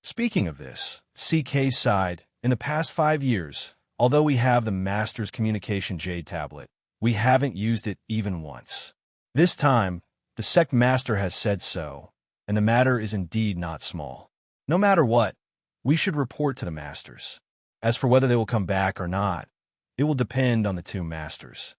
Speaking of this, CK sighed. "In the past 5 years, although we have the Master's Communication Jade Tablet, we haven't used it even once. This time, the sect master has said so, and the matter is indeed not small. No matter what, we should report to the masters. As for whether they will come back or not, it will depend on the two masters."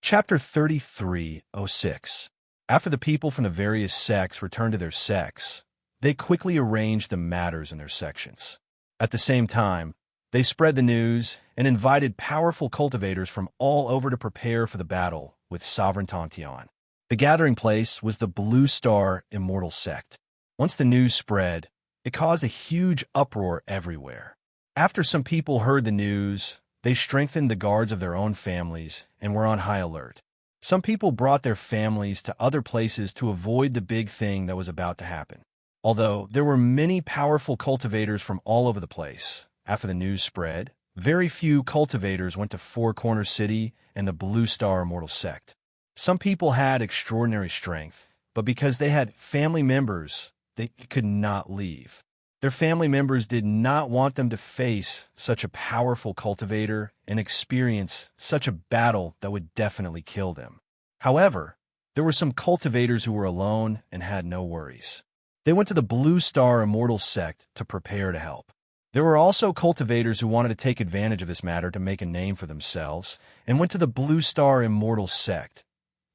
Chapter 33:06. After the people from the various sects returned to their sects, they quickly arranged the matters in their sections. At the same time, they spread the news and invited powerful cultivators from all over to prepare for the battle with Sovereign Tontian. The gathering place was the Blue Star Immortal Sect. Once the news spread, it caused a huge uproar everywhere. After some people heard the news, they strengthened the guards of their own families and were on high alert. Some people brought their families to other places to avoid the big thing that was about to happen. Although there were many powerful cultivators from all over the place, after the news spread, very few cultivators went to Four Corner City and the Blue Star Immortal Sect. Some people had extraordinary strength, but because they had family members, they could not leave. Their family members did not want them to face such a powerful cultivator and experience such a battle that would definitely kill them. However, there were some cultivators who were alone and had no worries. They went to the Blue Star Immortal Sect to prepare to help. There were also cultivators who wanted to take advantage of this matter to make a name for themselves and went to the Blue Star Immortal Sect.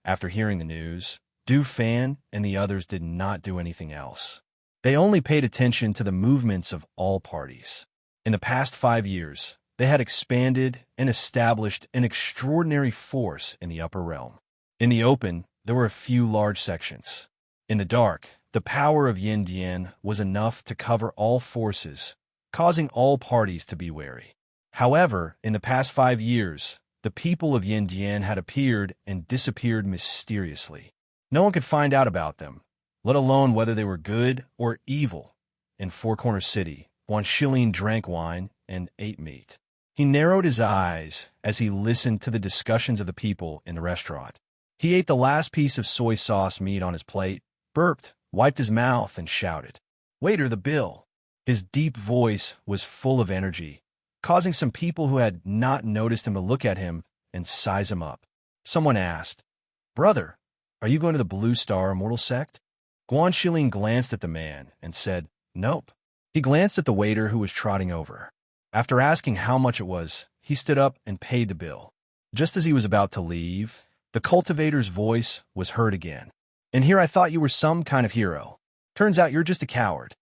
After hearing the news, Du Fan and the others did not do anything else. They only paid attention to the movements of all parties. In the past 5 years, they had expanded and established an extraordinary force in the upper realm. In the open, there were a few large sections. In the dark, the power of Yin Dian was enough to cover all forces, causing all parties to be wary. However, in the past 5 years, the people of Yin Dian had appeared and disappeared mysteriously. No one could find out about them, let alone whether they were good or evil. In Four Corner City, Guan Shilin drank wine and ate meat. He narrowed his eyes as he listened to the discussions of the people in the restaurant. He ate the last piece of soy sauce meat on his plate, burped, wiped his mouth, and shouted, "Waiter, the bill." His deep voice was full of energy, causing some people who had not noticed him to look at him and size him up. Someone asked, "Brother, are you going to the Blue Star Immortal Sect?" Guan Shilin glanced at the man and said, "Nope." He glanced at the waiter who was trotting over. After asking how much it was, he stood up and paid the bill. Just as he was about to leave, the cultivator's voice was heard again. "And here I thought you were some kind of hero. Turns out you're just a coward.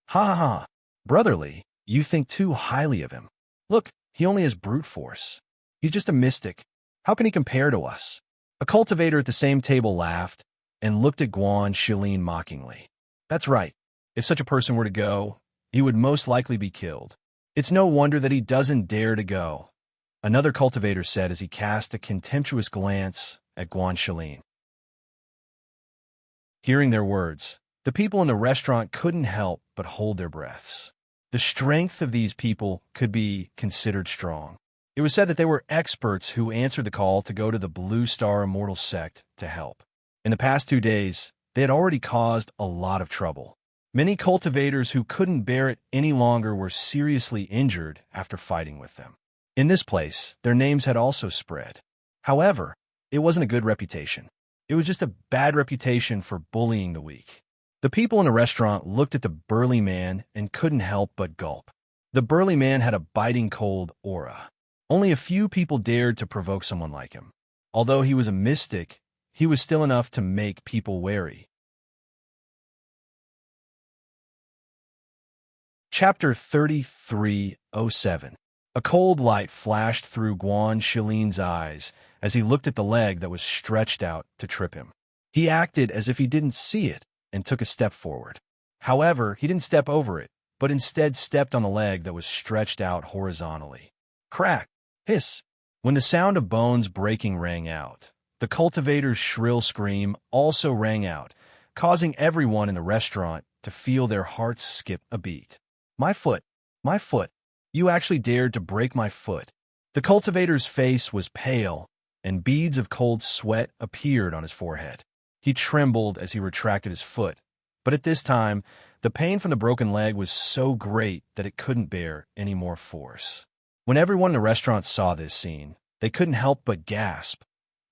Ha ha ha. Brotherly, you think too highly of him. Look, he only has brute force. He's just a mystic. How can he compare to us?" A cultivator at the same table laughed and looked at Guan Shilin mockingly. "That's right. If such a person were to go, he would most likely be killed. It's no wonder that he doesn't dare to go, another cultivator said as he cast a contemptuous glance at Guanxilin. Hearing their words, the people in the restaurant couldn't help but hold their breaths. The strength of these people could be considered strong. It was said that they were experts who answered the call to go to the Blue Star Immortal sect to help. In the past 2 days, they had already caused a lot of trouble. Many cultivators who couldn't bear it any longer were seriously injured after fighting with them. In this place, their names had also spread. However, it wasn't a good reputation. It was just a bad reputation for bullying the weak. The people in the restaurant looked at the burly man and couldn't help but gulp. The burly man had a biting cold aura. Only a few people dared to provoke someone like him. Although he was a mystic, he was still enough to make people wary. Chapter 33:07. A cold light flashed through Guanxilin's eyes as he looked at the leg that was stretched out to trip him. He acted as if he didn't see it and took a step forward. However, he didn't step over it, but instead stepped on the leg that was stretched out horizontally. Crack! Hiss! When the sound of bones breaking rang out, the cultivator's shrill scream also rang out, causing everyone in the restaurant to feel their hearts skip a beat. My foot! My foot! You actually dared to break my foot. The cultivator's face was pale, and beads of cold sweat appeared on his forehead. He trembled as he retracted his foot, but at this time, the pain from the broken leg was so great that it couldn't bear any more force. When everyone in the restaurant saw this scene, they couldn't help but gasp.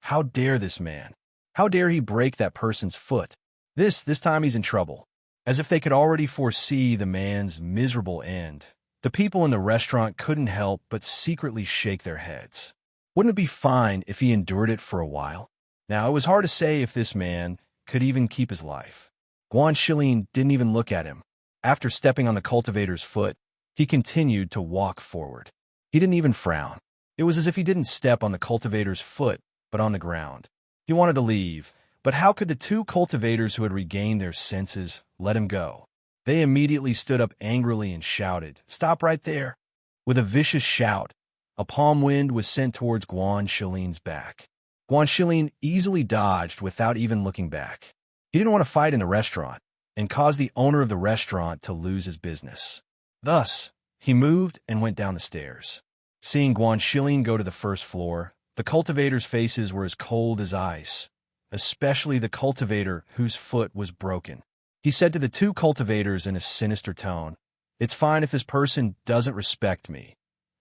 How dare this man? How dare he break that person's foot? This time he's in trouble. As if they could already foresee the man's miserable end, the people in the restaurant couldn't help but secretly shake their heads. Wouldn't it be fine if he endured it for a while? Now, it was hard to say if this man could even keep his life. Guanxilin didn't even look at him. After stepping on the cultivator's foot, he continued to walk forward. He didn't even frown. It was as if he didn't step on the cultivator's foot, but on the ground. He wanted to leave, but how could the 2 cultivators who had regained their senses let him go? They immediately stood up angrily and shouted, "Stop right there!" With a vicious shout, a palm wind was sent towards Guanxilin's back. Guanxilin easily dodged without even looking back. He didn't want to fight in the restaurant and cause the owner of the restaurant to lose his business. Thus, he moved and went down the stairs. Seeing Guanxilin go to the first floor, the cultivators' faces were as cold as ice, especially the cultivator whose foot was broken. He said to the 2 cultivators in a sinister tone, "It's fine if this person doesn't respect me,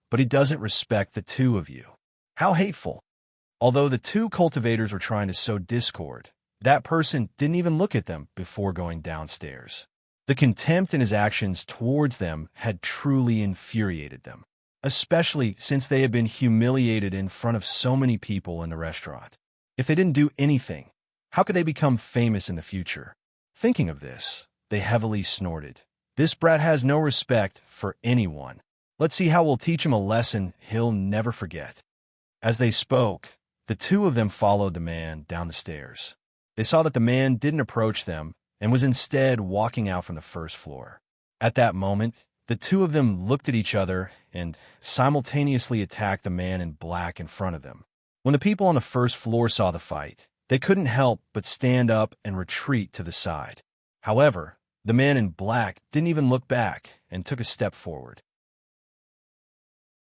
but he doesn't respect the 2 of you." How hateful! Although the 2 cultivators were trying to sow discord, that person didn't even look at them before going downstairs. The contempt in his actions towards them had truly infuriated them, especially since they had been humiliated in front of so many people in the restaurant. If they didn't do anything, how could they become famous in the future? Thinking of this, they heavily snorted. This brat has no respect for anyone. Let's see how we'll teach him a lesson he'll never forget. As they spoke, the 2 of them followed the man down the stairs. They saw that the man didn't approach them and was instead walking out from the first floor. At that moment, the 2 of them looked at each other and simultaneously attacked the man in black in front of them. When the people on the first floor saw the fight, they couldn't help but stand up and retreat to the side. However, the man in black didn't even look back and took a step forward.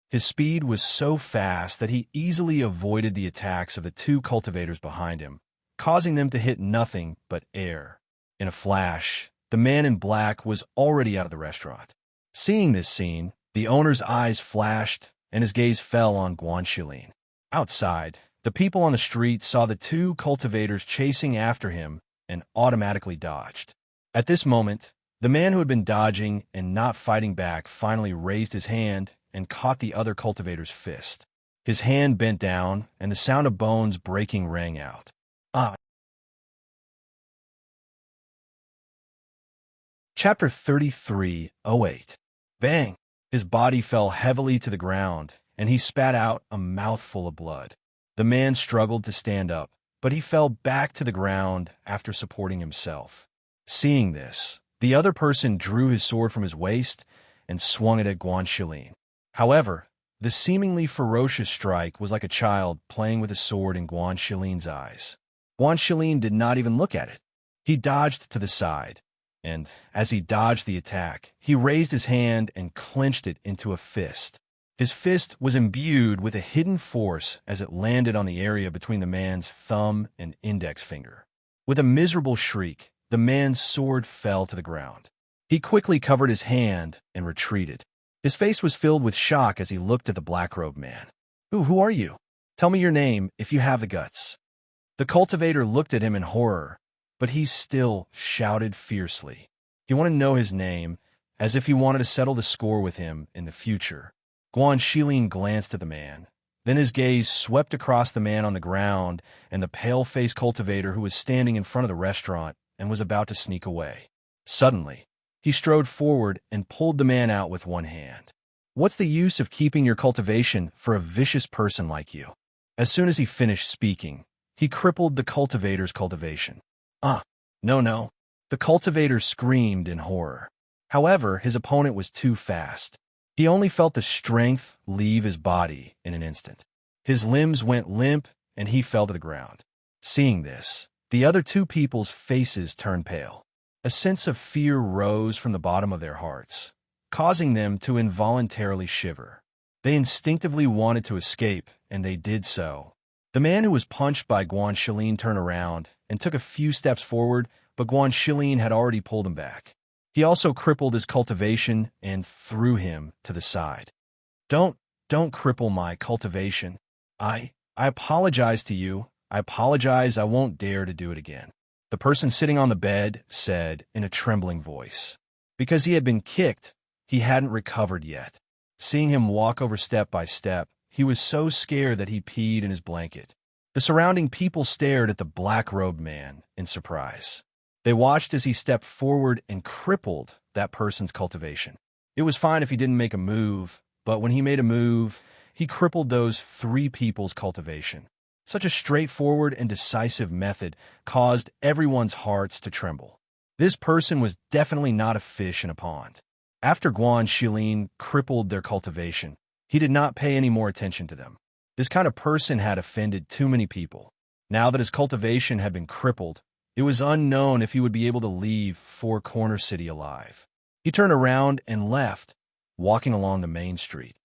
His speed was so fast that he easily avoided the attacks of the 2 cultivators behind him, causing them to hit nothing but air. In a flash, the man in black was already out of the restaurant. Seeing this scene, the owner's eyes flashed and his gaze fell on Guanxilin. Outside, the people on the street saw the 2 cultivators chasing after him and automatically dodged. At this moment, the man who had been dodging and not fighting back finally raised his hand and caught the other cultivator's fist. His hand bent down, and the sound of bones breaking rang out. Ah! Chapter 33:08. Bang! His body fell heavily to the ground, and he spat out a mouthful of blood. The man struggled to stand up, but he fell back to the ground after supporting himself. Seeing this, the other person drew his sword from his waist and swung it at Guanxilin. However, the seemingly ferocious strike was like a child playing with a sword in Guanxilin's eyes. Guanxilin did not even look at it. He dodged to the side, and as he dodged the attack, he raised his hand and clenched it into a fist. His fist was imbued with a hidden force as it landed on the area between the man's thumb and index finger. With a miserable shriek, the man's sword fell to the ground. He quickly covered his hand and retreated. His face was filled with shock as he looked at the black-robed man. Who are you? Tell me your name if you have the guts." The cultivator looked at him in horror, but he still shouted fiercely. He wanted to know his name, as if he wanted to settle the score with him in the future. Guanxilin glanced at the man. Then his gaze swept across the man on the ground and the pale-faced cultivator who was standing in front of the restaurant and was about to sneak away. Suddenly, he strode forward and pulled the man out with one hand. "What's the use of keeping your cultivation for a vicious person like you?" As soon as he finished speaking, he crippled the cultivator's cultivation. No. The cultivator screamed in horror. However, his opponent was too fast. He only felt the strength leave his body in an instant. His limbs went limp, and he fell to the ground. Seeing this, the other two people's faces turned pale. A sense of fear rose from the bottom of their hearts, causing them to involuntarily shiver. They instinctively wanted to escape, and they did so. The man who was punched by Guanxilin turned around and took a few steps forward, but Guanxilin had already pulled him back. He also crippled his cultivation and threw him to the side. Don't cripple my cultivation. I apologize to you. I apologize. I won't dare to do it again," the person sitting on the bed said in a trembling voice. Because he had been kicked, he hadn't recovered yet. Seeing him walk over step by step, he was so scared that he peed in his blanket. The surrounding people stared at the black-robed man in surprise. They watched as he stepped forward and crippled that person's cultivation. It was fine if he didn't make a move, but when he made a move, he crippled those three people's cultivation. Such a straightforward and decisive method caused everyone's hearts to tremble. This person was definitely not a fish in a pond. After Guanxilin crippled their cultivation, he did not pay any more attention to them. This kind of person had offended too many people. Now that his cultivation had been crippled, it was unknown if he would be able to leave Four Corner City alive. He turned around and left, walking along the main street.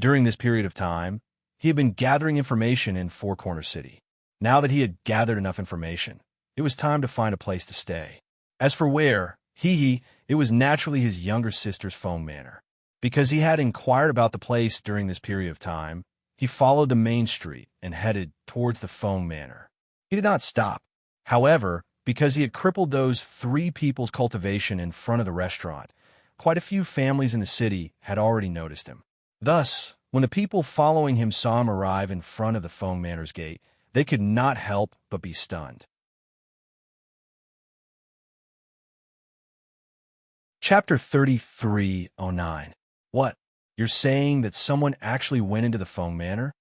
During this period of time, he had been gathering information in Four Corner City. Now that he had gathered enough information, it was time to find a place to stay. As for where, it was naturally his younger sister's Foam Manor. Because he had inquired about the place during this period of time, he followed the main street and headed towards the Foam Manor. He did not stop. However, because he had crippled those three people's cultivation in front of the restaurant, quite a few families in the city had already noticed him. Thus, when the people following him saw him arrive in front of the Foam Manor's gate, they could not help but be stunned. Chapter 3309. What? You're saying that someone actually went into the Foam Manor?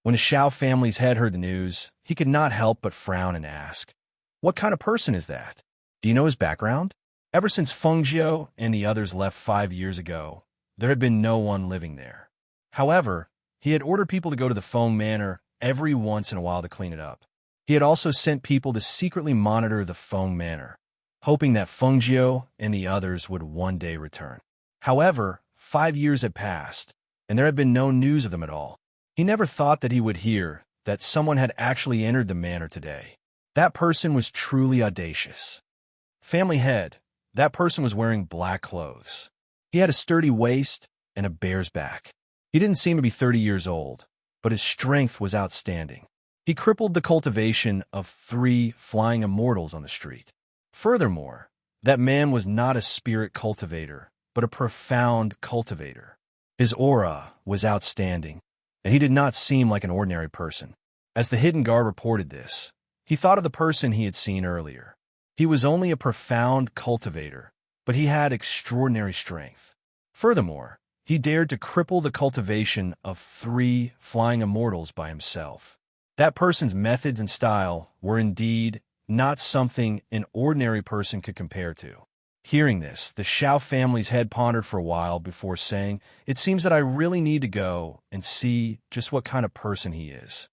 When the Shao family's head heard the news, he could not help but frown and ask, "What kind of person is that? Do you know his background?" Ever since Feng Jiao and the others left 5 years ago, there had been no one living there. However, he had ordered people to go to the Foam Manor every once in a while to clean it up. He had also sent people to secretly monitor the Foam Manor, hoping that Feng Jiao and the others would one day return. However, 5 years had passed, and there had been no news of them at all. He never thought that he would hear that someone had actually entered the manor today. That person was truly audacious. Family head, that person was wearing black clothes. He had a sturdy waist and a bear's back. He didn't seem to be 30 years old, but his strength was outstanding. He crippled the cultivation of 3 flying immortals on the street. Furthermore, that man was not a spirit cultivator, but a profound cultivator. His aura was outstanding, and he did not seem like an ordinary person. As the hidden guard reported this, he thought of the person he had seen earlier. He was only a profound cultivator, but he had extraordinary strength. Furthermore, he dared to cripple the cultivation of 3 flying immortals by himself. That person's methods and style were indeed not something an ordinary person could compare to. Hearing this, the Xiao family's head pondered for a while before saying, "It seems that I really need to go and see just what kind of person he is."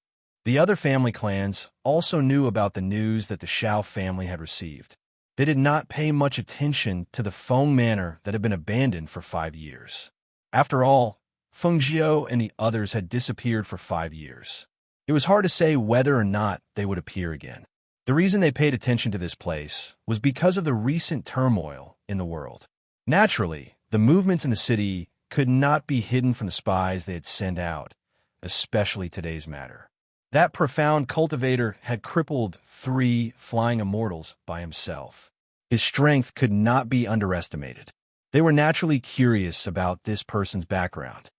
The other family clans also knew about the news that the Xiao family had received. They did not pay much attention to the Feng Manor that had been abandoned for 5 years. After all, Feng Jiao and the others had disappeared for 5 years. It was hard to say whether or not they would appear again. The reason they paid attention to this place was because of the recent turmoil in the world. Naturally, the movements in the city could not be hidden from the spies they had sent out, especially today's matter. That profound cultivator had crippled 3 flying immortals by himself. His strength could not be underestimated. They were naturally curious about this person's background.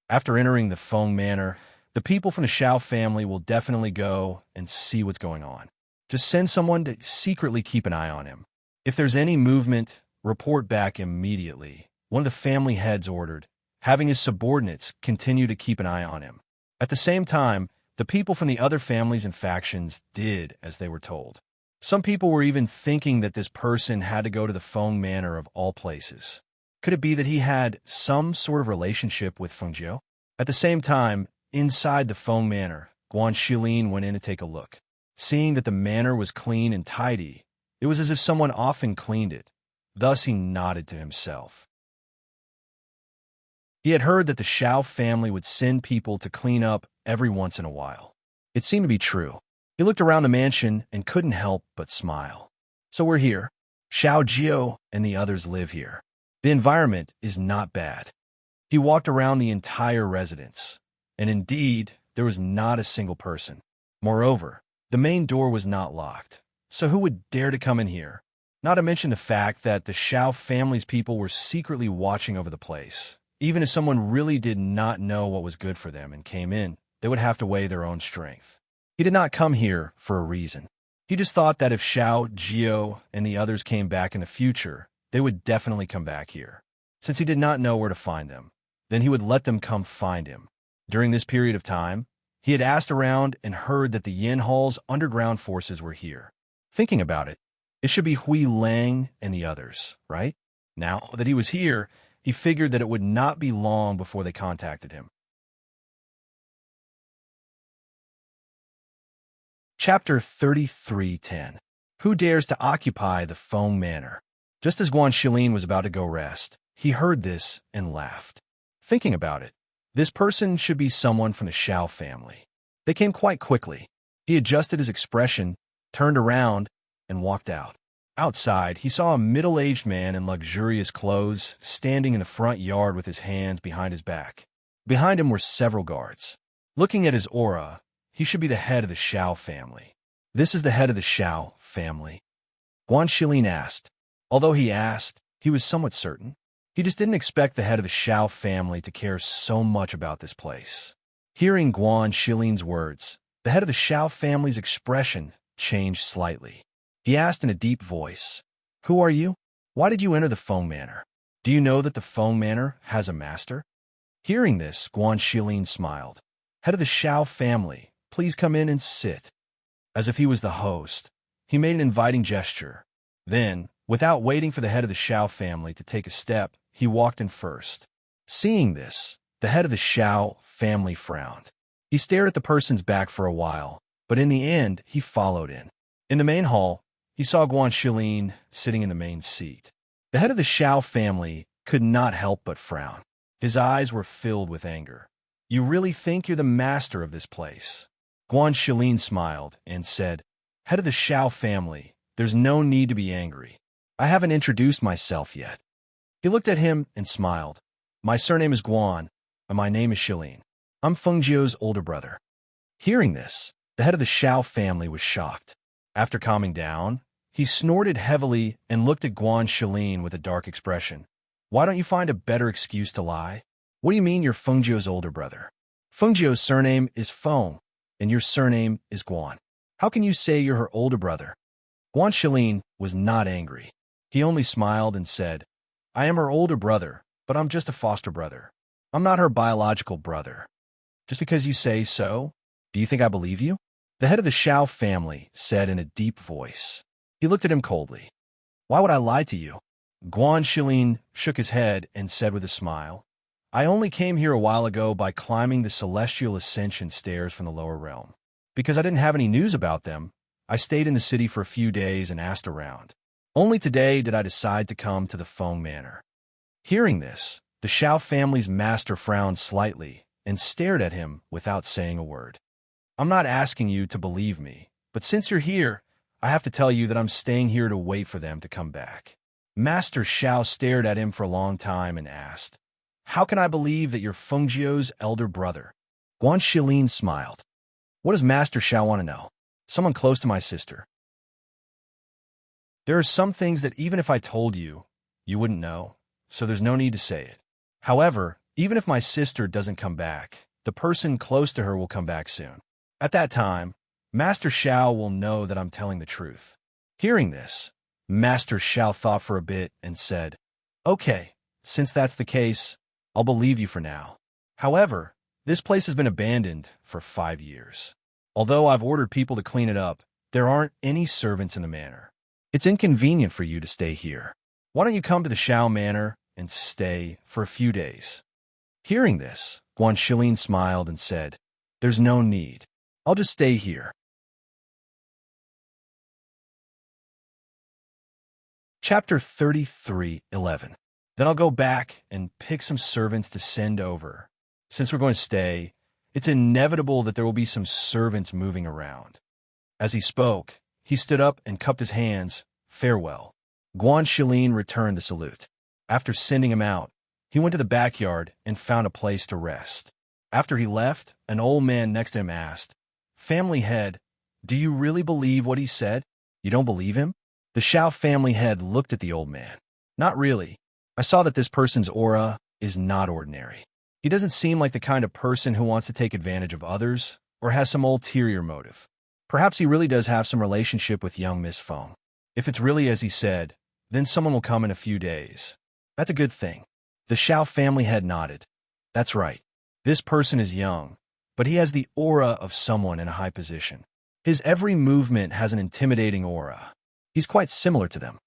After entering the Feng Manor, the people from the Xiao family will definitely go and see what's going on. Just send someone to secretly keep an eye on him. If there's any movement, report back immediately, one of the family heads ordered, having his subordinates continue to keep an eye on him. At the same time, the people from the other families and factions did as they were told. Some people were even thinking that this person had to go to the Feng Manor of all places. Could it be that he had some sort of relationship with Feng Jiao? At the same time, inside the Feng Manor, Guan Shilin went in to take a look. Seeing that the manor was clean and tidy, it was as if someone often cleaned it. Thus he nodded to himself. He had heard that the Xiao family would send people to clean up every once in a while. It seemed to be true. He looked around the mansion and couldn't help but smile. So we're here. Xiao Jiao and the others live here. The environment is not bad. He walked around the entire residence, and indeed, there was not a single person. Moreover, the main door was not locked, so who would dare to come in here? Not to mention the fact that the Xiao family's people were secretly watching over the place. Even if someone really did not know what was good for them and came in, they would have to weigh their own strength. He did not come here for a reason. He just thought that if Xiao, Jiao, and the others came back in the future, they would definitely come back here. Since he did not know where to find them, then he would let them come find him. During this period of time, he had asked around and heard that the Yin Hall's underground forces were here. Thinking about it, it should be Hui Lang and the others, right? Now that he was here, he figured that it would not be long before they contacted him. Chapter 33:10. Who dares to occupy the Feng Manor? Just as Guan Shilin was about to go rest, he heard this and laughed. Thinking about it, this person should be someone from the Xiao family. They came quite quickly. He adjusted his expression, turned around, and walked out. Outside, he saw a middle-aged man in luxurious clothes standing in the front yard with his hands behind his back. Behind him were several guards. Looking at his aura, he should be the head of the Xiao family. This is the head of the Xiao family? Guan Shilin asked. Although he asked, he was somewhat certain. He just didn't expect the head of the Xiao family to care so much about this place. Hearing Guan Shilin's words, the head of the Xiao family's expression changed slightly. He asked in a deep voice, "Who are you? Why did you enter the Feng Manor? Do you know that the Feng Manor has a master?" Hearing this, Guan Shilin smiled. "Head of the Xiao family, please come in and sit." As if he was the host, he made an inviting gesture. Then, without waiting for the head of the Xiao family to take a step, he walked in first. Seeing this, the head of the Xiao family frowned. He stared at the person's back for a while, but in the end, he followed in. In the main hall, he saw Guan Shilin sitting in the main seat. The head of the Xiao family could not help but frown. His eyes were filled with anger. "You really think you're the master of this place?" Guan Shilin smiled and said, "Head of the Xiao family, there's no need to be angry. I haven't introduced myself yet." He looked at him and smiled. "My surname is Guan, and my name is Shilin. I'm Feng Jiao's older brother." Hearing this, the head of the Xiao family was shocked. After calming down, he snorted heavily and looked at Guan Shilin with a dark expression. "Why don't you find a better excuse to lie? What do you mean you're Feng Jiao's older brother? Feng Jiao's surname is Feng, and your surname is Guan. How can you say you're her older brother?" Guan Shilin was not angry. He only smiled and said, "I am her older brother, but I'm just a foster brother. I'm not her biological brother. Just because you say so, do you think I believe you?" The head of the Xiao family said in a deep voice. He looked at him coldly. "Why would I lie to you? Guan Shilin shook his head and said with a smile, I only came here a while ago by climbing the celestial ascension stairs from the lower realm. Because I didn't have any news about them, I stayed in the city for a few days and asked around. Only today did I decide to come to the Feng Manor. Hearing this, the Xiao family's master frowned slightly and stared at him without saying a word. I'm not asking you to believe me, but since you're here, I have to tell you that I'm staying here to wait for them to come back. Master Xiao stared at him for a long time and asked, How can I believe that you're Fengjiu's elder brother? Guan Shilin smiled. What does Master Xiao want to know? Someone close to my sister. There are some things that even if I told you, you wouldn't know, so there's no need to say it. However, even if my sister doesn't come back, the person close to her will come back soon. At that time, Master Xiao will know that I'm telling the truth. Hearing this, Master Xiao thought for a bit and said, Okay, since that's the case, I'll believe you for now. However, this place has been abandoned for 5 years. Although I've ordered people to clean it up, there aren't any servants in the manor. It's inconvenient for you to stay here. Why don't you come to the Xiao Manor and stay for a few days? Hearing this, Guan Shilin smiled and said, There's no need. I'll just stay here. Chapter 33:11. Then I'll go back and pick some servants to send over. Since we're going to stay, it's inevitable that there will be some servants moving around. As he spoke, he stood up and cupped his hands. Farewell. Guan Shilin returned the salute. After sending him out, he went to the backyard and found a place to rest. After he left, an old man next to him asked, Family head, do you really believe what he said? You don't believe him? The Xiao family head looked at the old man. Not really. I saw that this person's aura is not ordinary. He doesn't seem like the kind of person who wants to take advantage of others or has some ulterior motive. Perhaps he really does have some relationship with young Miss Feng. If it's really as he said, then someone will come in a few days. That's a good thing. The Xiao family head nodded. That's right. This person is young, but he has the aura of someone in a high position. His every movement has an intimidating aura. He's quite similar to them.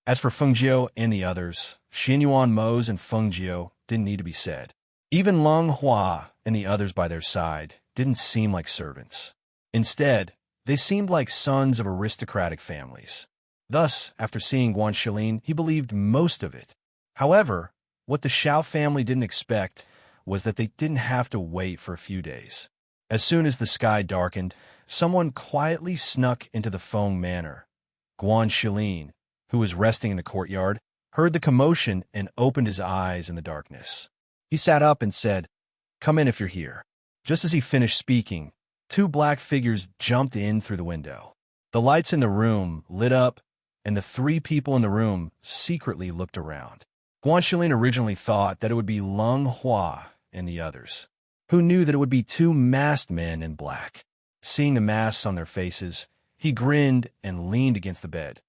As for Fengjiu and the others, Xinyuan Mose and Fengjiu didn't need to be said. Even Leng Hua and the others by their side didn't seem like servants. Instead, they seemed like sons of aristocratic families. Thus, after seeing Guan Shilin, he believed most of it. However, what the Xiao family didn't expect was that they didn't have to wait for a few days. As soon as the sky darkened, someone quietly snuck into the Feng Manor. Guan Shilin, who was resting in the courtyard, heard the commotion and opened his eyes in the darkness. He sat up and said, Come in if you're here. Just as he finished speaking, 2 black figures jumped in through the window. The lights in the room lit up, and the 3 people in the room secretly looked around. Guan Shilin originally thought that it would be Leng Hua and the others, who knew that it would be 2 masked men in black. Seeing the masks on their faces, he grinned and leaned against the bed.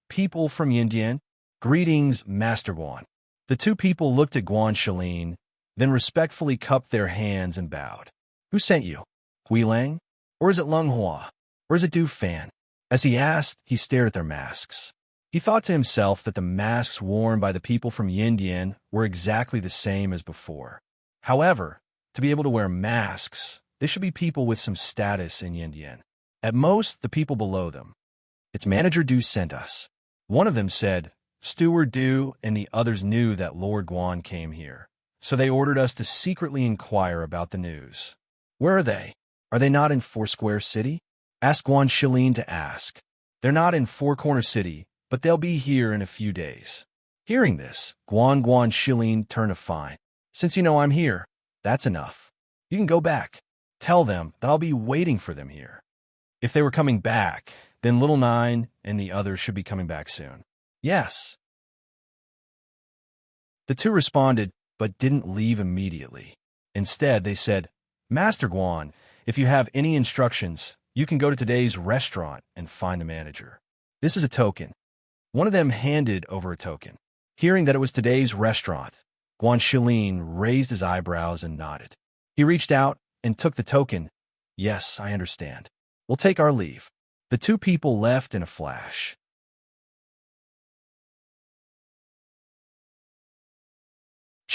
People from Yindian, greetings, Master Guan. The 2 people looked at Guan Shilin, then respectfully cupped their hands and bowed. Who sent you? Hui Lang? Or is it Leng Hua? Or is it Du Fan? As he asked, he stared at their masks. He thought to himself that the masks worn by the people from Yindian were exactly the same as before. However, to be able to wear masks, they should be people with some status in Yindian. At most, the people below them. It's Manager Du sent us. One of them said, Steward Du and the others knew that Lord Guan came here, so they ordered us to secretly inquire about the news. Where are they? Are they not in Foursquare City? Asked Guan Shilin to ask. They're not in Four Corner City, but they'll be here in a few days. Hearing this, Guan Shilin turned a fine. Since you know I'm here, that's enough. You can go back. Tell them that I'll be waiting for them here. If they were coming back, then Little Nine and the others should be coming back soon. Yes. The 2 responded, but didn't leave immediately. Instead, they said, Master Guan, if you have any instructions, you can go to today's restaurant and find the manager. This is a token. One of them handed over a token. Hearing that it was today's restaurant, Guan Shilin raised his eyebrows and nodded. He reached out and took the token. Yes, I understand. We'll take our leave. The 2 people left in a flash.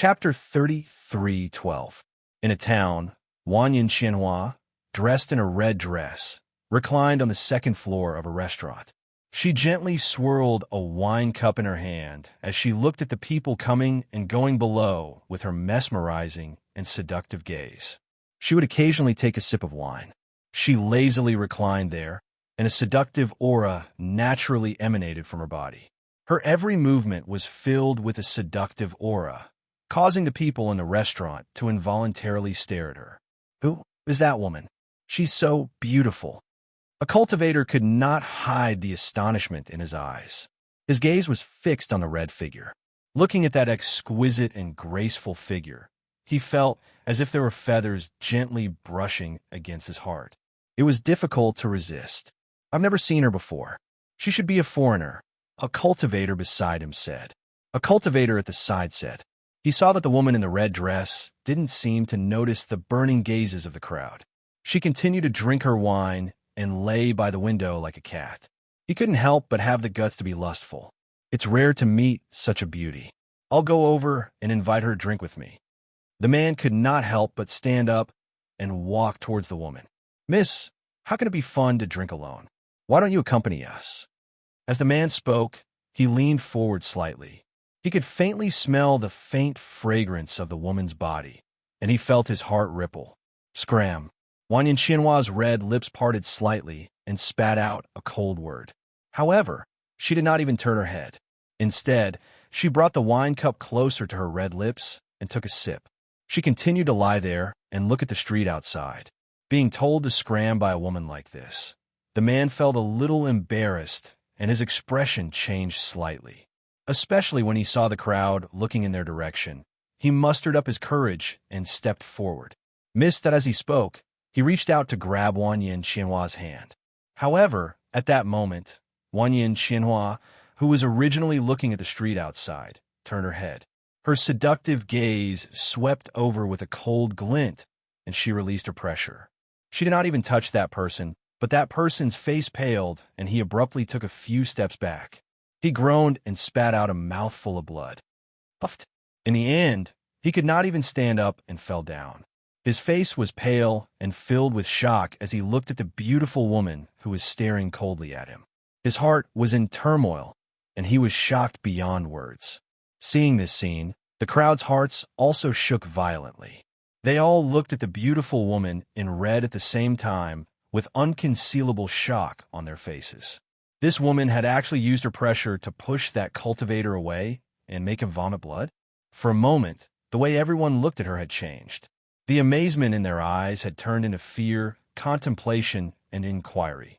Chapter 33:12. In a town, Wang Xianhua, dressed in a red dress, reclined on the second floor of a restaurant. She gently swirled a wine cup in her hand as she looked at the people coming and going below with her mesmerizing and seductive gaze. She would occasionally take a sip of wine. She lazily reclined there, and a seductive aura naturally emanated from her body. Her every movement was filled with a seductive aura, causing the people in the restaurant to involuntarily stare at her. Who is that woman? She's so beautiful. A cultivator could not hide the astonishment in his eyes. His gaze was fixed on the red figure. Looking at that exquisite and graceful figure, he felt as if there were feathers gently brushing against his heart. It was difficult to resist. I've never seen her before. She should be a foreigner, a cultivator beside him said. A cultivator at the side said. He saw that the woman in the red dress didn't seem to notice the burning gazes of the crowd. She continued to drink her wine and lay by the window like a cat. He couldn't help but have the guts to be lustful. It's rare to meet such a beauty. I'll go over and invite her to drink with me. The man could not help but stand up and walk towards the woman. Miss, how can it be fun to drink alone? Why don't you accompany us? As the man spoke, he leaned forward slightly. He could faintly smell the faint fragrance of the woman's body, and he felt his heart ripple. Scram. Wang Xianhua's red lips parted slightly and spat out a cold word. However, she did not even turn her head. Instead, she brought the wine cup closer to her red lips and took a sip. She continued to lie there and look at the street outside. Being told to scram by a woman like this, the man felt a little embarrassed and his expression changed slightly. Especially when he saw the crowd looking in their direction, he mustered up his courage and stepped forward. Missed that as he spoke, he reached out to grab Wang Xianhua's hand. However, at that moment, Wang Xianhua, who was originally looking at the street outside, turned her head. Her seductive gaze swept over with a cold glint, and she released her pressure. She did not even touch that person, but that person's face paled, and he abruptly took a few steps back. He groaned and spat out a mouthful of blood. Puffed. In the end, he could not even stand up and fell down. His face was pale and filled with shock as he looked at the beautiful woman who was staring coldly at him. His heart was in turmoil, and he was shocked beyond words. Seeing this scene, the crowd's hearts also shook violently. They all looked at the beautiful woman in red at the same time, with unconcealable shock on their faces. This woman had actually used her pressure to push that cultivator away and make him vomit blood. For a moment, the way everyone looked at her had changed. The amazement in their eyes had turned into fear, contemplation, and inquiry.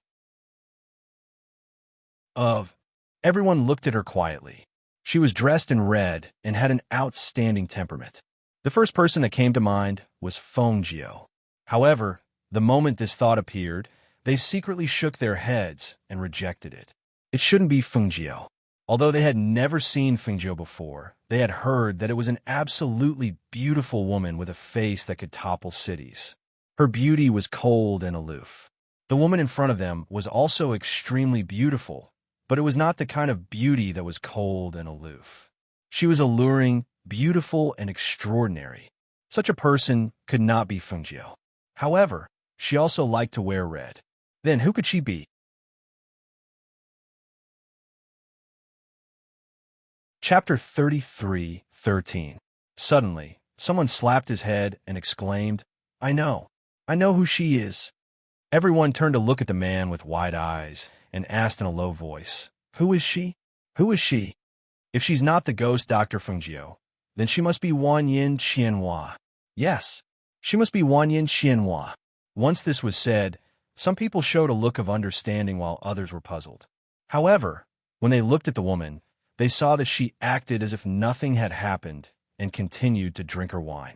Everyone looked at her quietly. She was dressed in red and had an outstanding temperament. The first person that came to mind was Fengjiu. However, the moment this thought appeared, they secretly shook their heads and rejected it. It shouldn't be Fengjiu. Although they had never seen Fengjiu before, they had heard that it was an absolutely beautiful woman with a face that could topple cities. Her beauty was cold and aloof. The woman in front of them was also extremely beautiful, but it was not the kind of beauty that was cold and aloof. She was alluring, beautiful, and extraordinary. Such a person could not be Fengjiu. However, she also liked to wear red. Then who could she be? Chapter 33:13. Suddenly, someone slapped his head and exclaimed, I know who she is. Everyone turned to look at the man with wide eyes and asked in a low voice, Who is she? Who is she? If she's not the ghost Dr. Fengjiu, then she must be Wang Xianhua. Yes, she must be Wang Xianhua. Once this was said, some people showed a look of understanding while others were puzzled. However, when they looked at the woman, they saw that she acted as if nothing had happened and continued to drink her wine.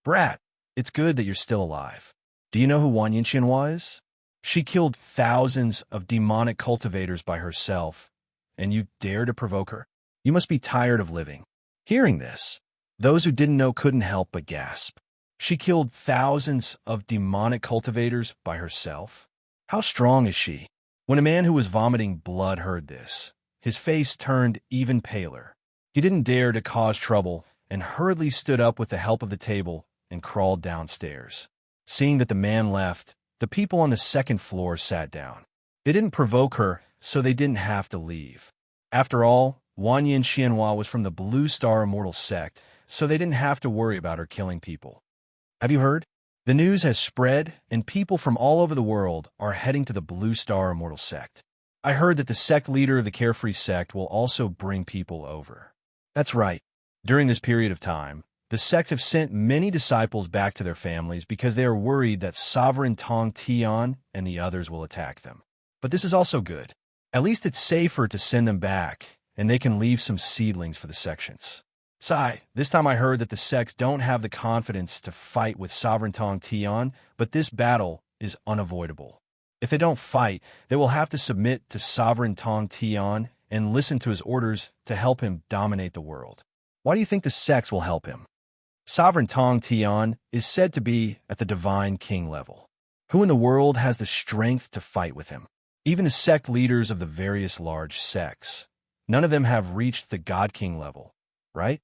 Brat, it's good that you're still alive. Do you know who Wang Xianhua is? She killed thousands of demonic cultivators by herself, and you dare to provoke her? You must be tired of living. Hearing this, those who didn't know couldn't help but gasp. She killed thousands of demonic cultivators by herself? How strong is she? When a man who was vomiting blood heard this, his face turned even paler. He didn't dare to cause trouble and hurriedly stood up with the help of the table and crawled downstairs. Seeing that the man left, the people on the second floor sat down. They didn't provoke her, so they didn't have to leave. After all, Wang Yin Xianhua was from the Blue Star Immortal sect, so they didn't have to worry about her killing people. Have you heard? The news has spread, and people from all over the world are heading to the Blue Star Immortal sect. I heard that the sect leader of the Carefree sect will also bring people over. That's right. During this period of time, the sect have sent many disciples back to their families because they are worried that Sovereign Tong Tian and the others will attack them. But this is also good. At least it's safer to send them back, and they can leave some seedlings for the sections. This time I heard that the sects don't have the confidence to fight with Sovereign Tong Tian, but this battle is unavoidable. If they don't fight, they will have to submit to Sovereign Tong Tian and listen to his orders to help him dominate the world. Why do you think the sects will help him? Sovereign Tong Tian is said to be at the Divine King level. Who in the world has the strength to fight with him? Even the sect leaders of the various large sects. None of them have reached the God King level, right?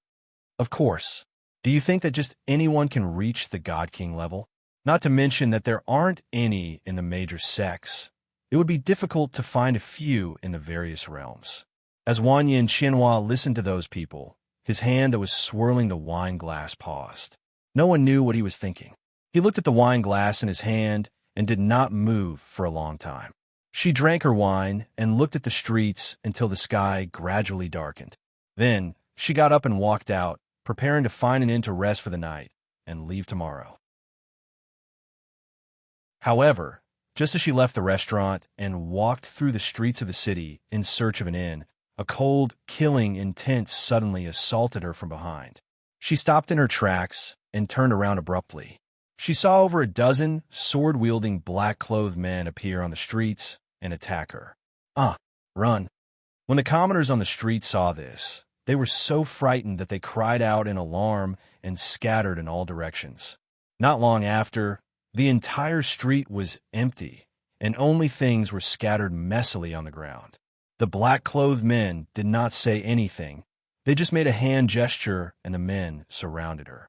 Of course. Do you think that just anyone can reach the God King level? Not to mention that there aren't any in the major sects. It would be difficult to find a few in the various realms. As Wang Yin Xianhua listened to those people, his hand that was swirling the wine glass paused. No one knew what he was thinking. He looked at the wine glass in his hand and did not move for a long time. She drank her wine and looked at the streets until the sky gradually darkened. Then she got up and walked out, preparing to find an inn to rest for the night and leave tomorrow. However, just as she left the restaurant and walked through the streets of the city in search of an inn, a cold, killing intent suddenly assaulted her from behind. She stopped in her tracks and turned around abruptly. She saw over a dozen sword-wielding black-clothed men appear on the streets and attack her. Run. When the commoners on the street saw this, they were so frightened that they cried out in alarm and scattered in all directions. Not long after, the entire street was empty, and only things were scattered messily on the ground. The black-clothed men did not say anything. They just made a hand gesture, and the men surrounded her.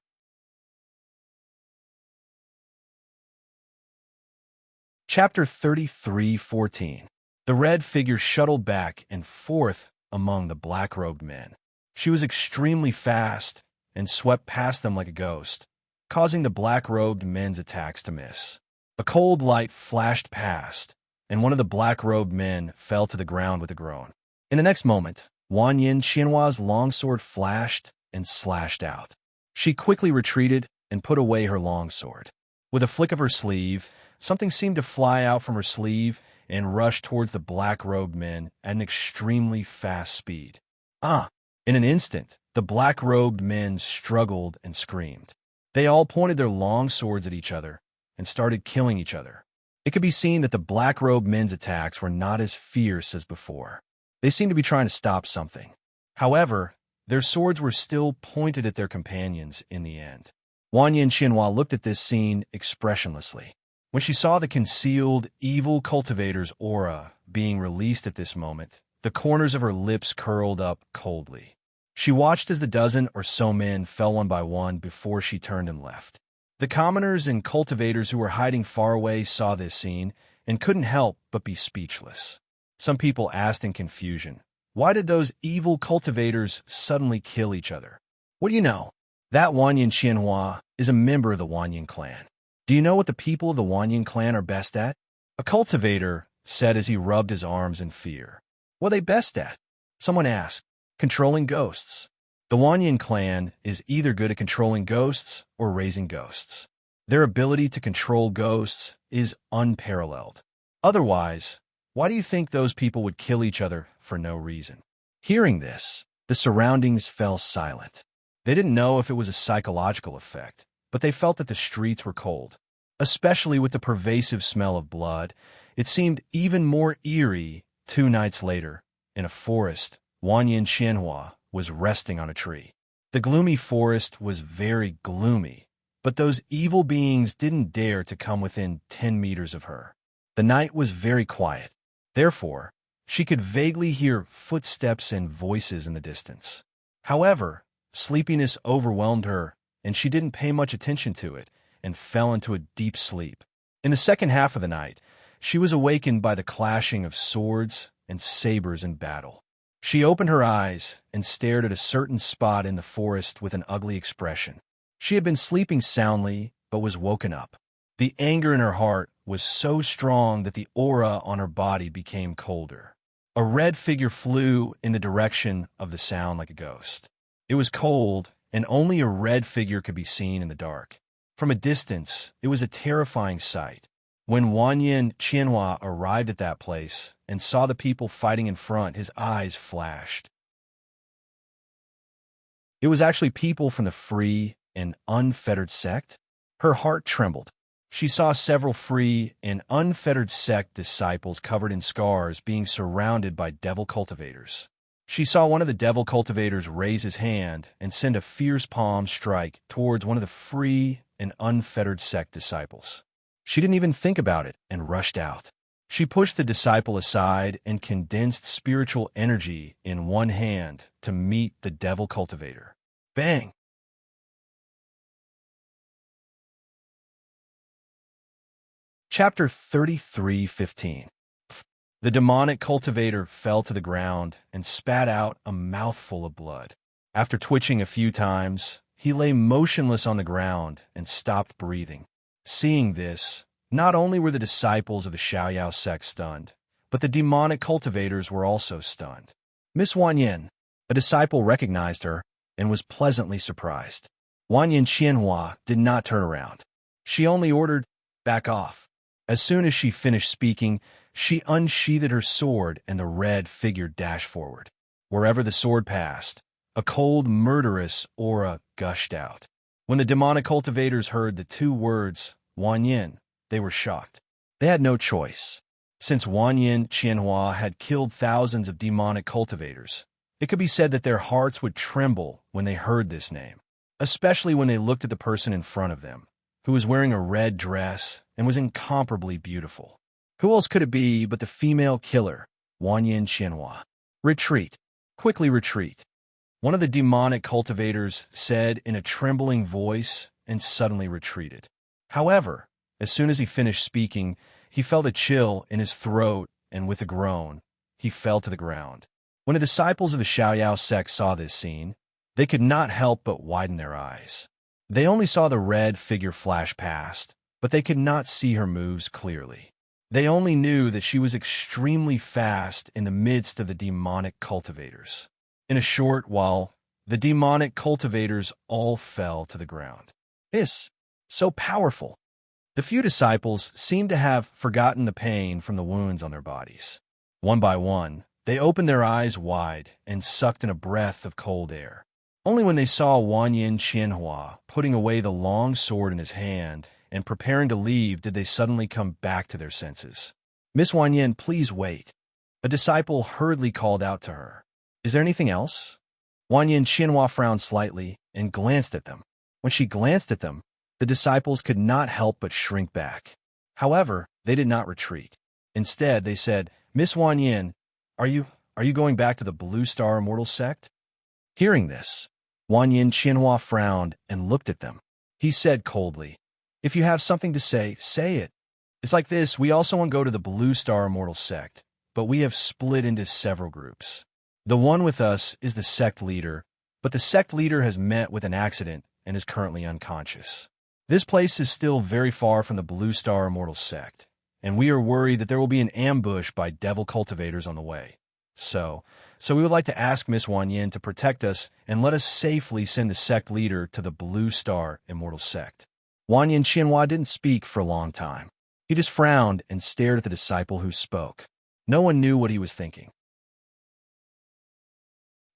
Chapter 33:14. The red figure shuttled back and forth among the black-robed men. She was extremely fast and swept past them like a ghost, causing the black-robed men's attacks to miss. A cold light flashed past, and one of the black-robed men fell to the ground with a groan. In the next moment, Wang Yin Xianhua's longsword flashed and slashed out. She quickly retreated and put away her longsword. With a flick of her sleeve, something seemed to fly out from her sleeve and rush towards the black-robed men at an extremely fast speed. In an instant, the black-robed men struggled and screamed. They all pointed their long swords at each other and started killing each other. It could be seen that the black-robed men's attacks were not as fierce as before. They seemed to be trying to stop something. However, their swords were still pointed at their companions in the end. Wang Yin Xianhua looked at this scene expressionlessly. When she saw the concealed, evil cultivator's aura being released at this moment, the corners of her lips curled up coldly. She watched as the dozen or so men fell one by one before she turned and left. The commoners and cultivators who were hiding far away saw this scene and couldn't help but be speechless. Some people asked in confusion, why did those evil cultivators suddenly kill each other? What do you know? That Wang Yin Xianhua is a member of the Wang Yin clan. Do you know what the people of the Wang Yin clan are best at? A cultivator said as he rubbed his arms in fear. What are they best at? Someone asked. Controlling ghosts. The Wang Yin clan is either good at controlling ghosts or raising ghosts. Their ability to control ghosts is unparalleled. Otherwise, why do you think those people would kill each other for no reason? Hearing this, the surroundings fell silent. They didn't know if it was a psychological effect, but they felt that the streets were cold. Especially with the pervasive smell of blood, it seemed even more eerie 2 nights later. In a forest, Wang Yin Xianhua was resting on a tree. The gloomy forest was very gloomy, but those evil beings didn't dare to come within 10 meters of her. The night was very quiet. Therefore, she could vaguely hear footsteps and voices in the distance. However, Sleepiness overwhelmed her, and she didn't pay much attention to it and fell into a deep sleep. In the second half of the night, she was awakened by the clashing of swords and sabers in battle. She opened her eyes and stared at a certain spot in the forest with an ugly expression. She had been sleeping soundly, but was woken up. The anger in her heart was so strong that the aura on her body became colder. A red figure flew in the direction of the sound like a ghost. It was cold, and only a red figure could be seen in the dark. From a distance, it was a terrifying sight. When Wanyin Qianhua arrived at that place and saw the people fighting in front, his eyes flashed. It was actually people from the free and unfettered sect. Her heart trembled. She saw several free and unfettered sect disciples covered in scars being surrounded by devil cultivators. She saw one of the devil cultivators raise his hand and send a fierce palm strike towards one of the free and unfettered sect disciples. She didn't even think about it and rushed out. She pushed the disciple aside and condensed spiritual energy in one hand to meet the devil cultivator. Bang! Chapter 33:15. The demonic cultivator fell to the ground and spat out a mouthful of blood. After twitching a few times, he lay motionless on the ground and stopped breathing. Seeing this, not only were the disciples of the Xiaoyao sect stunned, but the demonic cultivators were also stunned. Miss Wanyin, a disciple, recognized her and was pleasantly surprised. Wanyin Qianhua did not turn around. She only ordered, "Back off." As soon as she finished speaking, she unsheathed her sword and the red figure dashed forward. Wherever the sword passed, a cold, murderous aura gushed out. When the demonic cultivators heard the two words, Wanyin, they were shocked. They had no choice. Since Wanyin Qianhua had killed thousands of demonic cultivators, it could be said that their hearts would tremble when they heard this name, especially when they looked at the person in front of them, who was wearing a red dress and was incomparably beautiful. Who else could it be but the female killer, Wanyin Qianhua? "Retreat. Quickly retreat," one of the demonic cultivators said in a trembling voice and suddenly retreated. However, as soon as he finished speaking, he felt a chill in his throat and with a groan, he fell to the ground. When the disciples of the Xiaoyao sect saw this scene, they could not help but widen their eyes. They only saw the red figure flash past, but they could not see her moves clearly. They only knew that she was extremely fast in the midst of the demonic cultivators. In a short while, the demonic cultivators all fell to the ground. This, so powerful. The few disciples seemed to have forgotten the pain from the wounds on their bodies. One by one, they opened their eyes wide and sucked in a breath of cold air. Only when they saw Wanyin Qianhua putting away the long sword in his hand and preparing to leave did they suddenly come back to their senses. "Miss Wanyin, please wait." A disciple hurriedly called out to her. "Is there anything else?" Wanyin Qianhua frowned slightly and glanced at them. When she glanced at them, the disciples could not help but shrink back. However, they did not retreat. Instead, they said, "Miss Wanyin, are you going back to the Blue Star Immortal sect?" Hearing this, Wanyin Qianhua frowned and looked at them. He said coldly, "If you have something to say, say it. It's like this, we also want to go to the Blue Star Immortal sect, but we have split into several groups. The one with us is the sect leader, but the sect leader has met with an accident and is currently unconscious. This place is still very far from the Blue Star Immortal sect, and we are worried that there will be an ambush by devil cultivators on the way. So we would like to ask Miss Wanyin to protect us and let us safely send the sect leader to the Blue Star Immortal sect." Wanyin Qianhua didn't speak for a long time. He just frowned and stared at the disciple who spoke. No one knew what he was thinking.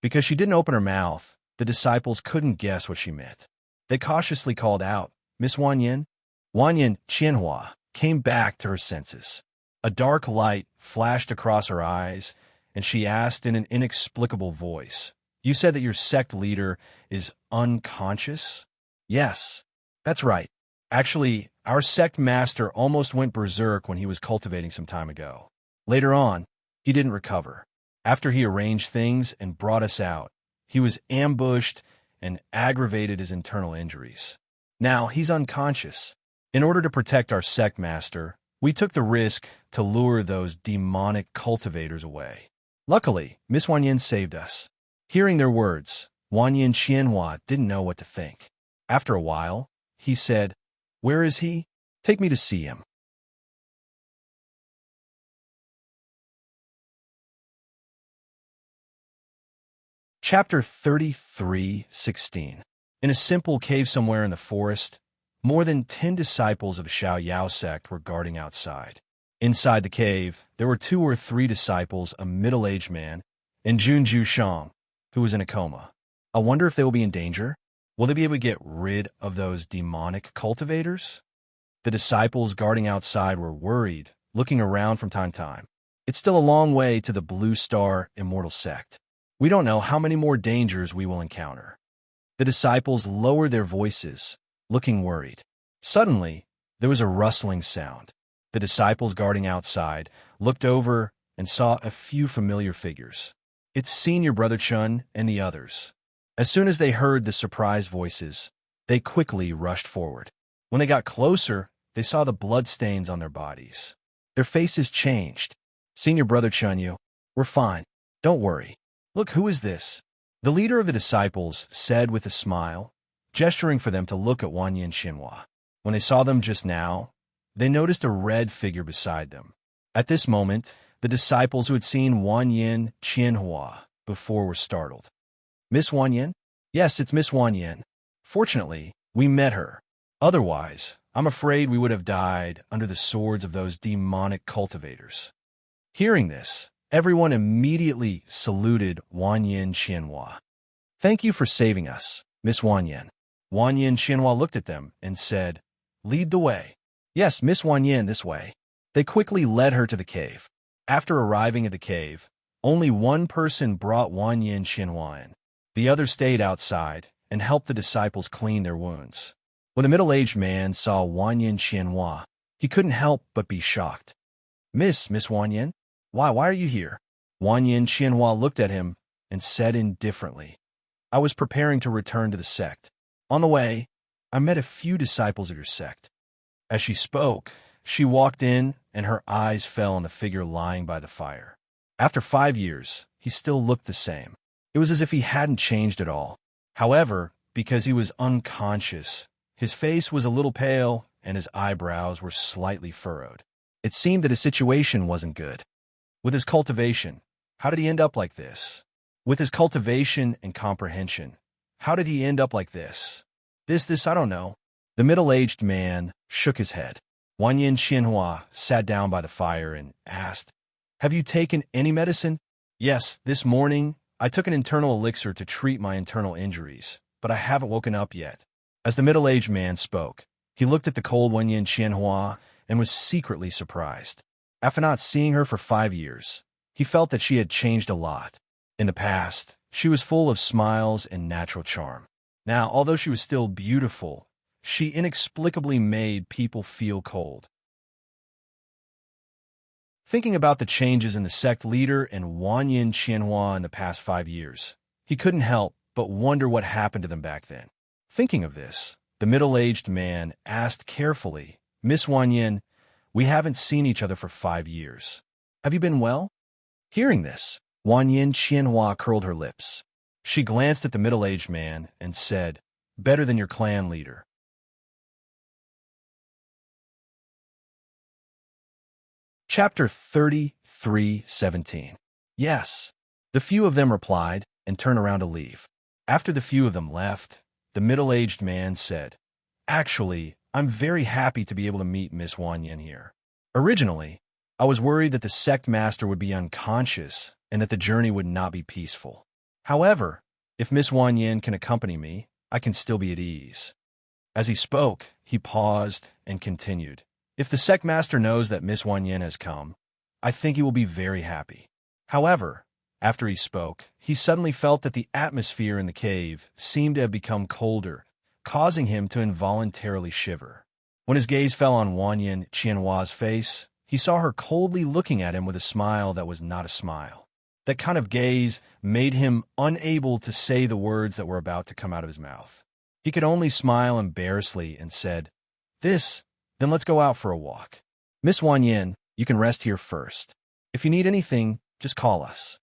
Because she didn't open her mouth, the disciples couldn't guess what she meant. They cautiously called out, "Miss Wanyin?" Wanyin Qianhua came back to her senses. A dark light flashed across her eyes, and she asked in an inexplicable voice, "You said that your sect leader is unconscious?" "Yes, that's right. Actually, our sect master almost went berserk when he was cultivating some time ago. Later on, he didn't recover. After he arranged things and brought us out, he was ambushed and aggravated his internal injuries. Now he's unconscious. In order to protect our sect master, we took the risk to lure those demonic cultivators away. Luckily, Miss Wanyin saved us. Hearing their words, Wanyin Qianhua didn't know what to think. After a while, he said, "Where is he? Take me to see him." Chapter 33:16. In a simple cave somewhere in the forest, more than 10 disciples of Xiao Yao sect were guarding outside. Inside the cave, there were 2 or 3 disciples, a middle-aged man, and Junju Shang, who was in a coma. I wonder if they will be in danger? Will they be able to get rid of those demonic cultivators? The disciples guarding outside were worried, looking around from time to time. It's still a long way to the Blue Star Immortal Sect. We don't know how many more dangers we will encounter. The disciples lowered their voices, looking worried. Suddenly, there was a rustling sound. The disciples guarding outside looked over and saw a few familiar figures. It's Senior Brother Chun and the others. As soon as they heard the surprised voices, they quickly rushed forward. When they got closer, they saw the bloodstains on their bodies. Their faces changed. "Senior Brother Chun, we're fine. Don't worry. Look, who is this?" The leader of the disciples said with a smile, gesturing for them to look at Wanyin Qianhua. When they saw them just now, they noticed a red figure beside them. At this moment, the disciples who had seen Wanyin Qianhua before were startled. "Miss Wanyin?" "Yes, it's Miss Wanyin. Fortunately, we met her. Otherwise, I'm afraid we would have died under the swords of those demonic cultivators." Hearing this, everyone immediately saluted Wanyin Qianhua. "Thank you for saving us, Miss Wanyin." Wanyin Qianhua looked at them and said, "Lead the way." "Yes, Miss Wanyin, this way." They quickly led her to the cave. After arriving at the cave, only one person brought Wanyin Qianhua in. The other stayed outside and helped the disciples clean their wounds. When the middle-aged man saw Wanyin Qianhua, he couldn't help but be shocked. Miss Wanyin? Why are you here?" Wanyin Qianhua looked at him and said indifferently, "I was preparing to return to the sect. On the way, I met a few disciples of your sect." As she spoke, she walked in and her eyes fell on the figure lying by the fire. After 5 years, he still looked the same. It was as if he hadn't changed at all. However, because he was unconscious, his face was a little pale and his eyebrows were slightly furrowed. It seemed that his situation wasn't good. With his cultivation, how did he end up like this? With his cultivation and comprehension, how did he end up like this? This, I don't know. The middle-aged man shook his head. Wanyin Qianhua sat down by the fire and asked, "Have you taken any medicine?" "Yes, this morning I took an internal elixir to treat my internal injuries, but I haven't woken up yet." As the middle-aged man spoke, he looked at the cold Wanyin Qianhua and was secretly surprised. After not seeing her for 5 years, he felt that she had changed a lot. In the past, she was full of smiles and natural charm. Now, although she was still beautiful, she inexplicably made people feel cold. Thinking about the changes in the sect leader and Wanyin Qianhua in the past 5 years, he couldn't help but wonder what happened to them back then. Thinking of this, the middle-aged man asked carefully, "Miss Wanyin, we haven't seen each other for 5 years. Have you been well?" Hearing this, Wanyin Qianhua curled her lips. She glanced at the middle-aged man and said, "Better than your clan leader." Chapter 33:17. "Yes." The few of them replied and turned around to leave. After the few of them left, the middle-aged man said, "Actually, I'm very happy to be able to meet Miss Wanyin here. Originally, I was worried that the sect master would be unconscious and that the journey would not be peaceful. However, if Miss Wanyin can accompany me, I can still be at ease." As he spoke, he paused and continued, "If the sect master knows that Miss Wanyin has come, I think he will be very happy." However, after he spoke, he suddenly felt that the atmosphere in the cave seemed to have become colder, causing him to involuntarily shiver. When his gaze fell on Wanyin Qianhua's face, he saw her coldly looking at him with a smile that was not a smile. That kind of gaze made him unable to say the words that were about to come out of his mouth. He could only smile embarrassedly and said, Then let's go out for a walk. Miss Wanyin, you can rest here first. If you need anything, just call us.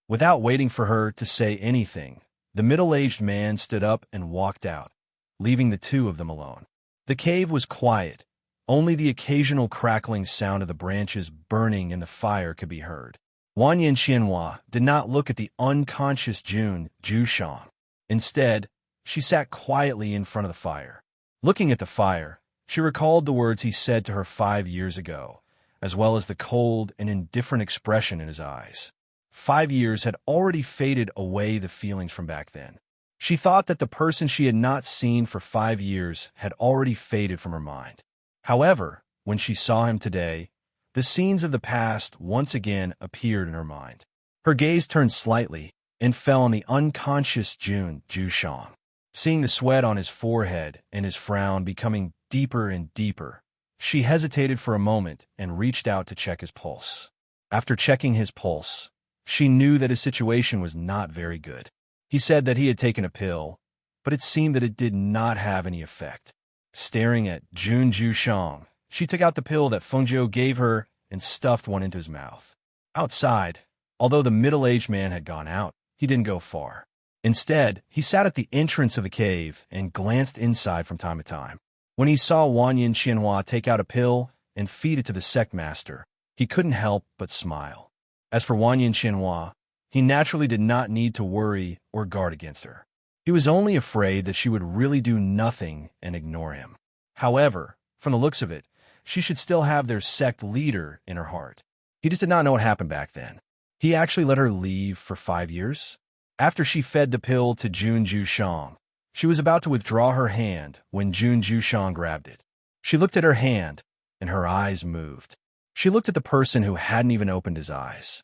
Without waiting for her to say anything, the middle-aged man stood up and walked out, leaving the two of them alone. The cave was quiet. Only the occasional crackling sound of the branches burning in the fire could be heard. Wanyin Xianhua did not look at the unconscious Jun Jushang. Instead, she sat quietly in front of the fire. Looking at the fire, she recalled the words he said to her 5 years ago, as well as the cold and indifferent expression in his eyes. 5 years had already faded away the feelings from back then. She thought that the person she had not seen for 5 years had already faded from her mind. However, when she saw him today, the scenes of the past once again appeared in her mind. Her gaze turned slightly and fell on the unconscious Jun Jushang. Seeing the sweat on his forehead and his frown becoming deeper and deeper, she hesitated for a moment and reached out to check his pulse. After checking his pulse, she knew that his situation was not very good. He said that he had taken a pill, but it seemed that it did not have any effect. Staring at Jun Jushang, she took out the pill that Fengjiu gave her and stuffed one into his mouth. Outside, although the middle-aged man had gone out, he didn't go far. Instead, he sat at the entrance of the cave and glanced inside from time to time. When he saw Wanyin Xianhua take out a pill and feed it to the sect master, he couldn't help but smile. As for Wanyin Xianhua, he naturally did not need to worry or guard against her. He was only afraid that she would really do nothing and ignore him. However, from the looks of it, she should still have their sect leader in her heart. He just did not know what happened back then. He actually let her leave for 5 years? After she fed the pill to Jun Jushang, she was about to withdraw her hand when Jun Jushang grabbed it. She looked at her hand, and her eyes moved. She looked at the person who hadn't even opened his eyes.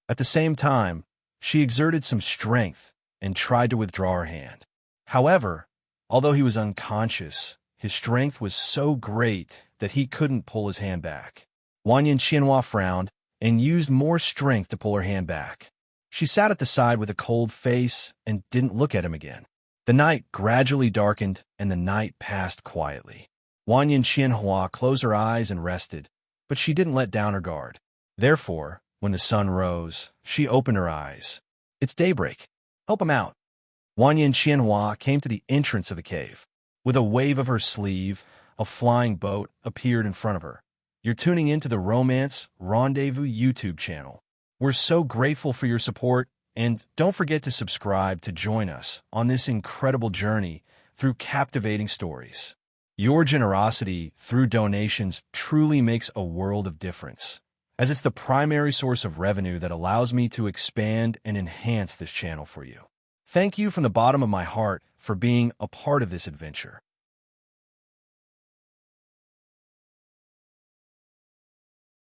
At the same time, she exerted some strength and tried to withdraw her hand. However, although he was unconscious, his strength was so great that he couldn't pull his hand back. Wanyin Xianhua frowned and used more strength to pull her hand back. She sat at the side with a cold face and didn't look at him again. The night gradually darkened and the night passed quietly. Wanyin Xianhua closed her eyes and rested, but she didn't let down her guard. Therefore, when the sun rose, she opened her eyes. It's daybreak. Help him out. Wanyin Xianhua came to the entrance of the cave. With a wave of her sleeve, a flying boat appeared in front of her. You're tuning into the Romance Rendezvous YouTube channel. We're so grateful for your support, and don't forget to subscribe to join us on this incredible journey through captivating stories. Your generosity through donations truly makes a world of difference, as it's the primary source of revenue that allows me to expand and enhance this channel for you. Thank you from the bottom of my heart for being a part of this adventure.